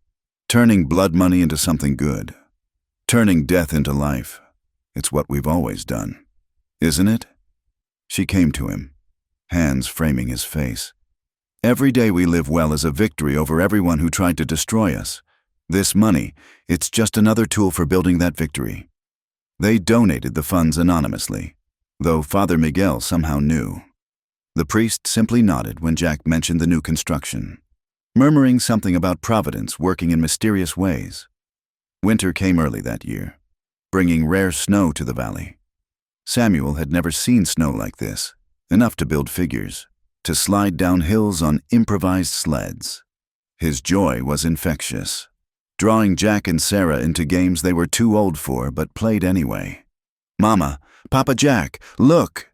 Turning blood money into something good. Turning death into life. It's what we've always done. Isn't it?" She came to him, hands framing his face. "Every day we live well is a victory over everyone who tried to destroy us. This money, it's just another tool for building that victory." They donated the funds anonymously, though Father Miguel somehow knew. The priest simply nodded when Jack mentioned the new construction, murmuring something about Providence working in mysterious ways. Winter came early that year, bringing rare snow to the valley. Samuel had never seen snow like this, enough to build figures, to slide down hills on improvised sleds. His joy was infectious, drawing Jack and Sarah into games they were too old for but played anyway. "Mama, Papa Jack, look!"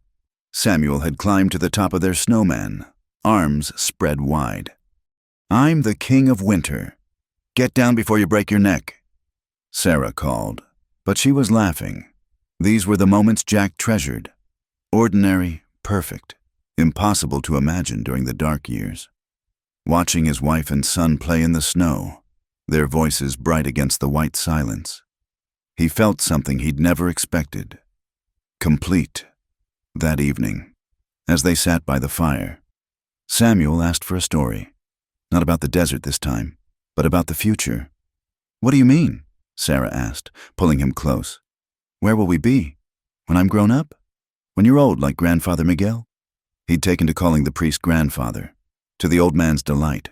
Samuel had climbed to the top of their snowman, arms spread wide. "I'm the king of winter. Get down before you break your neck," Sarah called, but she was laughing. These were the moments Jack treasured. Ordinary, perfect, impossible to imagine during the dark years. Watching his wife and son play in the snow, their voices bright against the white silence. He felt something he'd never expected. Complete. That evening, as they sat by the fire, Samuel asked for a story. Not about the desert this time, but about the future. "What do you mean?" Sarah asked, pulling him close. "Where will we be? When I'm grown up? When you're old like Grandfather Miguel?" He'd taken to calling the priest grandfather, to the old man's delight.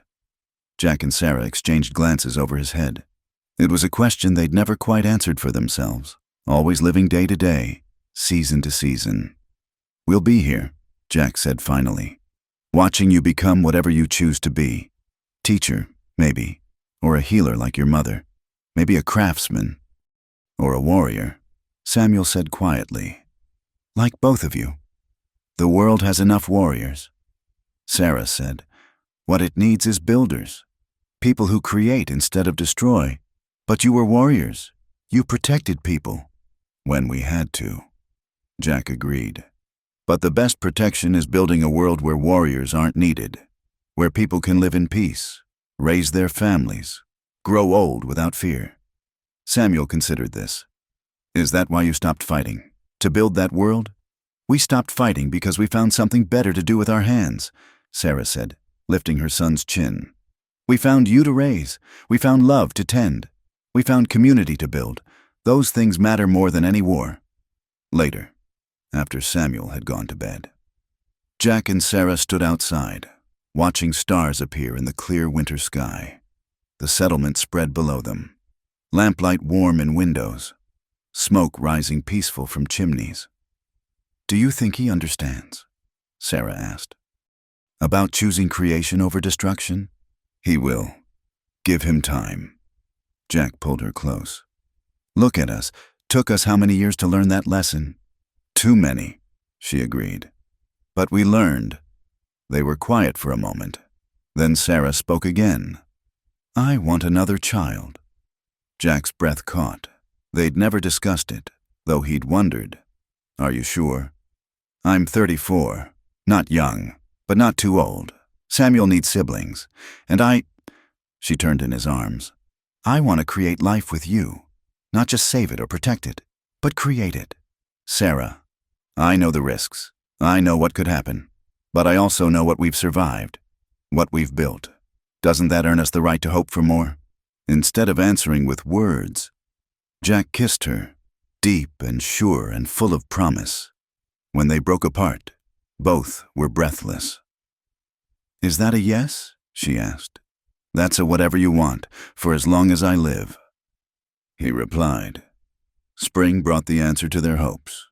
Jack and Sarah exchanged glances over his head. It was a question they'd never quite answered for themselves, always living day to day, season to season. "We'll be here," Jack said finally, "watching you become whatever you choose to be. Teacher, maybe, or a healer like your mother, maybe a craftsman, or a warrior," Samuel said quietly. "Like both of you. The world has enough warriors." Sarah said, "What it needs is builders, people who create instead of destroy. But you were warriors. You protected people. When we had to." Jack agreed. "But the best protection is building a world where warriors aren't needed, where people can live in peace, raise their families, grow old without fear." Samuel considered this. "Is that why you stopped fighting? To build that world?" "We stopped fighting because we found something better to do with our hands," Sarah said, lifting her son's chin. "We found you to raise. We found love to tend. We found community to build. Those things matter more than any war." Later, after Samuel had gone to bed, Jack and Sarah stood outside, watching stars appear in the clear winter sky. The settlement spread below them, lamplight warm in windows, smoke rising peaceful from chimneys. "Do you think he understands?" Sarah asked. "About choosing creation over destruction?" "He will. Give him time." Jack pulled her close. "Look at us. Took us how many years to learn that lesson?" "Too many," she agreed. "But we learned." They were quiet for a moment. Then Sarah spoke again. "I want another child." Jack's breath caught. They'd never discussed it, though he'd wondered. "Are you sure?" "I'm 34. Not young, but not too old. Samuel needs siblings. And She turned in his arms. "I want to create life with you. Not just save it or protect it, but create it." "Sarah, I know the risks. I know what could happen. But I also know what we've survived, what we've built. Doesn't that earn us the right to hope for more?" Instead of answering with words, Jack kissed her, deep and sure and full of promise. When they broke apart, both were breathless. "Is that a yes?" she asked. "That's a whatever you want, for as long as I live," he replied. Spring brought the answer to their hopes.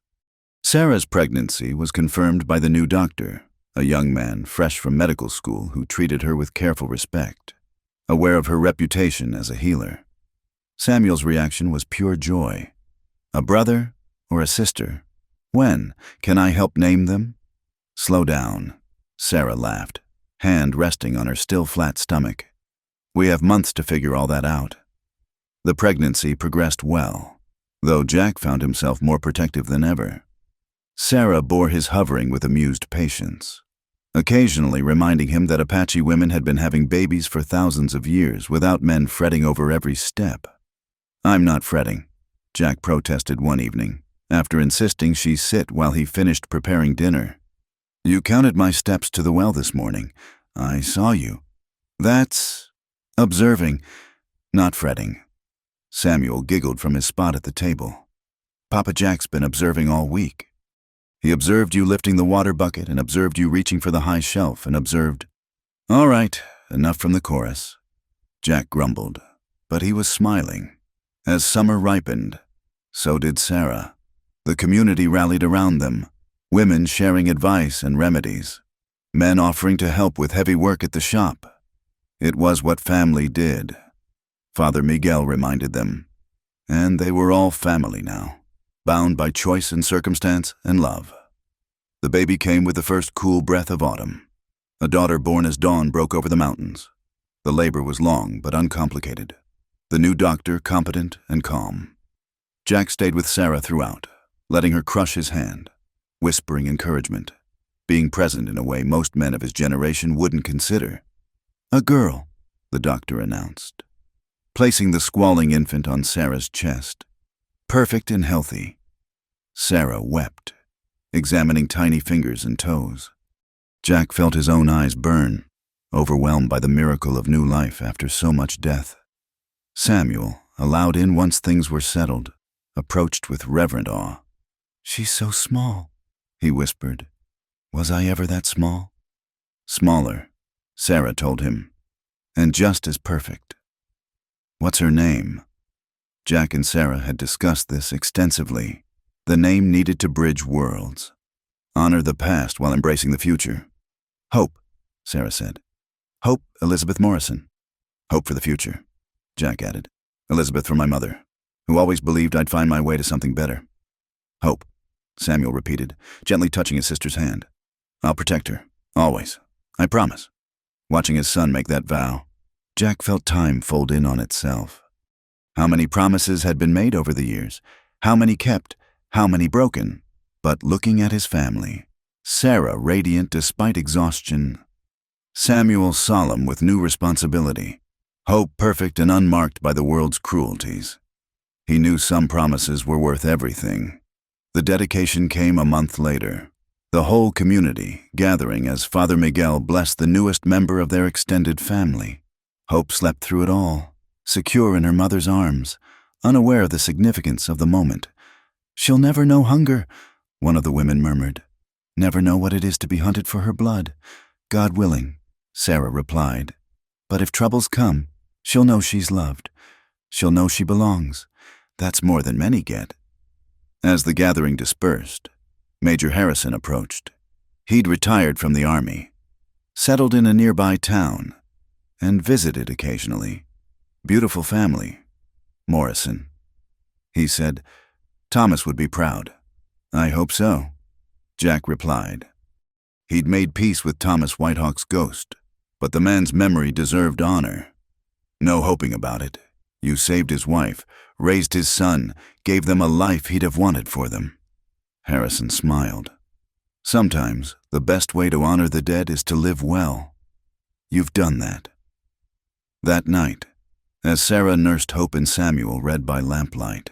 Sarah's pregnancy was confirmed by the new doctor, a young man fresh from medical school who treated her with careful respect, aware of her reputation as a healer. Samuel's reaction was pure joy. "A brother or a sister? When? Can I help name them?" "Slow down," Sarah laughed, hand resting on her still flat stomach. "We have months to figure all that out." The pregnancy progressed well, though Jack found himself more protective than ever. Sarah bore his hovering with amused patience, occasionally reminding him that Apache women had been having babies for thousands of years without men fretting over every step. "I'm not fretting," Jack protested one evening, after insisting she sit while he finished preparing dinner. "You counted my steps to the well this morning. I saw you." "That's observing, not fretting." Samuel giggled from his spot at the table. "Papa Jack's been observing all week. He observed you lifting the water bucket and observed you reaching for the high shelf and observed—" "All right, enough from the chorus," Jack grumbled, but he was smiling. As summer ripened, so did Sarah. The community rallied around them, women sharing advice and remedies, men offering to help with heavy work at the shop. It was what family did, Father Miguel reminded them, and they were all family now, bound by choice and circumstance and love. The baby came with the first cool breath of autumn. A daughter born as dawn broke over the mountains. The labor was long but uncomplicated. The new doctor competent and calm. Jack stayed with Sarah throughout, letting her crush his hand, whispering encouragement, being present in a way most men of his generation wouldn't consider. "A girl," the doctor announced, placing the squalling infant on Sarah's chest. Perfect and healthy. Sarah wept, examining tiny fingers and toes. Jack felt his own eyes burn, overwhelmed by the miracle of new life after so much death. Samuel, allowed in once things were settled, approached with reverent awe. "She's so small," he whispered. "Was I ever that small?" "Smaller," Sarah told him, "and just as perfect." "What's her name?" Jack and Sarah had discussed this extensively. The name needed to bridge worlds. Honor the past while embracing the future. "Hope," Sarah said. "Hope Elizabeth Morrison." "Hope for the future," Jack added. "Elizabeth for my mother, who always believed I'd find my way to something better." "Hope," Samuel repeated, gently touching his sister's hand. "I'll protect her, always. I promise." Watching his son make that vow, Jack felt time fold in on itself. How many promises had been made over the years? How many kept? How many broken? But looking at his family, Sarah radiant despite exhaustion, Samuel solemn with new responsibility, Hope perfect and unmarked by the world's cruelties. He knew some promises were worth everything. The dedication came a month later. The whole community gathering as Father Miguel blessed the newest member of their extended family. Hope slept through it all, secure in her mother's arms, unaware of the significance of the moment. "She'll never know hunger," one of the women murmured. "Never know what it is to be hunted for her blood." "God willing," Sarah replied. "But if troubles come, she'll know she's loved. She'll know she belongs. That's more than many get." As the gathering dispersed, Major Harrison approached. He'd retired from the army, settled in a nearby town, and visited occasionally. "Beautiful family, Morrison," he said. "Thomas would be proud." "I hope so," Jack replied. He'd made peace with Thomas Whitehawk's ghost, but the man's memory deserved honor. No hoping about it. You saved his wife, raised his son, gave them a life he'd have wanted for them. Harrison smiled. "Sometimes the best way to honor the dead is to live well. You've done that." That night, as Sarah nursed Hope and Samuel read by lamplight,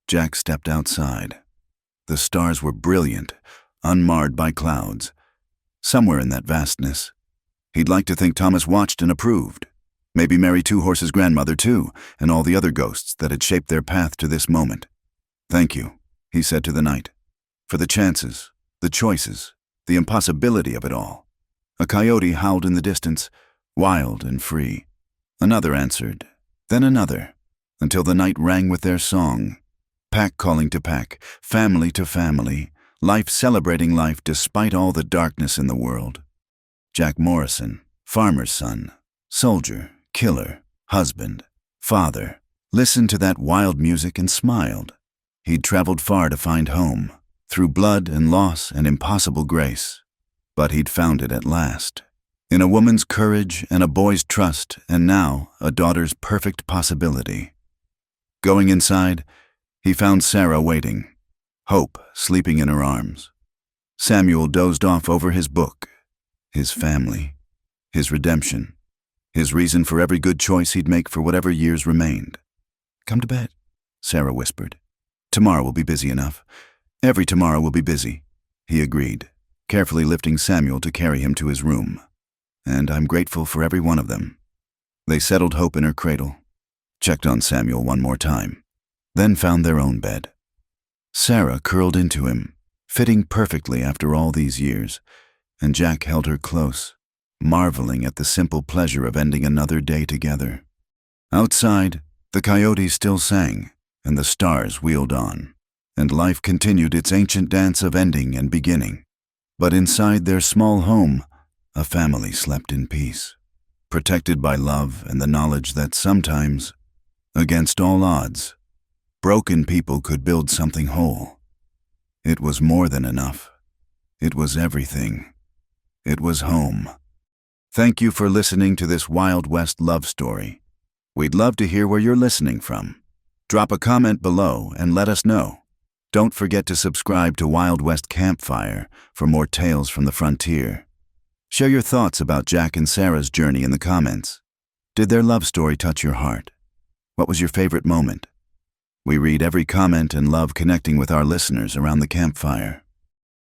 Jack stepped outside. The stars were brilliant, unmarred by clouds. Somewhere in that vastness, he'd like to think Thomas watched and approved. Maybe Mary Two Horse's grandmother, too, and all the other ghosts that had shaped their path to this moment. "Thank you," he said to the night, "for the chances, the choices, the impossibility of it all." A coyote howled in the distance, wild and free. Another answered, then another, until the night rang with their song. Pack calling to pack, family to family, life celebrating life despite all the darkness in the world. Jack Morrison, farmer's son, soldier, killer, husband, father, listened to that wild music and smiled. He'd traveled far to find home, through blood and loss and impossible grace. But he'd found it at last, in a woman's courage and a boy's trust, and now a daughter's perfect possibility. Going inside, he found Sarah waiting, Hope sleeping in her arms. Samuel dozed off over his book, his family, his redemption, his reason for every good choice he'd make for whatever years remained. "Come to bed," Sarah whispered. "Tomorrow will be busy enough. Every tomorrow will be busy," he agreed, carefully lifting Samuel to carry him to his room. "And I'm grateful for every one of them." They settled Hope in her cradle, checked on Samuel one more time, then found their own bed. Sarah curled into him, fitting perfectly after all these years, and Jack held her close, marveling at the simple pleasure of ending another day together. Outside, the coyotes still sang, and the stars wheeled on, and life continued its ancient dance of ending and beginning. But inside their small home, a family slept in peace, protected by love and the knowledge that sometimes, against all odds, broken people could build something whole. It was more than enough. It was everything. It was home. Thank you for listening to this Wild West love story. We'd love to hear where you're listening from. Drop a comment below and let us know. Don't forget to subscribe to Wild West Campfire for more tales from the frontier. Share your thoughts about Jack and Sarah's journey in the comments. Did their love story touch your heart? What was your favorite moment? We read every comment and love connecting with our listeners around the campfire.